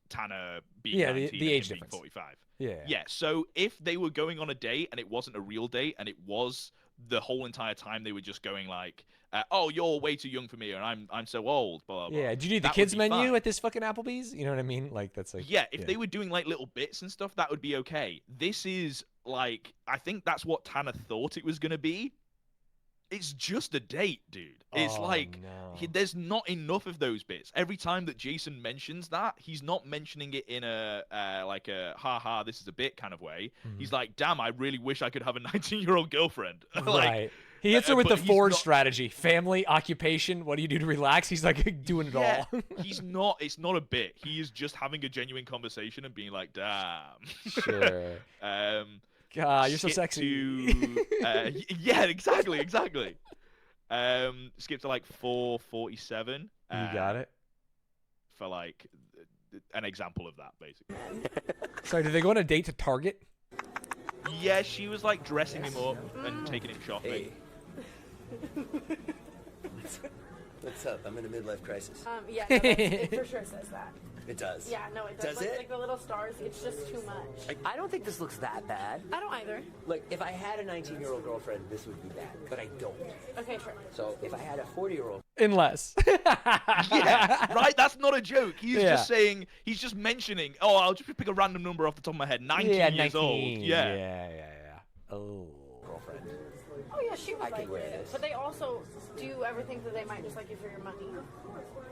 Tana being 19 the age and being difference. 45. Yeah. So if they were going on a date and it wasn't a real date and it was the whole entire time they were just going like, oh, you're way too young for me, and I'm so old, blah, blah, blah. Yeah, did you do the That kids would be menu fine. at this fucking Applebee's? You know what I mean? Like, that's like... Yeah, if they were doing like little bits and stuff, that would be okay. This is like, I think that's what Tana thought it was going to be. It's just a date, dude. It's there's not enough of those bits. Every time that Jason mentions that, he's not mentioning it in a like a haha, this is a bit kind of way. He's like, damn, I really wish I could have a 19-year-old girlfriend. Right. He hits her with the Ford strategy: family, occupation. What do you do to relax? He's like doing it all. He's not. It's not a bit. He is just having a genuine conversation and being like, damn. Sure. God, you're so sexy. Yeah, exactly. Skip to like 4:47. You got it. For like an example of that, basically. Sorry, did they go on a date to Target? Yeah, she was like dressing him up and taking him shopping. What's up? I'm in a midlife crisis. Yeah, no, it for sure says that. It does. Yeah, no, it does. Does it? Like the little stars, it's just too much. I don't think this looks that bad. I don't either. Look, if I had a 19-year-old girlfriend, this would be bad, but I don't. Okay, sure. So if I had a 40-year-old... Unless. Yeah, right? That's not a joke. He's just saying, he's just mentioning, oh, I'll just pick a random number off the top of my head. 19 years old. Yeah. Oh. Girlfriend. Oh, yeah, she would I could like wear it. this. But they also do everything that they might just like you for your money.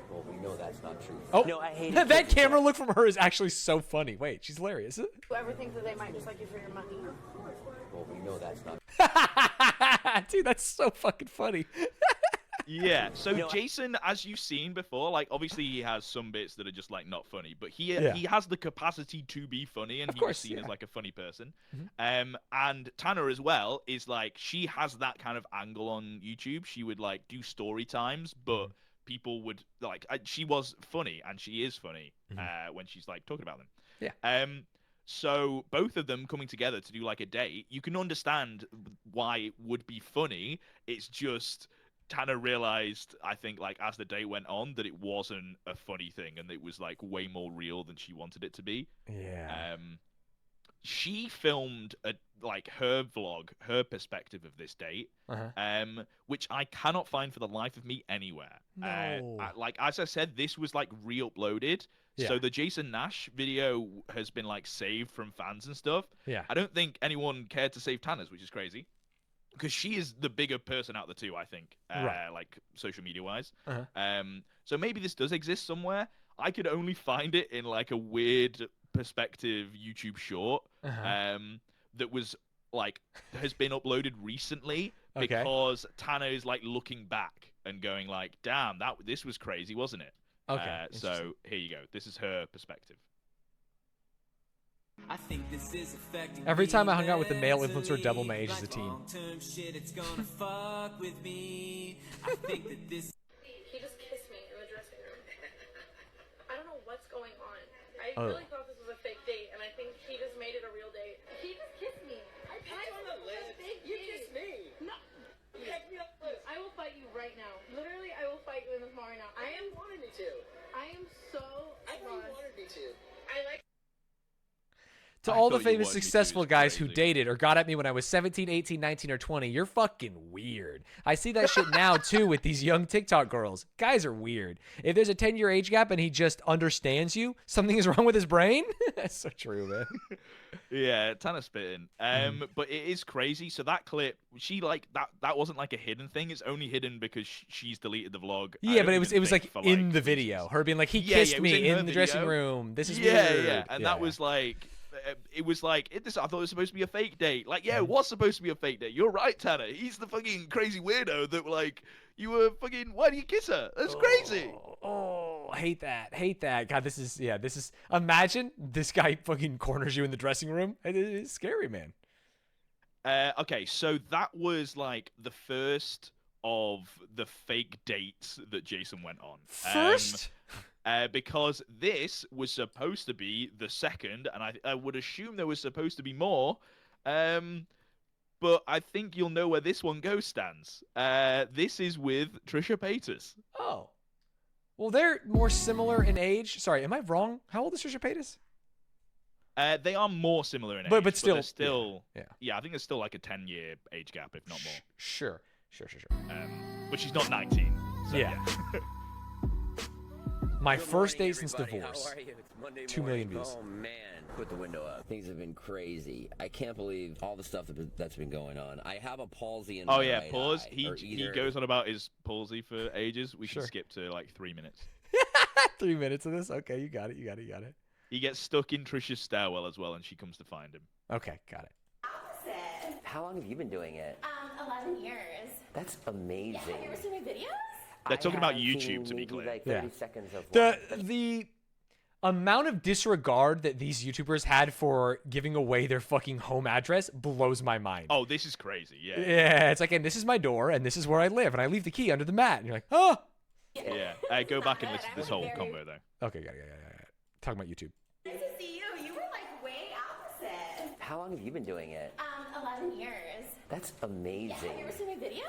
Well, we know that's not true. Oh, no, I hate that camera look from her is actually so funny. Wait, she's hilarious. Do everything that they might just like you for your money. Well, we know that's not Dude, that's so fucking funny. Yeah, so Jason, as you've seen before, like obviously he has some bits that are just like not funny, but he has the capacity to be funny, and he's seen as like a funny person. And Tana as well is like, she has that kind of angle on YouTube. She would like do story times, but people would like, she was funny, and she is funny when she's like talking about them. Yeah. So both of them coming together to do like a date, you can understand why it would be funny. It's just Tana realized, I think, like as the day went on, that it wasn't a funny thing, and it was like way more real than she wanted it to be. Yeah. She filmed like her vlog, her perspective of this date, which I cannot find for the life of me anywhere. No. Like as I said, this was like re-uploaded. Yeah. So the Jason Nash video has been like saved from fans and stuff. Yeah. I don't think anyone cared to save Tana's, which is crazy, because she is the bigger person out of the two, I think, like social media wise. So maybe this does exist somewhere. I could only find it in like a weird perspective YouTube short that was like has been uploaded recently because Tana is like looking back and going like, damn, this was crazy, wasn't it? Okay. So here you go. This is her perspective. I think this is affecting Every time I me hung out with a male influencer, mentally. double my age as a Like teen. long-term shit, it's gonna fuck with me. I think that this. He just kissed me in the dressing room. I don't know what's going on. I Oh. really thought this was a fake date, and I think he just made it a real date. He just kissed me. I on the list. You kissed me. No. I will fight you right now. Literally, I will fight you in this bar right now. I wanted me to. I am so. I know you wanted me to. I like. To I all the thought you famous wanted me to successful is guys who crazy. dated or got at me when I was 17, 18, 19, or 20, you're fucking weird. I see that shit now too with these young TikTok girls. Guys are weird. If there's a 10-year age gap and he just understands you, something is wrong with his brain? That's so true, man. Yeah, ton of spitting. But it is crazy. So that clip, she like that wasn't like a hidden thing. It's only hidden because she's deleted the vlog. I Yeah, don't but even it was think like for, in the video. Her being like, he Yeah, kissed yeah, it was me in her in the dressing video. room. This is yeah, weird. yeah, and that was like. It was like this. I thought it was supposed to be a fake date. Like, yeah, it was supposed to be a fake date. You're right, Tanner. He's the fucking crazy weirdo that like you were fucking. Why do you kiss her? That's crazy. Oh, hate that. Hate that. God, this is imagine this guy fucking corners you in the dressing room. It's scary, man. Okay, so that was like the first of the fake dates that Jason went on. First? Because this was supposed to be the second, and I would assume there was supposed to be more. But I think you'll know where this one goes, Stanz. This is with Trisha Paytas. Oh. Well, they're more similar in age. Sorry, am I wrong? How old is Trisha Paytas? They are more similar in age, But they're still, still, yeah. I think there's still like a 10-year age gap, if not more. Sure. But she's not 19. So Yeah. My first date since divorce. 2 million views. Oh man, put the window up. Things have been crazy. I can't believe all the stuff that's been going on. I have a palsy in my Oh yeah, right pause. eye, He or either- goes on about his palsy for ages. We should Sure. skip to like 3 minutes. 3 minutes of this? Okay, you got it. He gets stuck in Trisha's stairwell as well, and she comes to find him. Okay, got it. How long have you been doing it? 11 years. That's amazing. Yeah, have you ever seen my videos? They're talking about have YouTube, seen to be maybe clear. Like 30 seconds of The amount of disregard that these YouTubers had for giving away their fucking home address blows my mind. Oh, this is crazy. Yeah. Yeah, it's like, and this is my door, and this is where I live, and I leave the key under the mat. And you're like, oh. Yeah. Go back and listen to this whole combo though. Okay, got it. Talking about YouTube. Nice to see you. You were like way opposite. How long have you been doing it? 11 years. That's amazing. Yeah, have you ever seen my videos?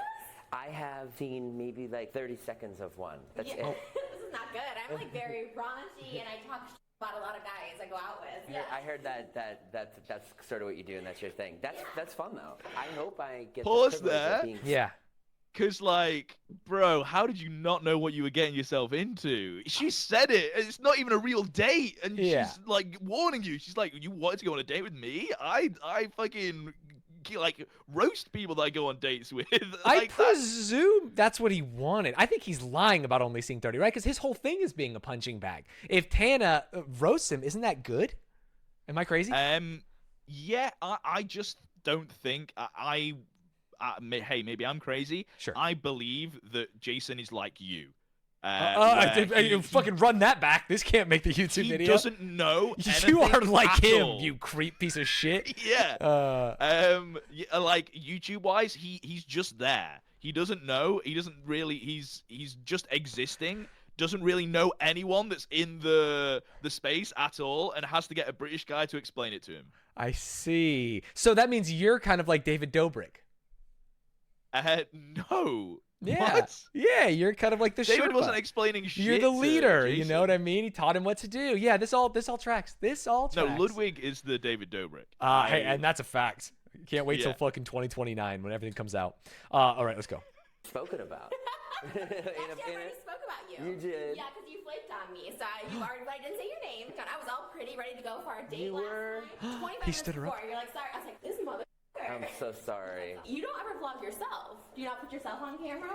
I have seen maybe like 30 seconds of one. That's Yeah. it. This is not good. I'm like very raunchy and I talk about a lot of guys I go out with. I heard that's sort of what you do and that's your thing. That's fun though. I hope I get Pause the privilege there. of being Yeah. Cause like, bro, how did you not know what you were getting yourself into? She said it. It's not even a real date, and Yeah. she's like warning you. She's like, "You wanted to go on a date with me? I fucking like roast people that I go on dates with." I Like, presume that's what he wanted. I think he's lying about only seeing 30, right? Because his whole thing is being a punching bag. If Tana roasts him, isn't that good? Am I crazy? Yeah, I just don't think hey, maybe I'm crazy. Sure. I believe that Jason is like you. You fucking run that back. This can't make the YouTube video. He doesn't know. You are anything like at him, all. you creep piece of shit. Yeah. Like YouTube wise, he's just there. He doesn't know. He doesn't really. He's just existing. Doesn't really know anyone that's in the space at all, and has to get a British guy to explain it to him. I see. So that means you're kind of like David Dobrik. No. Yeah. What? Yeah, you're kind of like the David Sherpa. wasn't explaining shit. You're the to leader, you Jason. know what I mean? He taught him what to do. Yeah, this all tracks. This all tracks. No, Ludwig is the David Dobrik. Hey, and that's a fact. Can't wait till Yeah. fucking 2029 when everything comes out. All right, let's go. spoken about. Actually, I already spoke about you. You did? Yeah, because you flaked on me. So you already, but I didn't say your name. And I was all pretty, ready to go for our date You were- last night. 25 He stood minutes her up. before, you're like, sorry. I was like, this mother. I'm so sorry. You don't ever vlog yourself. Do you not put yourself on camera?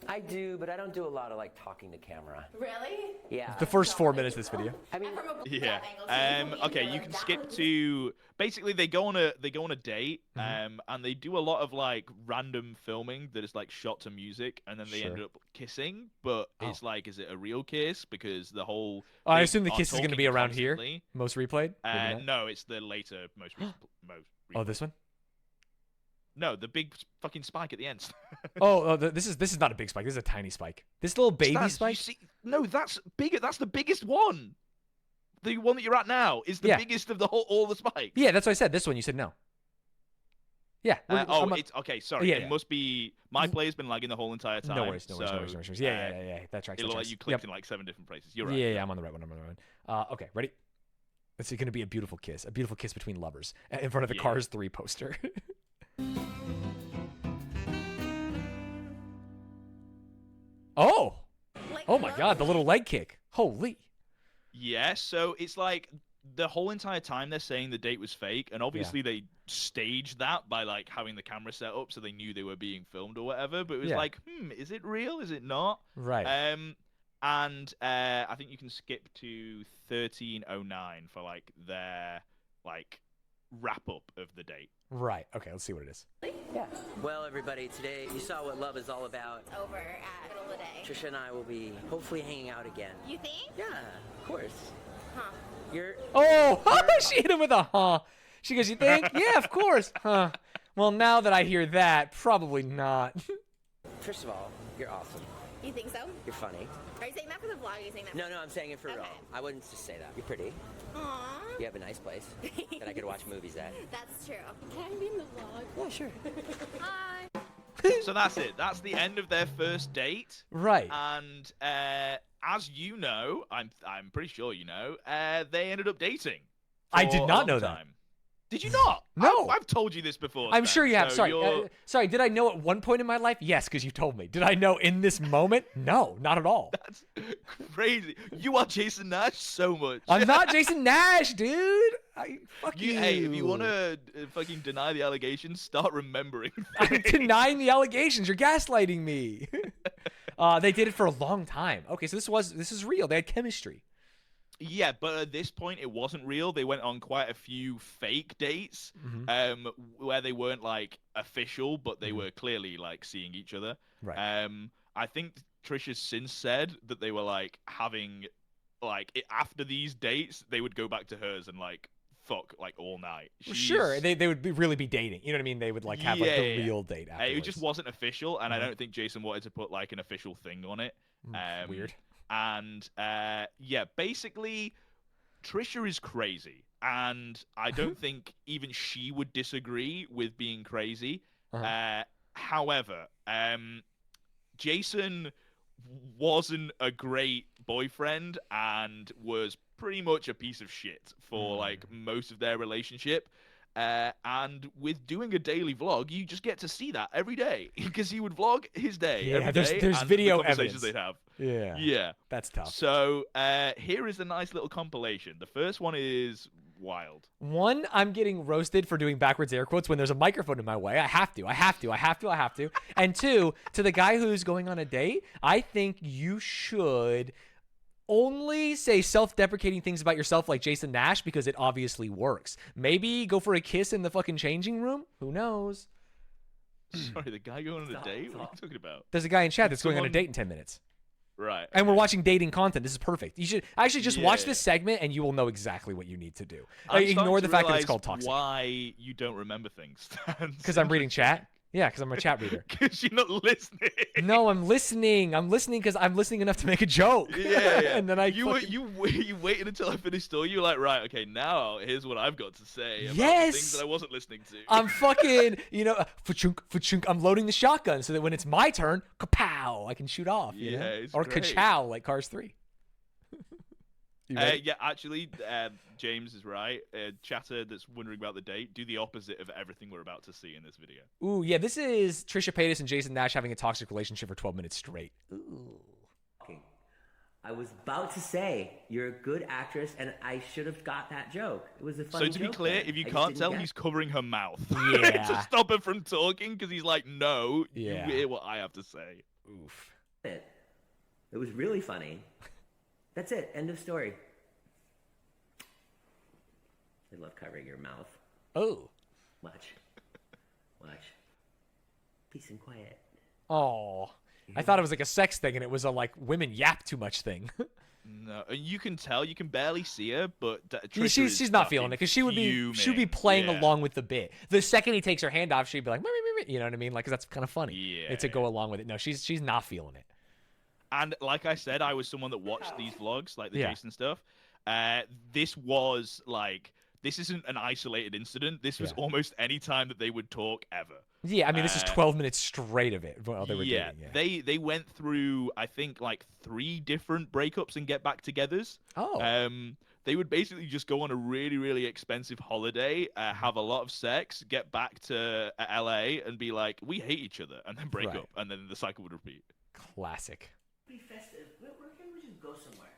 I do, but I don't do a lot of like talking to camera. Really? Yeah. The first 4 minutes of this video. I mean, Yeah. Okay, you can skip to basically they go on a date, and they do a lot of like random filming that is like shot to music, and then they end up kissing. But it's like, is it a real kiss? Because the whole I assume the kiss is going to be around here. Most replayed. No, it's the later most replayed. Oh, this one. No, the big fucking spike at the end. This is not a big spike. This is a tiny spike. This little baby Stanz, spike. No, that's bigger. That's the biggest one. The one that you're at now is the biggest of all the spikes. Yeah, that's what I said. This one, you said no. Yeah. It's okay. Sorry, it must be my play's been lagging the whole entire time. No worries. Yeah. That tracks. It looked like you clicked in like 7 different places. You're right. Yeah, I'm on the right one. Okay, ready? It's going to be a beautiful kiss between lovers in front of the Cars 3 poster. Oh my God, the little leg kick. Holy. Yeah, so it's like the whole entire time they're saying the date was fake, and obviously they staged that by like having the camera set up so they knew they were being filmed or whatever, but it was like, is it real? Is it not? Right. And I think you can skip to 1309 for like their like wrap up of the date. Right. Okay, let's see what it is. Yeah. Well, everybody, today you saw what love is all about. Over at middle of the day. Trisha and I will be hopefully hanging out again. You think? Yeah, of course. Huh. She hit him with a huh. She goes, you think? Yeah, of course. Huh. Well, now that I hear that, probably not. First of all, you're awesome. You think so? You're funny. Are you saying that for the vlog? Or are you saying that? No, I'm saying it for real. I wouldn't just say that. You're pretty. Aww. You have a nice place that I could watch movies at. That's true. Can I be in the vlog? Yeah, sure. Hi. So that's it. That's the end of their first date. Right. And as you know, I'm pretty sure you know, they ended up dating. I did not know that. Did you not? No. I've told you this before. I'm sure you have. So Sorry, did I know at one point in my life? Yes, because you told me. Did I know in this moment? No, not at all. That's crazy. You are Jason Nash so much. I'm not Jason Nash, dude. Fuck you. Hey, if you want to fucking deny the allegations, start remembering. I'm denying the allegations. You're gaslighting me. They did it for a long time. Okay, so this is real. They had chemistry. Yeah, but at this point, it wasn't real. They went on quite a few fake dates, where they weren't like official, but they were clearly like seeing each other. Right. I think Trisha's since said that they were like having, like after these dates, they would go back to hers and like fuck like all night. Sure, they would really be dating. You know what I mean? They would like have like the real date afterwards. It just wasn't official, and I don't think Jason wanted to put like an official thing on it. Weird. And basically, Trisha is crazy, and I don't think even she would disagree with being crazy. However, Jason wasn't a great boyfriend and was pretty much a piece of shit for like most of their relationship. And with doing a daily vlog, you just get to see that every day because he would vlog his day. Every day, there's and video the conversations evidence. they'd have. Yeah, that's tough. So here is a nice little compilation. The first one is wild. One, I'm getting roasted for doing backwards air quotes when there's a microphone in my way. I have to. And two, to the guy who's going on a date, I think you should only say self-deprecating things about yourself like Jason Nash because it obviously works. Maybe go for a kiss in the fucking changing room. Who knows? Sorry, the guy going on a date? What are you talking about? There's a guy in chat that's going on a date in 10 minutes. Right. And we're watching dating content. This is perfect. You should actually just watch this segment and you will know exactly what you need to do. Ignore the fact that it's called toxic. Why you don't remember things? Because I'm reading chat. Yeah, because I'm a chat reader. Because you're not listening. No, I'm listening. I'm listening because I'm listening enough to make a joke. Yeah. And then you waited until I finished all. You were like, right, okay, now here's what I've got to say about the things that I wasn't listening to. I'm fucking, fa-chunk, I'm loading the shotgun so that when it's my turn, kapow, I can shoot off. Yeah, it's or great. ka-chow like Cars 3. Yeah, actually, James is right. Chatter that's wondering about the date, do the opposite of everything we're about to see in this video. Ooh, yeah, this is Trisha Paytas and Jason Nash having a toxic relationship for 12 minutes straight. Ooh. I was about to say, you're a good actress, and I should have got that joke. It was a funny So to be joke clear, then. if you I just can't didn't tell, get he's covering her mouth Yeah. to stop her from talking because he's like, no, Yeah. you hear what I have to say. Oof. it. It was really funny. That's it. End of story. I love covering your mouth. Oh. Watch. Peace and quiet. Oh. I thought it was like a sex thing, and it was a like women yap too much thing. No, and you can tell, you can barely see her, but She's not feeling it because she would be playing along with the bit. The second he takes her hand off, she'd be like, you know what I mean? Like, 'cause that's kind of funny. Yeah. To go along with it. No, she's not feeling it. And like I said, I was someone that watched these vlogs, like the Yeah. Jason stuff. This was like, this isn't an isolated incident. This was almost any time that they would talk ever. Yeah, I mean, this is 12 minutes straight of it while they were dating. Yeah. They went through, I think, like 3 different breakups and get back togethers. Oh. They would basically just go on a really, really expensive holiday, have a lot of sex, get back to LA, and be like, we hate each other, and then break up, and then the cycle would repeat. Classic. Pretty festive. Where can we just go somewhere?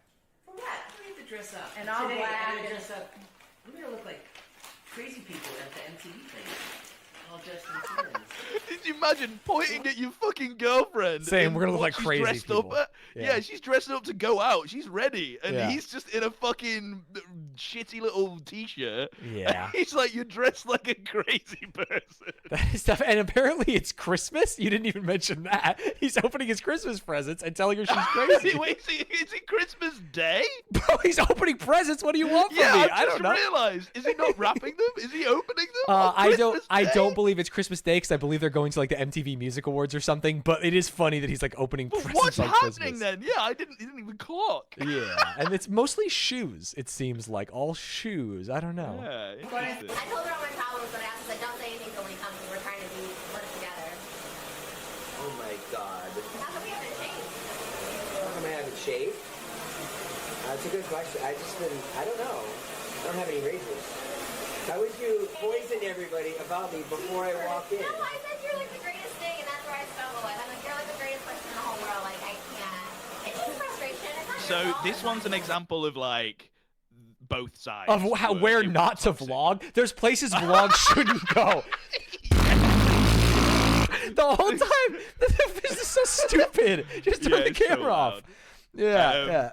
For what? We have to dress up. And all Today, black I'm gonna and- dress up. We're gonna look like crazy people at the MTV thing. All dressed in twins. Did you imagine pointing at your fucking girlfriend? Saying in we're gonna look what like she's crazy dressed people. Up Yeah. yeah, she's dressed up to go out. She's ready. And Yeah. he's just in a fucking shitty little t-shirt. Yeah. And he's like, you're dressed like a crazy person. That is stuff. And apparently it's Christmas. You didn't even mention that. He's opening his Christmas presents and telling her she's crazy. Wait, is it Christmas Day? Bro, he's opening presents. What do you want from Yeah, me? I don't just know. realized. Is he not wrapping them? Is he opening them? on I Christmas Day? don't believe it's Christmas Day because I believe they're going to like the MTV Music Awards or something. But it is funny that he's like opening presents What's on happening Christmas. then? Yeah, he didn't even clock. Yeah, and it's mostly shoes. It seems like all shoes. I don't know. Yeah, I interesting. told her all my problems, but I also said, don't say anything till when he comes, because we're trying to work together. Oh my god. How come we haven't changed? How come I haven't shaved? That's a good question. I don't know. I don't have any razors. How would you poison everybody about me before I walk in? No, I said you're like the greatest thing, and that's where I struggle with. I'm like, you're like the greatest person in the whole world. Like, I can't. It's just frustration. It's not your So fault. this one's an example of like both sides Of how, where not to vlog. There's places vlogs shouldn't go. The whole time, this is so stupid. Just turn the it's so camera off. loud. Yeah,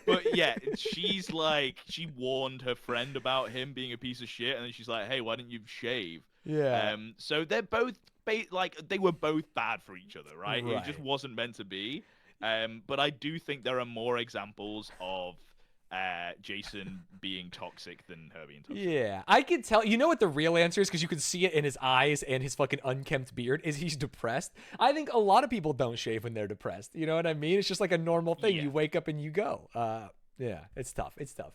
But yeah, she's like, she warned her friend about him being a piece of shit, and then she's like, hey, why didn't you shave? Yeah. So they're both like, they were both bad for each other, right? It Right. just wasn't meant to be. But I do think there are more examples of Jason being toxic than her being toxic. Yeah, I can tell. You know what the real answer is, because you can see it in his eyes and his fucking unkempt beard, is he's depressed. I think a lot of people don't shave when they're depressed. You know what I mean? It's just like a normal thing. Yeah. You wake up and you go. Yeah, it's tough. It's tough.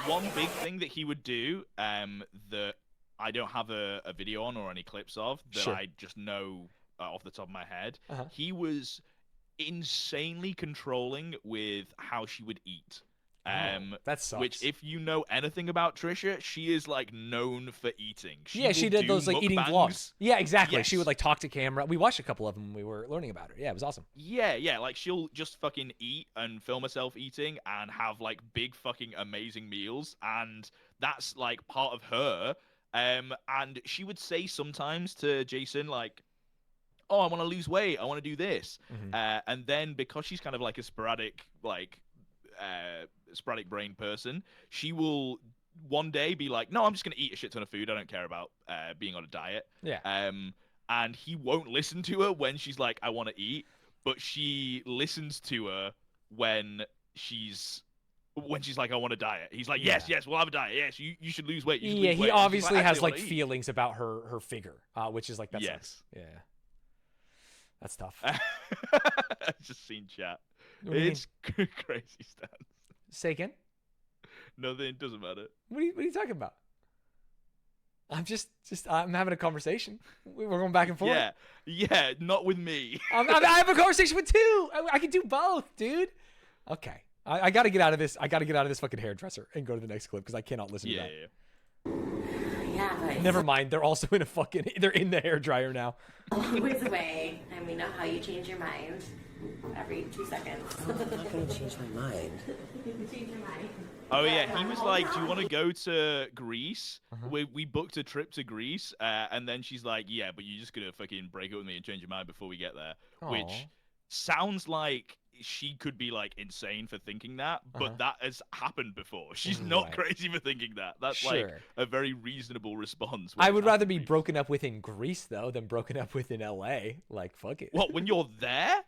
One big thing that he would do, that I don't have a video on or any clips of, that Sure. I just know off the top of my head, Uh-huh. he was insanely controlling with how she would eat. That sucks. Which, if you know anything about Trisha, she is like known for eating. Yeah, she will did do those like eating mukbangs. vlogs. Yeah, exactly. She Yes. would like talk to camera. We watched a couple of them when we were learning about her. Yeah, it was awesome. Yeah, like she'll just fucking eat and film herself eating and have like big fucking amazing meals, and that's like part of her. And she would say sometimes to Jason like, "Oh, I want to lose weight. I want to do this," and then because she's kind of like a sporadic brain person, she will one day be like, "No, I'm just gonna eat a shit ton of food. I don't care about being on a diet." Yeah. And he won't listen to her when she's like, "I want to eat," but she listens to her when she's like, "I want to diet." He's like, "Yes, we'll have a diet. Yes, you should lose weight. You should Yeah, lose he weight." And she's obviously "Actually, has I like wanna eat." feelings about her figure, which is like that Yes. sucks. Yeah, that's tough. I've just seen chat. What do you It's crazy stuff. Say again. Nothing, it doesn't matter. What are you talking about? I'm just I'm having a conversation. We're going back and forth. Yeah, not with me. I have a conversation with two. I can do both, dude. Okay. I got to get out of this. I got to get out of this fucking hairdresser and go to the next clip because I cannot listen to that. Yeah, but Never mind. They're also they're in the hairdryer now. a long ways away, and we know how you change your mind. every 2 seconds. I'm not gonna change my mind. You can change your mind. Oh yeah, he was like, "Do you want to go to Greece?" We booked a trip to Greece, and then she's like, "Yeah, but you're just gonna fucking break up with me and change your mind before we get there," which sounds like she could be like insane for thinking that, but that has happened before. She's not crazy for thinking that. That's like a very reasonable response. I would rather be broken up with in Greece though than broken up with in LA. Like, fuck it. What, when you're there?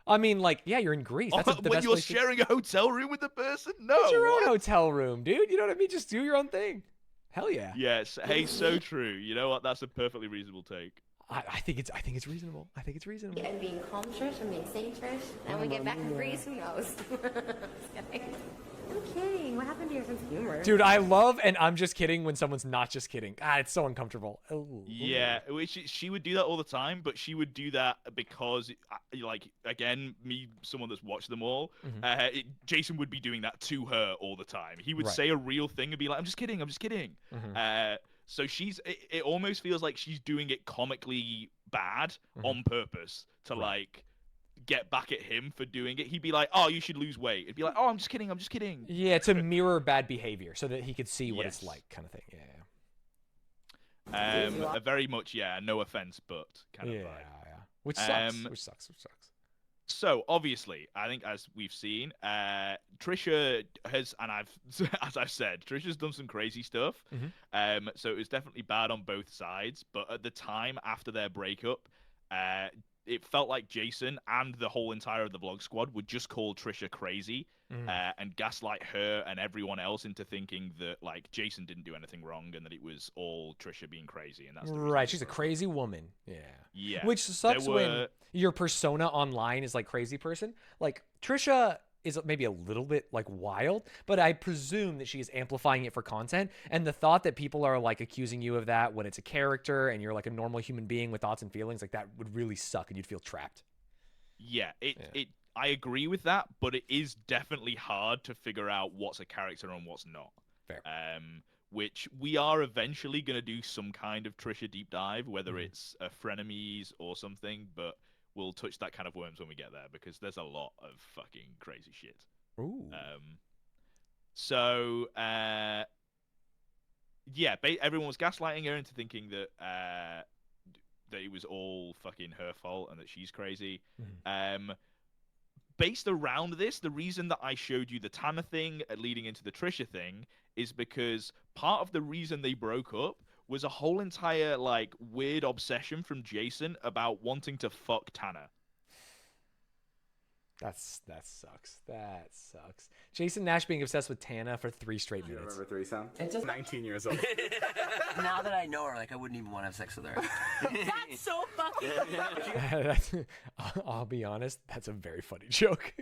I mean, like, yeah, you're in Greece. That's the when best you're place sharing a hotel room with the person? No. It's your own hotel room, dude. You know what I mean? Just do your own thing. Hell yeah. Yes. Hey, so true. You know what? That's a perfectly reasonable take. I think it's reasonable. I think it's reasonable. And being calm, Trish, and being safe, Trish. And we get back in Greece, who knows? Just kidding. I'm kidding. What happened to your sense of humor? Dude, I love and I'm just kidding when someone's not just kidding. It's so uncomfortable. Ooh. Yeah, she would do that all the time, but she would do that because, like, again, me, someone that's watched them all, Jason would be doing that to her all the time. He would say a real thing and be like, I'm just kidding, I'm just kidding. So it almost feels like she's doing it comically bad on purpose to, like, get back at him for doing it. He'd be like, oh, you should lose weight. It'd be like, oh, I'm just kidding, I'm just kidding. Yeah, to mirror bad behavior so that he could see what it's like, kind of thing. Yeah. A very much, no offense, but kind of vibe. Yeah. Which sucks. So obviously, I think as we've seen, Trisha has, and as I've said, Trisha's done some crazy stuff. So it was definitely bad on both sides. But at the time after their breakup, it felt like Jason and the whole entire of the vlog squad would just call Trisha crazy and gaslight her and everyone else into thinking that, like, Jason didn't do anything wrong and that it was all Trisha being crazy. And that's right. She's a crazy woman. Yeah. Which sucks when your persona online is like crazy person. Like, Trisha is maybe a little bit like wild, but I presume that she is amplifying it for content. And the thought that people are like accusing you of that when it's a character and you're like a normal human being with thoughts and feelings, like, that would really suck and you'd feel trapped. Yeah, I agree with that, but it is definitely hard to figure out what's a character and what's not. Fair. Which we are eventually going to do some kind of Trisha deep dive, whether it's a frenemies or something, but we'll touch that kind of worms when we get there because there's a lot of fucking crazy shit. Ooh. Everyone was gaslighting her into thinking that that it was all fucking her fault and that she's crazy. Based around this, the reason that I showed you the Tana thing leading into the Trisha thing is because part of the reason they broke up was a whole entire, like, weird obsession from Jason about wanting to fuck Tana. That sucks. That sucks. Jason Nash being obsessed with Tana for 3 straight minutes. You remember threesome? It's just 19 years old. Now that I know her, like, I wouldn't even want to have sex with her. That's so fucking I'll be honest, that's a very funny joke.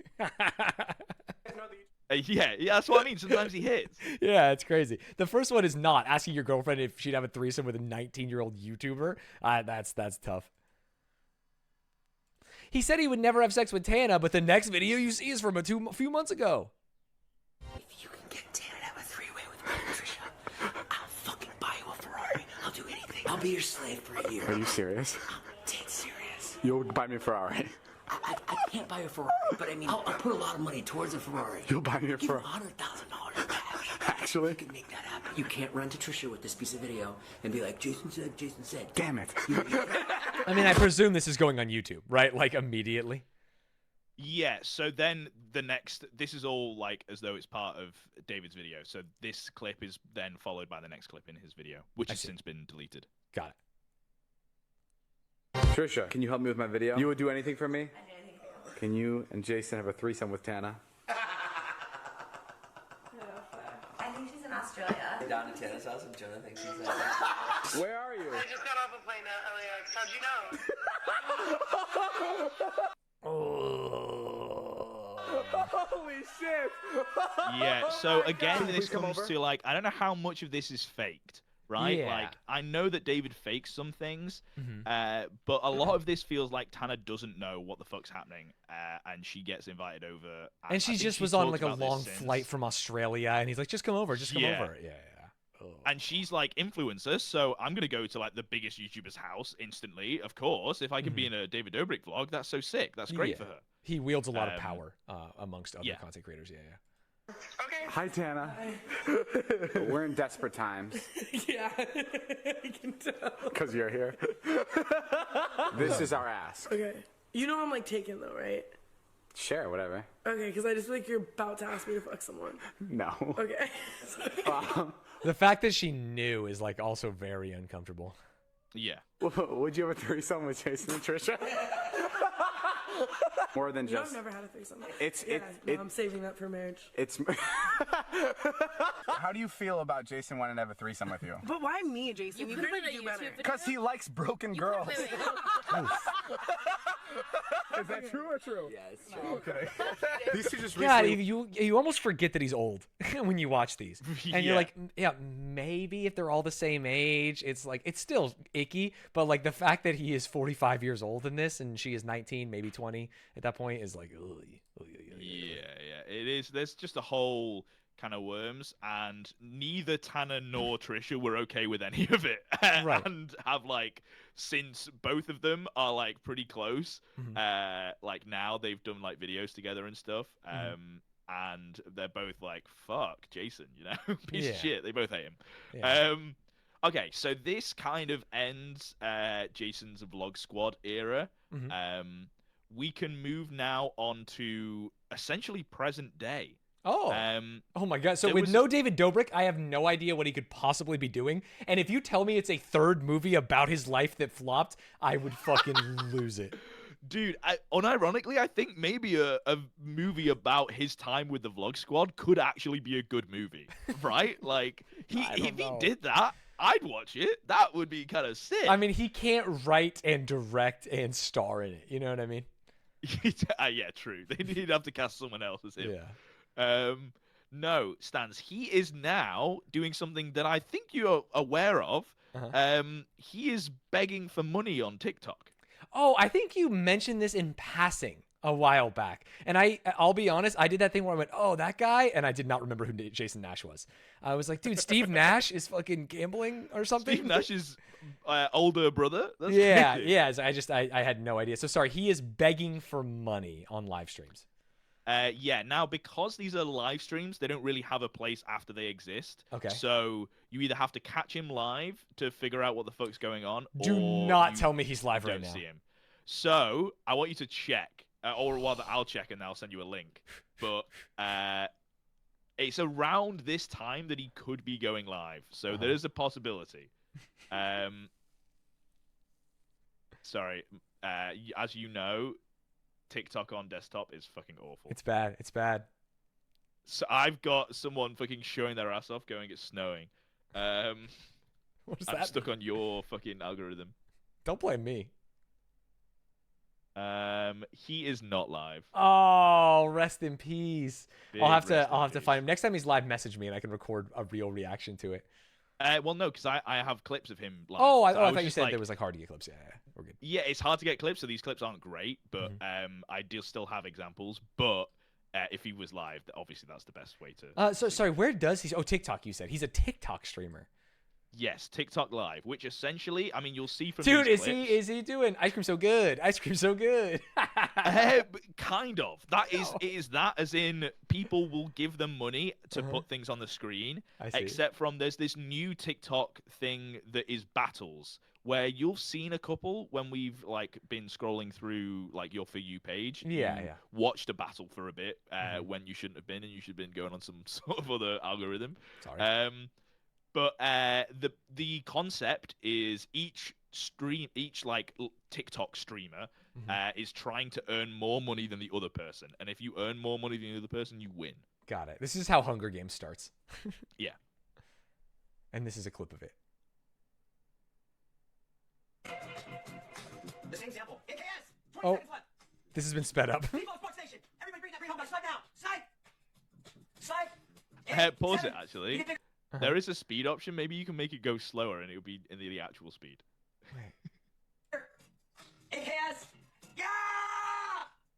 Yeah, that's what I mean. Sometimes he hits. Yeah, it's crazy. The first one is not asking your girlfriend if she'd have a threesome with a 19-year-old YouTuber. That's tough. He said he would never have sex with Tana, but the next video you see is from a few months ago. If you can get Tana to have a 3-way with me, Trisha, I'll fucking buy you a Ferrari. I'll do anything. I'll be your slave for a year. Are you serious? I'm dead serious. You'll buy me a Ferrari. I can't buy a Ferrari, but I mean, I'll put a lot of money towards a Ferrari. You'll buy me a Ferrari. Give him $100,000 in cash. Actually? You can make that happen. You can't run to Trisha with this piece of video and be like, Jason said. Damn it. I mean, I presume this is going on YouTube, right? Like, immediately? Yeah, so then this is all like as though it's part of David's video. So this clip is then followed by the next clip in his video, which has since been deleted. Got it. Trisha, can you help me with my video? You would do anything for me? I'd do anything for you. Can you and Jason have a threesome with Tana? I think she's in Australia. Down to Tana's house and Jonah thinks she's Where are you? I just got off a plane to LAX. How'd you know? Holy shit! Yeah, so again, this comes to, like, I don't know how much of this is faked, right? Yeah. Like, I know that David fakes some things, but a lot of this feels like Tana doesn't know what the fuck's happening, and she gets invited over. And she just was on, like, a long flight from Australia, and he's like, just come over, over. Yeah. And she's like influencer, so I'm gonna go to like the biggest YouTuber's house instantly. Of course, if I can be in a David Dobrik vlog, that's so sick. That's great for her. He wields a lot of power amongst other content creators. Yeah. Hi, Tana. We're in desperate times. Yeah, I can tell. Because you're here. This is our ask. Okay. You know I'm like taken though, right? Sure, whatever. Okay, because I just feel like you're about to ask me to fuck someone. No. Okay. The fact that she knew is like also very uncomfortable. Yeah. Would you have a threesome with Jason and Trisha? More than just. I've never had a threesome. I'm saving that for marriage. It's. How do you feel about Jason wanting to have a threesome with you? But why me, Jason? You could do better. Because he likes broken girls. Is that true or true? Yeah, it's true. Okay. These two just God, recently... you almost forget that he's old when you watch these, and you're like, yeah, maybe if they're all the same age, it's like it's still icky. But like the fact that he is 45 years old in this, and she is 19, maybe 20 at that point, is like, Yeah, it is. There's just a whole kind of worms, and neither Tana nor Trisha were okay with any of it, Right. And have like since both of them are like pretty close. Like now they've done like videos together and stuff. And they're both like, fuck Jason, you know, piece of shit. They both hate him. Yeah. Okay, so this kind of ends Jason's Vlog Squad era. We can move now on to essentially present day. Oh my God! So with no David Dobrik, I have no idea what he could possibly be doing. And if you tell me it's a third movie about his life that flopped, I would fucking lose it. Dude, unironically, I think maybe a movie about his time with the Vlog Squad could actually be a good movie, right? Like, if he did that, I'd watch it. That would be kind of sick. I mean, he can't write and direct and star in it. You know what I mean? Yeah, true. They'd have to cast someone else as him. Yeah. No, Stanz, he is now doing something that I think you're aware of. He is begging for money on TikTok. Oh, I think you mentioned this in passing a while back. And I'll be honest, I did that thing where I went, oh, that guy? And I did not remember who Jason Nash was. I was like, dude, Steve Nash is fucking gambling or something? Steve Nash's older brother? That's crazy. Yeah. I had no idea. So sorry, he is begging for money on live streams. Yeah, now because these are live streams, they don't really have a place after they exist. Okay. So you either have to catch him live to figure out what the fuck's going on. Do not tell me he's live right now. See him. So I want you to check, or rather I'll check and I'll send you a link. But it's around this time that he could be going live. So there is a possibility. Sorry. As you know, TikTok on desktop is fucking awful. It's bad. It's bad. So I've got someone fucking showing their ass off going, it's snowing. What does I'm that stuck mean? on your fucking algorithm. Don't blame me. He is not live. Oh, rest in peace. Big I'll have rest to find him. Next time he's live, message me and I can record a real reaction to it. Well, no, because I have clips of him live. Oh, I So thought was you just said there was like hard to get clips. Yeah, we're good. Yeah, it's hard to get clips, so these clips aren't great, but I do still have examples. But if he was live, obviously that's the best way to. So sorry, where does he? Oh, TikTok. You said he's a TikTok streamer. Yes, TikTok Live, which essentially, I mean, you'll see from Dude, these is he doing ice cream so good? Ice cream so good. Kind of. It is that, as in people will give them money to put things on the screen. I see. Except from there's this new TikTok thing that is battles, where you've seen a couple when we've like been scrolling through like your For You page. Yeah. Watched a battle for a bit when you shouldn't have been, and you should have been going on some sort of other algorithm. Sorry. But the concept is each like TikTok streamer is trying to earn more money than the other person, and if you earn more money than the other person, you win. Got it. This is how Hunger Games starts. Yeah. And this is a clip of it. The same example. AKS! 20 Oh, seconds left. this has been sped up. Meatball Sports Station. Everybody bring home by snipe now. Snipe. Pause it, actually. There is a speed option. Maybe you can make it go slower, and it'll be in the actual speed. AKS! Yeah!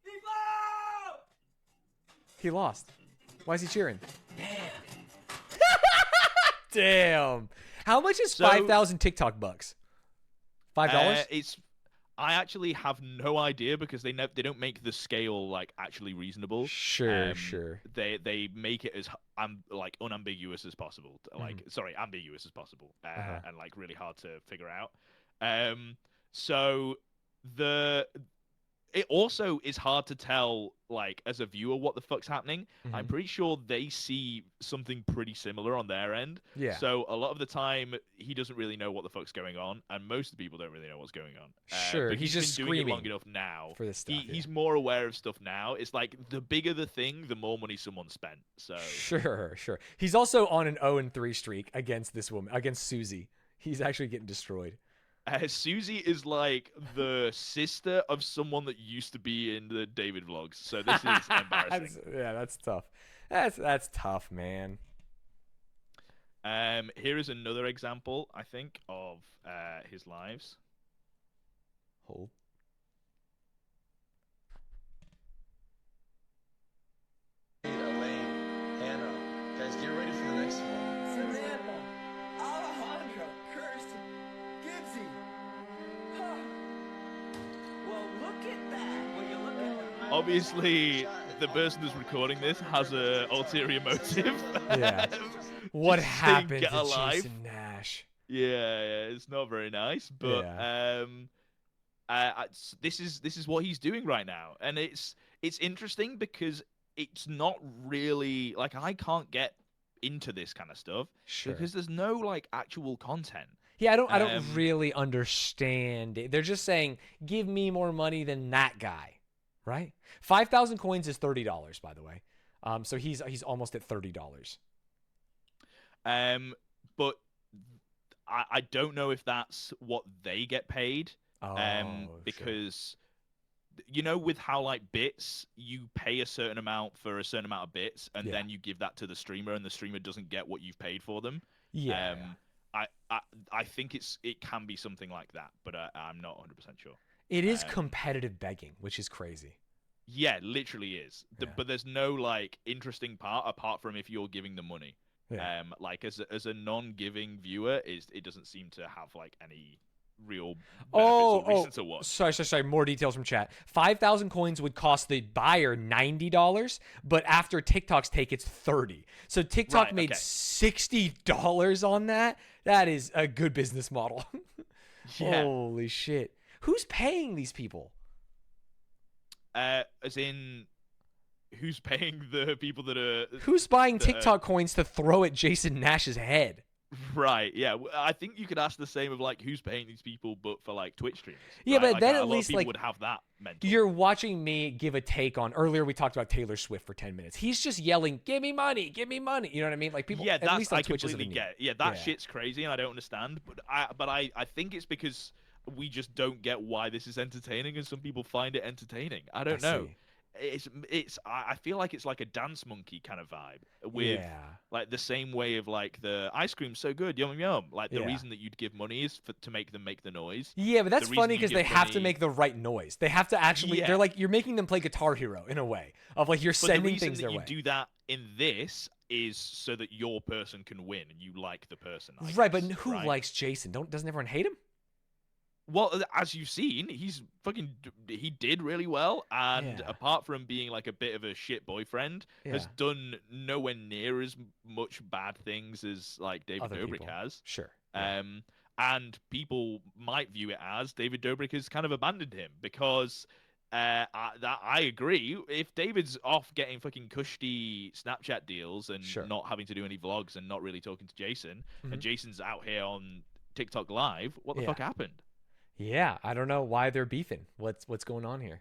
Meatball! He lost. Why is he cheering? Damn. How much is 5,000 TikTok bucks? $5? I actually have no idea because they don't make the scale like actually reasonable. Sure. They make it as like unambiguous as possible. Like ambiguous as possible, and like really hard to figure out. So it also is hard to tell, like, as a viewer, what the fuck's happening. I'm pretty sure they see something pretty similar on their end. Yeah. So a lot of the time, he doesn't really know what the fuck's going on, and most of the people don't really know what's going on. Sure, but he's just been doing screaming it long enough now. for this stuff. He's more aware of stuff now. It's like the bigger the thing, the more money someone spent. So Sure. He's also on an 0-3 streak against this woman, against Susie. He's actually getting destroyed. Susie is like the sister of someone that used to be in the David vlogs. So this is embarrassing. That's tough. That's tough, man. Here is another example, I think, of his lives. Hold. Elaine, Hannah, guys, get ready for the next one. Samantha, Alejandro, Kirsten, Gibbsy. Huh. Well, look at that. Will you look at Obviously, the person who's recording this has a ulterior motive. Yeah. What Just saying, happened get to alive. Jason Nash? Yeah, it's not very nice, but this is what he's doing right now, and it's interesting because it's not really like I can't get into this kind of stuff because there's no like actual content. Yeah, I don't really understand it. They're just saying, give me more money than that guy, right? 5,000 coins is $30, by the way. So he's almost at $30. But I don't know if that's what they get paid. Because you know, with how like bits, you pay a certain amount for a certain amount of bits, and then you give that to the streamer, and the streamer doesn't get what you've paid for them. Yeah. I think it can be something like that, but I'm not 100% sure. It is competitive begging, which is crazy. Yeah, literally is. But there's no like interesting part apart from if you're giving the money. Yeah. Like as a non-giving viewer, it doesn't seem to have like any real benefits or reason to watch. Sorry. More details from chat. 5,000 coins would cost the buyer $90, but after TikTok's take, it's $30. So TikTok made $60 on that. That is a good business model. Yeah. Holy shit! Who's paying these people? As in, who's paying the people that are? Who's buying TikTok coins to throw at Jason Nash's head? Right, yeah. I think you could ask the same of like who's paying these people, but for like Twitch streamers. Yeah, right? but like, then a at lot least of people like would have that mental. You're watching me give a take on earlier. We talked about Taylor Swift for 10 minutes. He's just yelling, "Give me money, give me money." You know what I mean? Like people. Yeah, at that's least on I Twitch completely get. Yeah, that shit's crazy, and I don't understand. But I think it's because we just don't get why this is entertaining, and some people find it entertaining. I don't know. See. I feel like it's like a dance monkey kind of vibe with like the same way of like the ice cream's so good, yum yum. Like the reason that you'd give money is to make them make the noise. Yeah, but that's funny because they have to make the right noise. They have to actually. They're like, you're making them play Guitar Hero in a way of like you're sending things their way. The reason that you do that in this is so that your person can win and you like the person. Right, but who likes Jason? Doesn't everyone hate him? Well, as you've seen, he did really well, and apart from being like a bit of a shit boyfriend, has done nowhere near as much bad things as like David Dobrik has. Sure. And people might view it as David Dobrik has kind of abandoned him because I agree. If David's off getting fucking cushy Snapchat deals and not having to do any vlogs and not really talking to Jason, and Jason's out here on TikTok Live, what the fuck happened? Yeah, I don't know why they're beefing. What's going on here?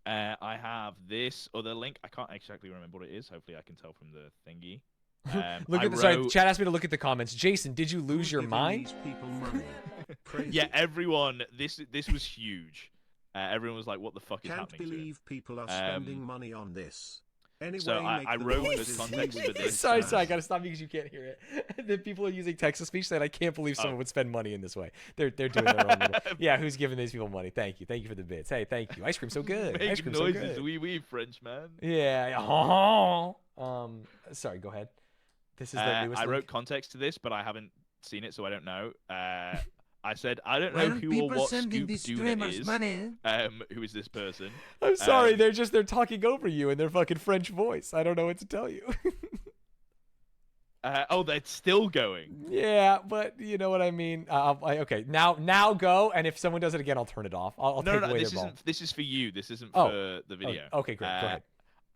I have this other link. I can't exactly remember what it is. Hopefully, I can tell from the thingy. Sorry, chat asked me to look at the comments. Jason, did you lose your mind? Yeah, everyone. This was huge. Everyone was like, "What the fuck is happening?" Can't believe people are spending money on this. Anyway, so I wrote the context for this. Sorry, I gotta stop because you can't hear it. The people are using text-to-speech saying, "I can't believe someone would spend money in this way." They're doing their own little... Yeah, who's giving these people money? Thank you for the bits. Hey, thank you. Ice cream's so good. Make Ice cream's noises, so good. wee French man. Yeah. Sorry, go ahead. This is the newest I link? wrote context to this, but I haven't seen it, so I don't know. I said, I don't know who or what Scoop Duna is. Who is this person? I'm sorry, they're talking over you in their fucking French voice. I don't know what to tell you. They're still going. Yeah, but you know what I mean. Okay, now go, and if someone does it again, I'll turn it off. I'll take away this their ball. isn't. This is for you. This isn't for the video. Okay, great. Go ahead.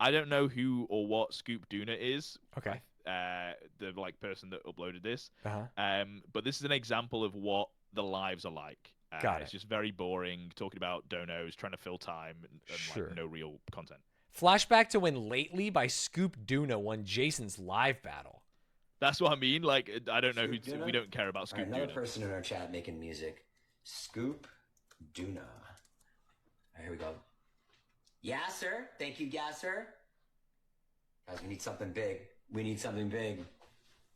I don't know who or what Scoop Duna is. Okay. The person that uploaded this. Uh-huh. But this is an example of what the lives are like. Got it. It's just very boring, talking about donos, trying to fill time, and Sure. like no real content. Flashback to when Lately by Scoop Duna won Jason's live battle. That's what I mean. Like, I don't know who. We don't care about Scoop Another Duna. person in our chat making music. Scoop Duna. Here we go. Yasser. Thank you, Yasser. Guys, we need something big. We need something big.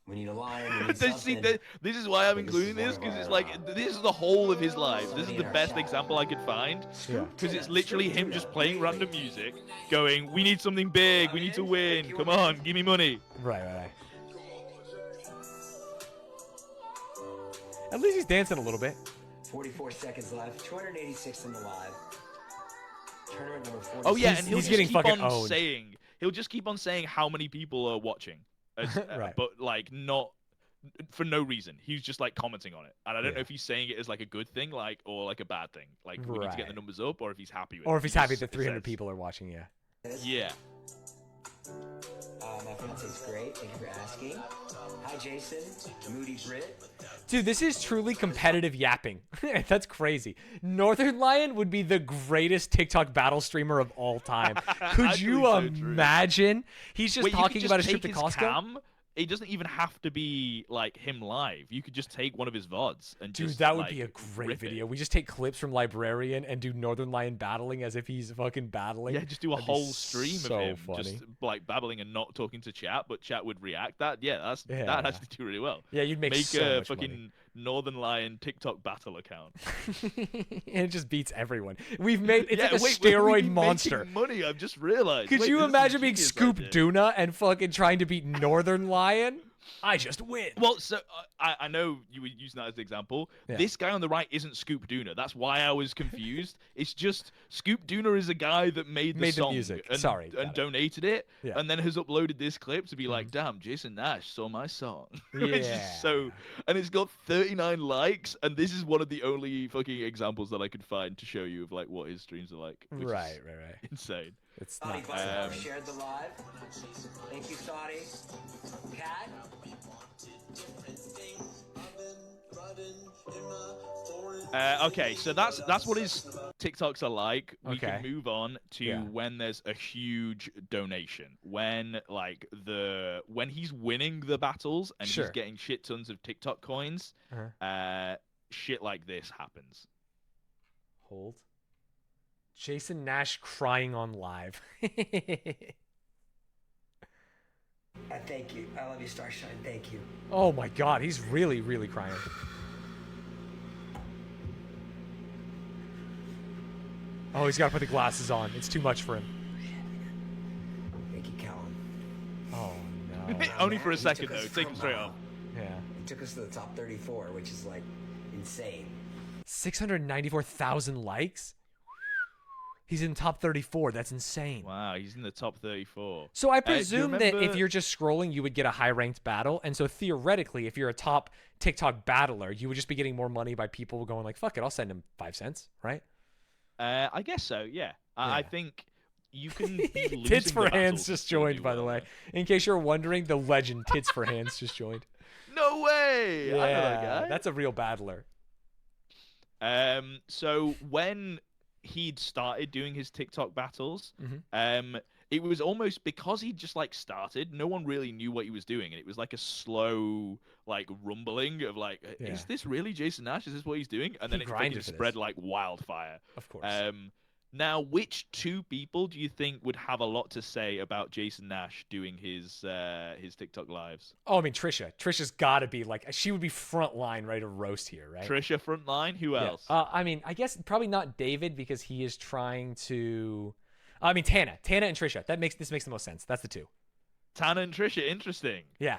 We need a lion. We need something. This is why I'm including this, because it's like, this is the whole of his life. This is the best example I could find. Because it's literally him just playing random music, going, we need something big, we need to win, come on, give me money. Right. At least he's dancing a little bit. 44 seconds left. 286 in the live. Tournament number 40. Oh yeah, and he'll he's just getting keep fucking on owned. saying, he'll just keep on saying how many people are watching. Right. But like not for no reason. He's just like commenting on it, and I don't know if he's saying it as like a good thing, like or like a bad thing. Like we need to get the numbers up, or if he's happy with it. Or if he's happy just that 300 says- people are watching, yeah. Yeah. My fiance's great. Thank you for asking. Hi, Jason. Moody Brit. Dude, this is truly competitive yapping. That's crazy. Northern Lion would be the greatest TikTok battle streamer of all time. Could you imagine? He's just Wait, you could talking just about a trip take to his Costco. cam? It doesn't even have to be like him live. You could just take one of his VODs and Dude, just that would like, be a great rip it. video. We just take clips from Librarian and do Northern Lion battling as if he's fucking battling. Yeah, just do a That'd be whole stream so of him funny. just like babbling and not talking to chat, but chat would react. That'd actually do really well. Yeah, you'd make so a much fucking money. Northern Lion TikTok battle account. And it just beats everyone. We've made it's like a wait, steroid we've been monster. making money. I've just realized. Could Wait, you this is imagine being genius Scoop idea. Duna and fucking trying to beat Northern Lion? I just win. Well, so I know you were using that as an example. Yeah. This guy on the right isn't Scoop Duna. That's why I was confused. It's just Scoop Duna is a guy that made the song music. and, Sorry, got and it. donated it, Yeah. and then has uploaded this clip to be like, damn, Jason Nash saw my song. It's Yeah. just so, and it's got 39 likes, and this is one of the only fucking examples that I could find to show you of like what his streams are like. Which Right. is insane. It's Saudi not Butler shared the live. Thank you, Saudi. Cat. Okay, so that's what his TikToks are like. We Okay. can move on to Yeah. when there's a huge donation. When like when he's winning the battles and Sure. he's getting shit tons of TikTok coins, Uh-huh. shit like this happens. Hold. Jason Nash crying on live. Thank you. I love you, Starshine. Thank you. Oh my god, he's really, really crying. Oh, he's got to put the glasses on. It's too much for him. Thank you, Callum. Oh no. Only for a He second took us though. Take him from, straight off. Yeah. He took us to the top 34, which is like insane. 694,000 likes? He's in top 34. That's insane. Wow, he's in the top 34. So I Do you presume that if remember- you're just scrolling, you would get a high-ranked battle. And so theoretically, if you're a top TikTok battler, you would just be getting more money by people going like, fuck it, I'll send him 5 cents, right? I guess so. Yeah. I think you can be losing Tits the for battle Hands to just still joined, do by the well. way. In case you're wondering, the legend Tits for Hands just joined. No way! Yeah, I know that guy. that's a real battler. So when he'd started doing his TikTok battles, Mm-hmm. it was almost because he just like started, no one really knew what he was doing, and it was like a slow like rumbling of like, Yeah. is this really Jason Nash? Is this what he's doing? And then He it fucking grinded for spread this. like wildfire. Of course. Now, which two people do you think would have a lot to say about Jason Nash doing his TikTok lives? Oh, I mean, Trisha. Trisha's got to be like, she would be front line, right, to roast here, right? Trisha frontline. Who Yeah. else? I mean, I guess probably not David because he is trying to. I mean, Tana and Trisha. This makes the most sense. That's the two. Tana and Trisha. Interesting. Yeah.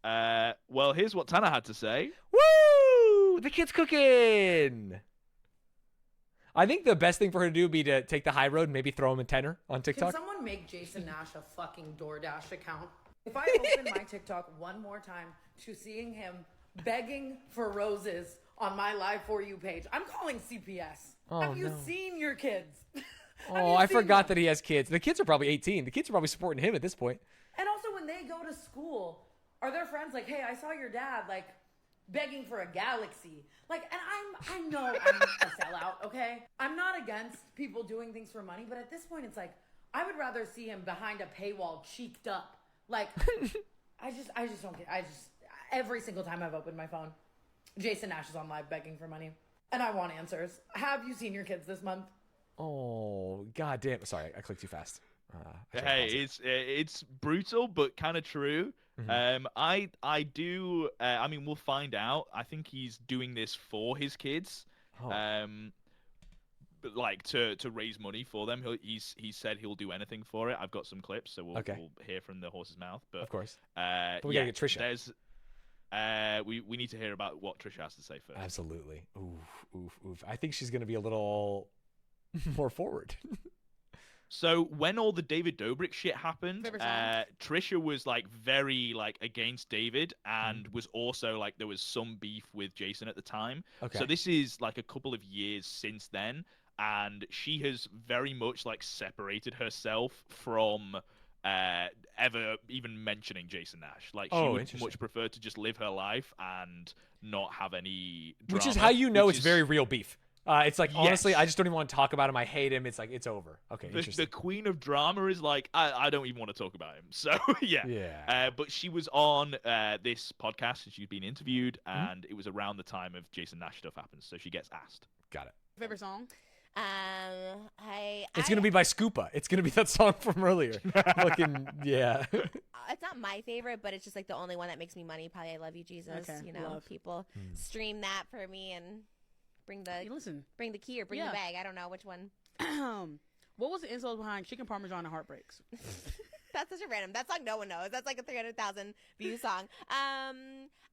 Well, here's what Tanner had to say. Woo! The kid's cooking. I think the best thing for her to do would be to take the high road and maybe throw him a tenner on TikTok. Can someone make Jason Nash a fucking DoorDash account? If I open my TikTok one more time to seeing him begging for roses on my Live For You page, I'm calling CPS. Oh, Have you no. seen your kids? Oh, I forgot that he has kids. The kids are probably 18. The kids are probably supporting him at this point. And also when they go to school, are their friends like, hey, I saw your dad, like, begging for a galaxy? Like, and I know I'm a sellout, okay? I'm not against people doing things for money, but at this point, it's like, I would rather see him behind a paywall cheeked up. Like, I just don't get, every single time I've opened my phone, Jason Nash is on live begging for money. And I want answers. Have you seen your kids this month? Oh, god damn. Sorry, I clicked too fast. Hey, it's brutal, but kind of true. Mm-hmm. I do. I mean, we'll find out. I think he's doing this for his kids. Oh. But like to raise money for them. He said he'll do anything for it. I've got some clips, so we'll hear from the horse's mouth. But of course. But we gotta get Trisha. We need to hear about what Trisha has to say first. Absolutely. Oof. I think she's gonna be a little more forward. So when all the David Dobrik shit happened, Trisha was like very like against David and was also like there was some beef with Jason at the time. Okay. So this is like a couple of years since then, and she has very much like separated herself from ever even mentioning Jason Nash. Like she would much prefer to just live her life and not have any drama. Which is how you know it's very real beef. It's like, honestly, I just don't even want to talk about him. I hate him. It's like, it's over. Okay, interesting. The queen of drama is like, I don't even want to talk about him. So, yeah. Yeah. But she was on this podcast and she's been interviewed, and it was around the time of Jason Nash stuff happens. So she gets asked. Got it. Favorite song? It's going to be by Scoopa. It's going to be that song from earlier. Fucking, yeah. It's not my favorite, but it's just like the only one that makes me money. Probably I Love You, Jesus. Okay, You know, people stream that for me and bring the key or bring the bag. I don't know which one. What was the insult behind Chicken Parmesan and Heartbreaks? That's such a random. That song no one knows. That's like a 300,000 view song.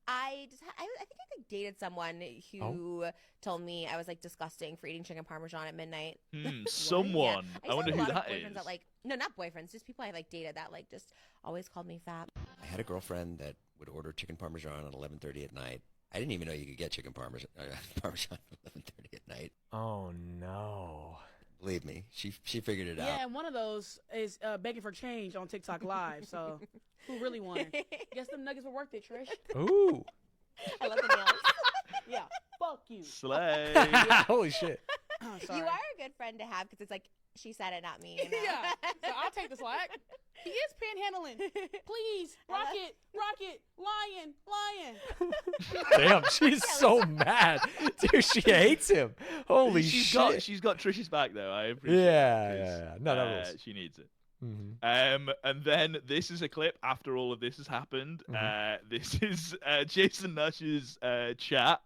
I think I like dated someone who told me I was like disgusting for eating chicken parmesan at midnight. Someone. Yeah. I wonder who that boyfriends is. that, like, no, not boyfriends, just people I like dated that like just always called me fat. I had a girlfriend that would order chicken parmesan at 11:30 at night. I didn't even know you could get chicken parmesan at 11:30 at night. Oh no! Believe me, she figured it out. Yeah, and one of those is begging for change on TikTok Live. So, who really won? Guess them nuggets were worth it, Trish. Ooh. I love the nails. Yeah, fuck you. Slay. Holy shit. You are a good friend to have because it's like she said it, not me. You know? Yeah, so I'll take the slack. He is panhandling. Please, rocket, lion. Damn, she's so mad. Dude, she hates him. Holy shit. She's got Trish's back, though. I appreciate it. Yeah. No, that rules. She needs it. Mm-hmm. And then this is a clip after all of this has happened. This is Jason Nash's chat.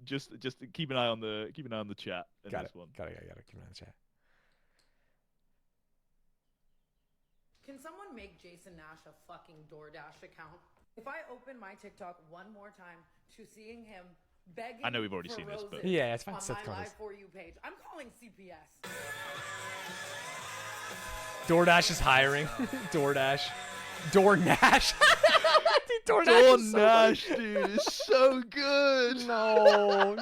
Just keep an eye on the chat. Got it. Keep an eye on the chat. Can someone make Jason Nash a fucking DoorDash account? If I open my TikTok one more time to seeing him begging I know we've already for seen this, but yeah, it's fine. on Seth my Collins. Live For You page, I'm calling CPS. DoorDash is hiring. DoorDash. DoorNash. Dude, DoorNash, dude, is so good. No.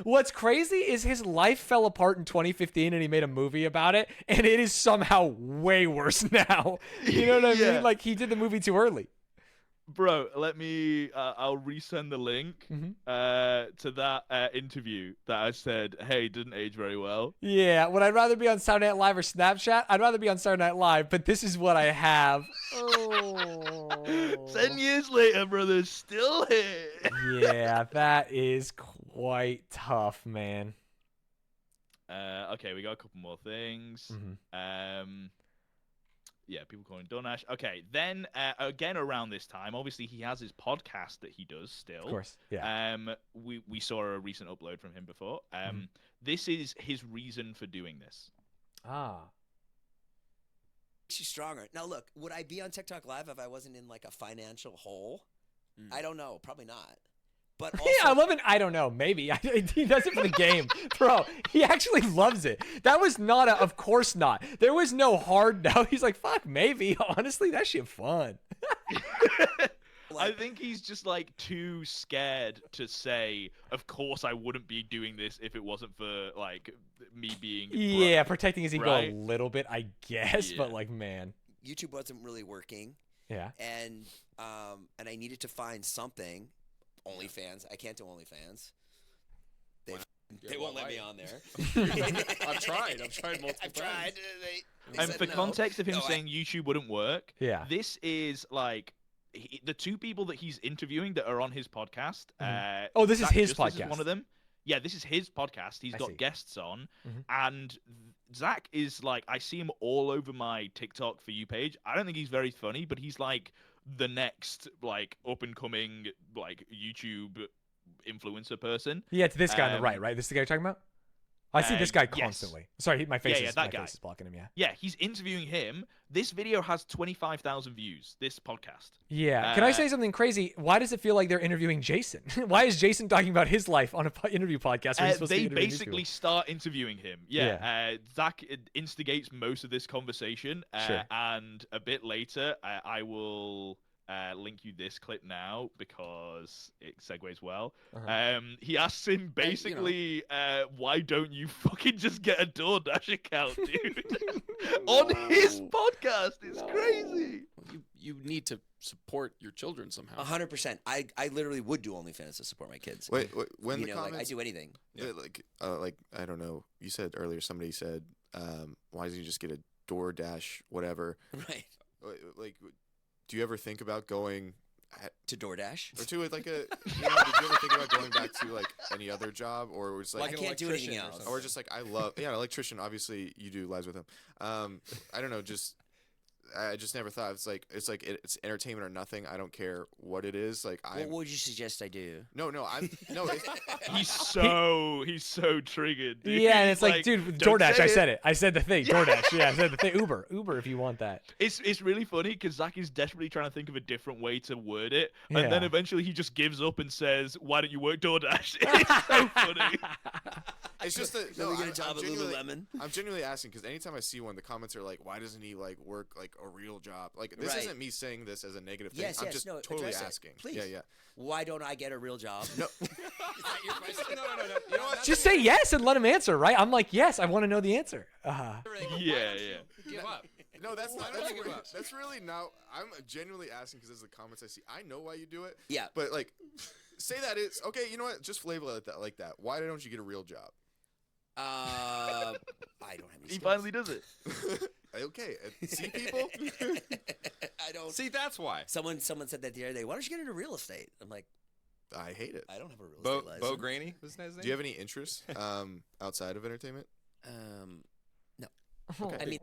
What's crazy is his life fell apart in 2015 and he made a movie about it, and it is somehow way worse now. You know what I mean? Like, he did the movie too early. Bro, let me. I'll resend the link to that interview that I said, hey, didn't age very well. Yeah, would I rather be on Saturday Night Live or Snapchat? I'd rather be on Saturday Night Live, but this is what I have. Oh. 10 years later, brother, still here. Yeah, that is quite tough, man. Okay, we got a couple more things. Yeah, people calling DoorDash. Okay, then again around this time, obviously he has his podcast that he does still. Of course, yeah. We saw a recent upload from him before. This is his reason for doing this. She's stronger. Now look, would I be on TikTok Live if I wasn't in like a financial hole? I don't know. Probably not. But also, yeah, I love it. I don't know. Maybe he does it for the game, bro. He actually loves it. That was not a. Of course not. There was no hard no. He's like, fuck, maybe. Honestly, that shit fun. I think he's just like too scared to say, of course I wouldn't be doing this if it wasn't for like me being Yeah, protecting his ego right? a little bit, I guess, Yeah. but like, man. YouTube wasn't really working. Yeah. And I needed to find something. OnlyFans. I can't do OnlyFans. They won't let me on there. I've tried multiple times. I've tried. They And said for no. context of him No, saying YouTube wouldn't work, Yeah. this is like the two people that he's interviewing that are on his podcast. Oh, this is Zach his Justice podcast. Is one of them. Yeah, this is his podcast. He's I got see. guests on, Mhm. and Zach is like, I see him all over my TikTok For You page. I don't think he's very funny, but he's like the next like up and coming like YouTube influencer person. Yeah, it's this guy on the right, right? This is the guy you're talking about? I see this guy yes. constantly. Sorry, my face Yeah, is that my guy. face is blocking him, yeah. Yeah, he's interviewing him. This video has 25,000 views. This podcast. Yeah. Can I say something crazy? Why does it feel like they're interviewing Jason? Why is Jason talking about his life on an interview podcast? Where he's supposed to They be interviewing these basically people? start interviewing him. Yeah. Zach instigates most of this conversation. Sure. And a bit later, I will link you this clip now because it segues well. He asks him basically, why don't you fucking just get a DoorDash account, dude? On his podcast. It's crazy. You need to support your children somehow. 100%. I literally would do OnlyFans to support my kids. Wait, when you the know, comments, like I do anything. Like I don't know. You said earlier, somebody said, why doesn't you just get a DoorDash, whatever? Right. Like, do you ever think about going to DoorDash or to like a? Did you ever think about going back to like any other job, or was like I can't do anything else, or just like I love electrician. Obviously, you do lives with him. I don't know, I just never thought it's it's entertainment or nothing. I don't care what it is. Like what would you suggest I do? No. He's so triggered. Dude. Yeah, and it's like, dude, DoorDash. I said it. it. I said the thing. DoorDash. Yeah, I said the thing. Uber if you want that. It's really funny because Zach is desperately trying to think of a different way to word it, and Yeah. then eventually he just gives up and says, "Why don't you work DoorDash?" It's so funny. It's just that Let me get a job at Lululemon. I'm genuinely asking because anytime I see one, the comments are like, "Why doesn't he like work like a real job?" Like this Right. isn't me saying this as a negative thing. Yes, I'm yes, just no, totally address it, asking. please. Yeah. Why don't I get a real job? No. Is that your question? No. You know what? Just say yes and let him answer, right? I'm like, yes, I want to know the answer. Yeah. Give up. No, that's not. That's really not. I'm genuinely asking because as the comments I see, I know why you do it. Yeah. But like, say that it's okay. You know what? Just label it like that. Why don't you get a real job? I don't have any He skills. finally does it. Okay. See people. I don't. See, that's why. Someone said that the other day. Why don't you get into real estate? I'm like, I hate it. I don't have a real estate license. Bo Graney was his name. Do you have any interests outside of entertainment? No. Okay. I mean,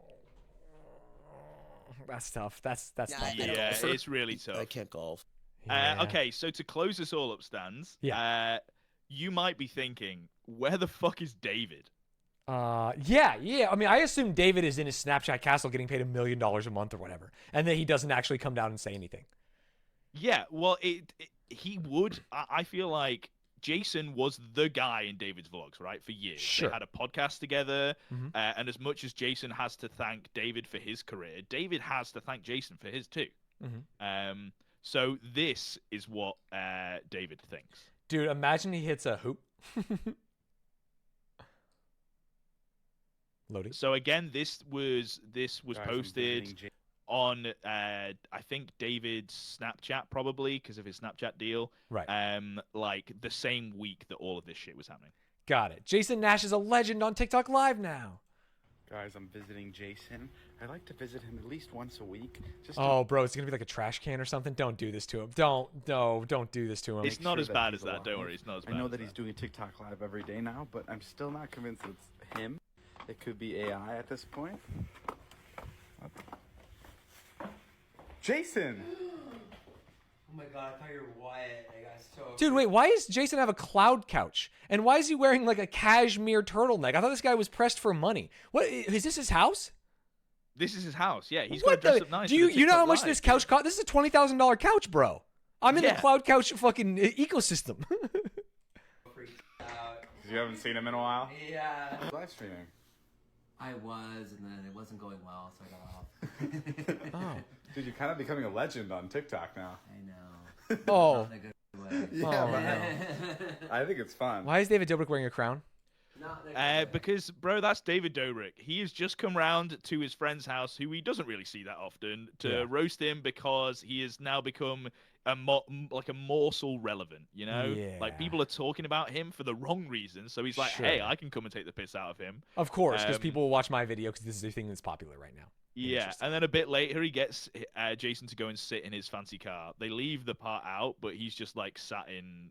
That's tough. That's Nah, tough. I don't Yeah, golf. it's really tough. I can't golf. Yeah. Okay, so to close this all up, Stanz, Yeah. You might be thinking, where the fuck is David? Yeah. I mean, I assume David is in his Snapchat castle getting paid $1 million a month or whatever, and that he doesn't actually come down and say anything. Yeah, well, he would. I feel like Jason was the guy in David's vlogs, right, for years. Sure. They had a podcast together, Mhm. and as much as Jason has to thank David for his career, David has to thank Jason for his too. Mhm. So this is what David thinks. Dude, imagine he hits a hoop. Loading. So again, this was Guys, I'm posted visiting on I think David's Snapchat probably because of his Snapchat deal. Right. Like the same week that all of this shit was happening. Got it. Jason Nash is a legend on TikTok Live now. Guys, I'm visiting Jason. I like to visit him at least once a week. Just to Oh, bro, it's gonna be like a trash can or something. Don't do this to him. Don't do this to him. It's not sure as bad he's as that. alive. Don't worry, it's not as bad. I know as that he's doing TikTok Live every day now, but I'm still not convinced it's him. It could be AI at this point. Jason! Oh my god, I thought you were Wyatt. I got so. Dude, wait, why does Jason have a cloud couch? And why is he wearing like a cashmere turtleneck? I thought this guy was pressed for money. What is this his house? This is his house. Yeah, he's What got to dress the- up nice. Do for the you know how TikTok much Live. this couch cost? This is a $20,000 couch, bro. I'm in the Yeah. cloud couch fucking ecosystem. You haven't seen him in a while? Yeah. Live streaming. I was, and then it wasn't going well, so I got off. Oh. Dude, you're kind of becoming a legend on TikTok now. I know. Oh. Not in a good way. Yeah, Oh, but no. I think it's fun. Why is David Dobrik wearing a crown? Because, bro, that's David Dobrik. He has just come round to his friend's house, who he doesn't really see that often, to roast him because he has now become a morsel relevant, you know? Like, people are talking about him for the wrong reasons, so he's like, Sure. hey, I can come and take the piss out of him. Of course, because people will watch my video because this is the thing that's popular right now. Yeah, and then a bit later, he gets Jason to go and sit in his fancy car. They leave the part out, but he's just, like, sat in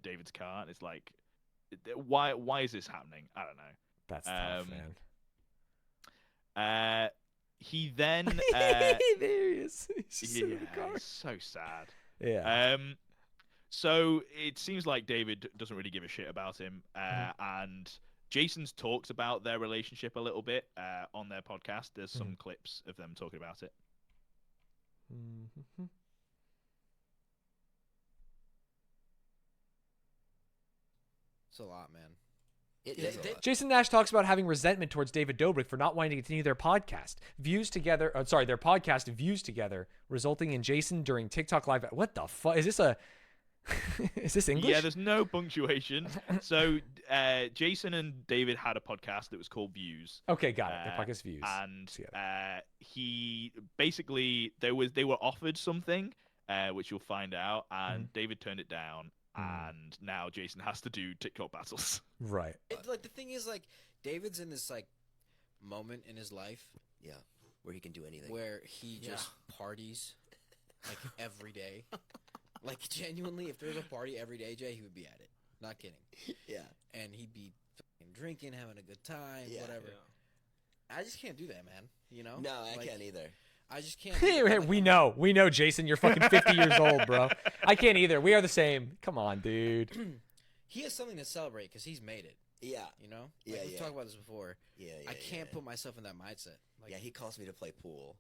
David's car, and it's like, why is this happening? I don't know. That's tough, man. He then there he is. He's just sitting in the car. It's so sad. Yeah. So it seems like David doesn't really give a shit about him, and Jason's talked about their relationship a little bit on their podcast. There's some clips of them talking about it. Mm-hmm. It's a lot, man. Jason Nash talks about having resentment towards David Dobrik for not wanting to continue their podcast. Their podcast views together, resulting in Jason during TikTok Live. What the fuck? Is this is this English? Yeah, there's no punctuation. So Jason and David had a podcast that was called Views. Okay, got it. The podcast Views. And he basically they were offered something, which you'll find out, and David turned it down. And now Jason has to do TikTok battles. Right. Like the thing is, like David's in this like moment in his life, where he can do anything, where he just parties like every day. Like genuinely, if there was a party every day, Jay, he would be at it. Not kidding. Yeah. And he'd be fucking drinking, having a good time, whatever. Yeah. I just can't do that, man. You know? No, I can't either. I just can't. We know, Jason. You're fucking 50 years old, bro. I can't either. We are the same. Come on, dude. He has something to celebrate because he's made it. Yeah. You know? Yeah, We've talked about this before. Yeah, I can't put myself in that mindset. Like, yeah, he calls me to play pool,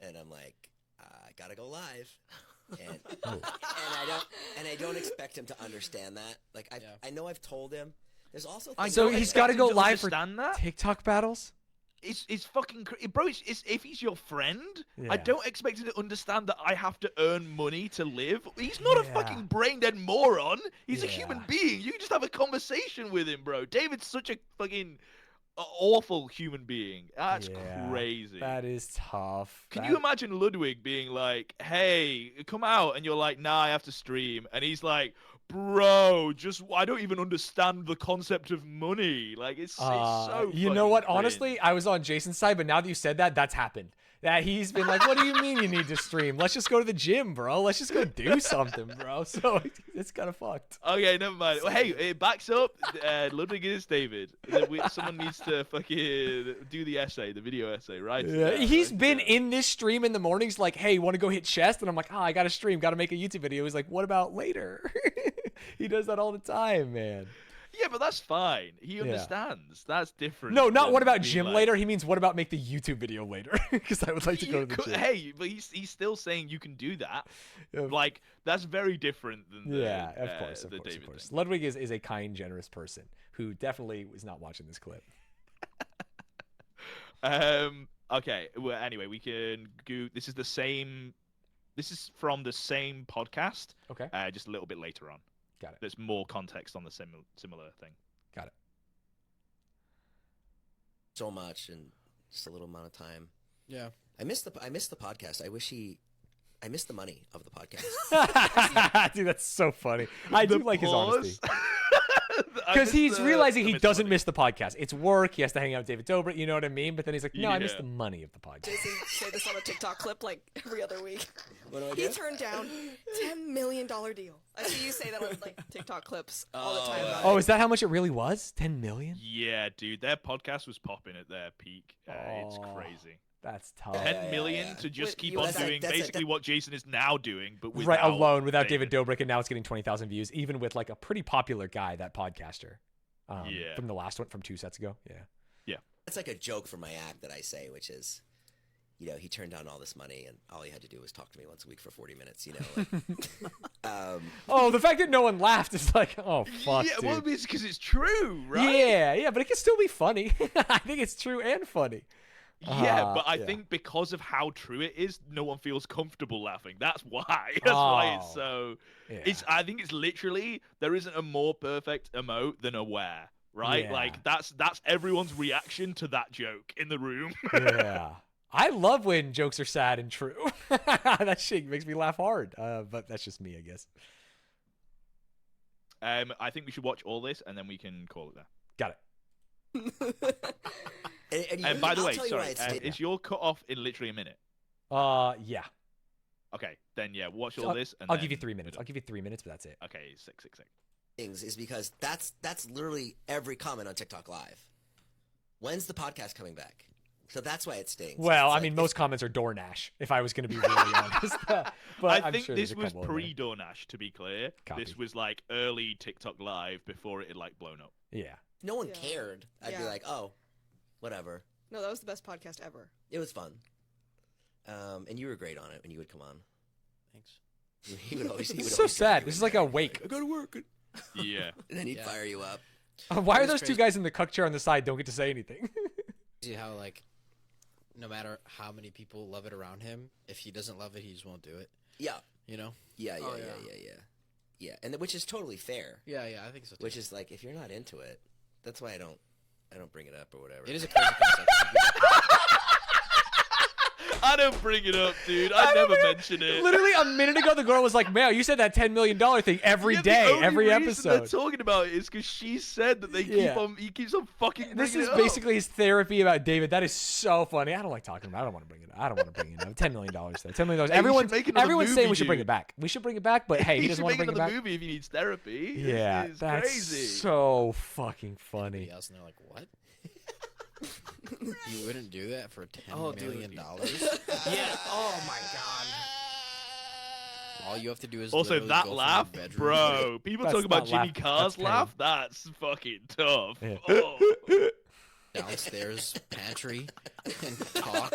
and I'm like, I gotta go live, and I don't expect him to understand that. Like, I know I've told him. There's also So he's got to go live for that? TikTok battles. It's fucking bro. It's if he's your friend, Yeah. I don't expect him to understand that I have to earn money to live. He's not a fucking brain dead moron. He's a human being. You can just have a conversation with him, bro. David's such a fucking awful human being. That's crazy. That is tough. Can you imagine Ludwig being like, "Hey, come out," and you're like, "Nah, I have to stream," and he's like, "Bro, I don't even understand the concept of money." Like, it's so. You know what? fucking Honestly, I was on Jason's side, but now that you said that, that's happened. That he's been like, "What do you mean you need to stream? Let's just go to the gym, bro. Let's just go do something, bro." So it's kind of fucked. Okay, never mind. Well, hey, it backs up. Ludwig is David. Someone needs to fucking do the essay, the video essay, right? Yeah, he's been in this stream in the mornings, like, "Hey, want to go hit chest?" And I'm like, I got to stream, got to make a YouTube video. He's like, "What about later?" He does that all the time, man. Yeah, but that's fine. He understands. That's different. No, not than what about being gym like- later. He means what about make the YouTube video later? Because I would like to go to the gym. Hey, but he's still saying you can do that. Like, that's very different than the, of course. David thing. Ludwig is a kind, generous person who definitely was not watching this clip. Okay. Well, anyway, we can go. This is the same. This is from the same podcast. Okay. Just a little bit later on. Got it. There's more context on the similar thing. Got it. so much in just a little amount of time. Yeah. I missed the podcast. I missed the money of the podcast. Dude, that's so funny. I do like his honesty. I Because miss he's the- realizing I he miss the doesn't miss the podcast. It's work. He has to hang out with David Dobrik. You know what I mean? But then he's like, no, I miss Yeah. the money of the podcast. Jason say this on a TikTok clip like every other week. What do I He do? turned down $10 million deal. I see you say that on like TikTok clips all the time. Oh, is that how much it really was? 10 million? Yeah, dude, their podcast was popping at their peak. It's crazy. That's tough. 10 million to just With keep you on as a- doing basically what Jason is now doing, but Right, without alone, without David Dobrik, and now it's getting 20,000 views, even with like a pretty popular guy, that podcaster. Yeah. From the last one, from 2 sets ago. Yeah. Yeah. It's like a joke for my act that I say, which is, you know, he turned down all this money, and all he had to do was talk to me once a week for 40 minutes. You know. Like, oh, the fact that no one laughed is like, oh fuck. Yeah, dude. well, it's because it's true, right? Yeah, but it can still be funny. I think it's true and funny. Yeah, but I yeah. think because of how true it is, no one feels comfortable laughing. That's why. That's why it's so. Yeah. I think it's literally there isn't a more perfect emote than aware, right? Yeah. Like that's everyone's reaction to that joke in the room. Yeah. I love when jokes are sad and true. That shit makes me laugh hard. But that's just me, I guess. I think we should watch all this and then we can call it there. Got it. And by the I'll way, tell you sorry, why is your cut off in literally a minute? Yeah. Okay, then yeah, watch all this. And I'll then... give you 3 minutes. I'll give you 3 minutes, but that's it. Okay, sick. Things is because that's literally every comment on TikTok Live. When's the podcast coming back? So that's why it stings. Well, It's I mean, most comments are door Nash, if I was going to be really honest. But I I'm think sure this there's a was couple in there. pre-door Nash, to be clear. Copy. This was like early TikTok Live before it had like blown up. Yeah. No one cared. I'd be Yeah. like, oh, whatever. No, that was the best podcast ever. It was fun. And you were great on it when you would come on. Thanks. He would always. He would It's so always sad. get This is you like in a there. wake. I gotta work. Yeah. And then he'd fire you up. Why are It was those two crazy. guys in the cuck chair on the side don't get to say anything? See how like, no matter how many people love it around him, if he doesn't love it, he just won't do it. Yeah. You know? Yeah. Oh, Yeah, and which is totally fair. Yeah, I think so. Too. Which is like, if you're not into it, that's why I don't bring it up or whatever. It is a crazy concept. I don't bring it up, dude. I never mention it. Literally a minute ago, the girl was like, "Mel, you said that $10 million thing every Yeah, day, the only every reason episode." They're talking about it is because she said that they he keeps on fucking. This bringing is it up. basically his therapy about David. That is so funny. I don't like talking about it. I don't want to bring it up. I don't want to bring it up. $10 million, though. $10 million. Hey, you Everyone's should make another saying movie, we should bring dude. it back. We should bring it back, but hey, he He doesn't should want to make bring it another back. movie if he needs therapy. Yeah, It's that's crazy. so fucking funny. Else and they're like, what? You wouldn't do that for $10 Oh, million? dude. Yeah. Oh my god. All you have to do is Also, literally that go from laugh, your bedroom bro. People That's talk about not Jimmy laugh, Carr's that's pain. laugh. That's fucking tough. Yeah. Oh. downstairs pantry and talk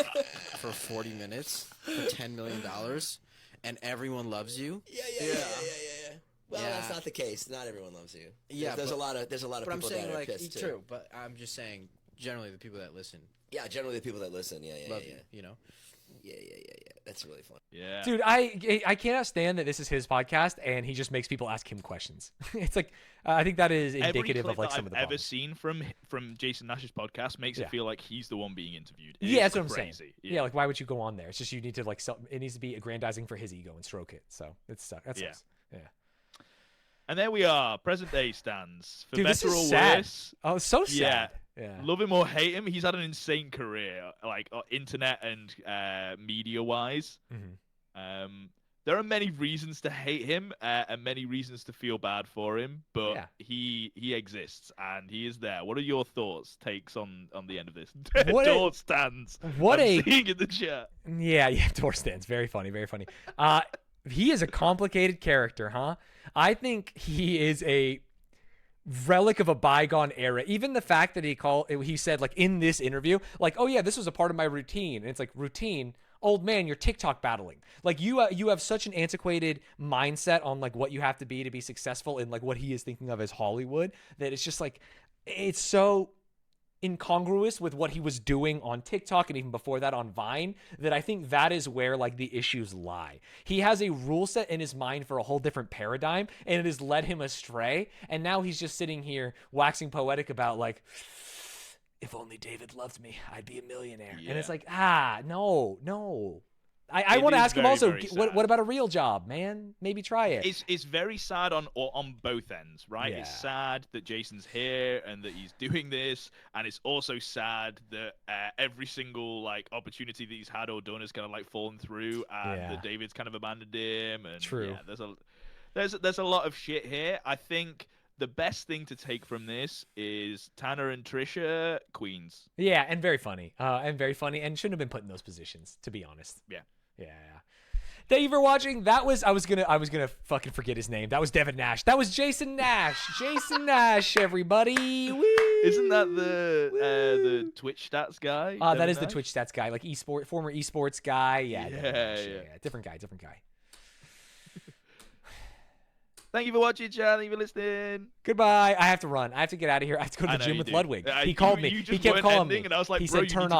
for 40 minutes for $10 million, and everyone loves you. Yeah. Well, Yeah. that's not the case. Not everyone loves you. Yeah, there's but- a lot of But I'm people saying that are like pissed too. true. But I'm just saying generally the people that listen Yeah, generally the people that listen. Yeah. love you. You know. Yeah. That's really fun. Yeah. Dude, I cannot stand that this is his podcast and he just makes people ask him questions. It's like I think that is indicative Every of like clip some that of the I've ever problems. seen from Jason Nash's podcast makes Yeah. it feel like he's the one being interviewed. It Yeah, is that's what I'm saying. crazy. Yeah. like why would you go on there? It's just you need to like it needs to be aggrandizing for his ego and stroke it. So that sucks. Yeah. Yeah. And there we are, present day Stanz. For Dude, this better is or sad. worse. Oh, it's so Yeah. sad. Yeah. Love him or hate him, he's had an insane career, like internet and media wise. Mm-hmm. There are many reasons to hate him and many reasons to feel bad for him, but Yeah. he exists and he is there. What are your takes on the end of this? What a- Door stands. what I'm a- seeing in the chat. Yeah, door stands. Very funny, very funny. He is a complicated character, huh? I think he is a relic of a bygone era. Even the fact that he said like in this interview, like, oh yeah, this was a part of my routine. And it's like, routine? Old man, you're TikTok battling. Like you have such an antiquated mindset on like what you have to be successful in like what he is thinking of as Hollywood that it's just like, it's so incongruous with what he was doing on TikTok and even before that on Vine that I think that is where like the issues lie. He has a rule set in his mind for a whole different paradigm and it has led him astray. And now he's just sitting here waxing poetic about like, if only David loved me, I'd be a millionaire. Yeah. And it's like, no. I It want to is ask him very, also, very what sad. about a real job, man? Maybe try it. It's very sad on both ends, right? It's Yeah. sad that Jason's here and that he's doing this, and it's also sad that every single like opportunity that he's had or done has kind of like fallen through, and Yeah. that David's kind of abandoned him. And True. yeah, there's a lot of shit here. I think the best thing to take from this is Tanner and Trisha, queens. Yeah, and very funny. And shouldn't have been put in those positions, to be honest. Yeah. Yeah. Thank you for watching. That was I was gonna fucking forget his name. That was Devin Nash. That was Jason Nash. Jason Nash, everybody. Woo! Isn't that the Twitch stats guy? That is the Twitch stats guy, like former esports guy. Yeah. Yeah. Different guy. Thank you for watching, chat. Thank you for listening. Goodbye. I have to run. I have to get out of here. I have to go to the gym with do. Ludwig. He You- called me. you He just kept weren't calling me. ending, and I was like, he bro, said you turn need to off.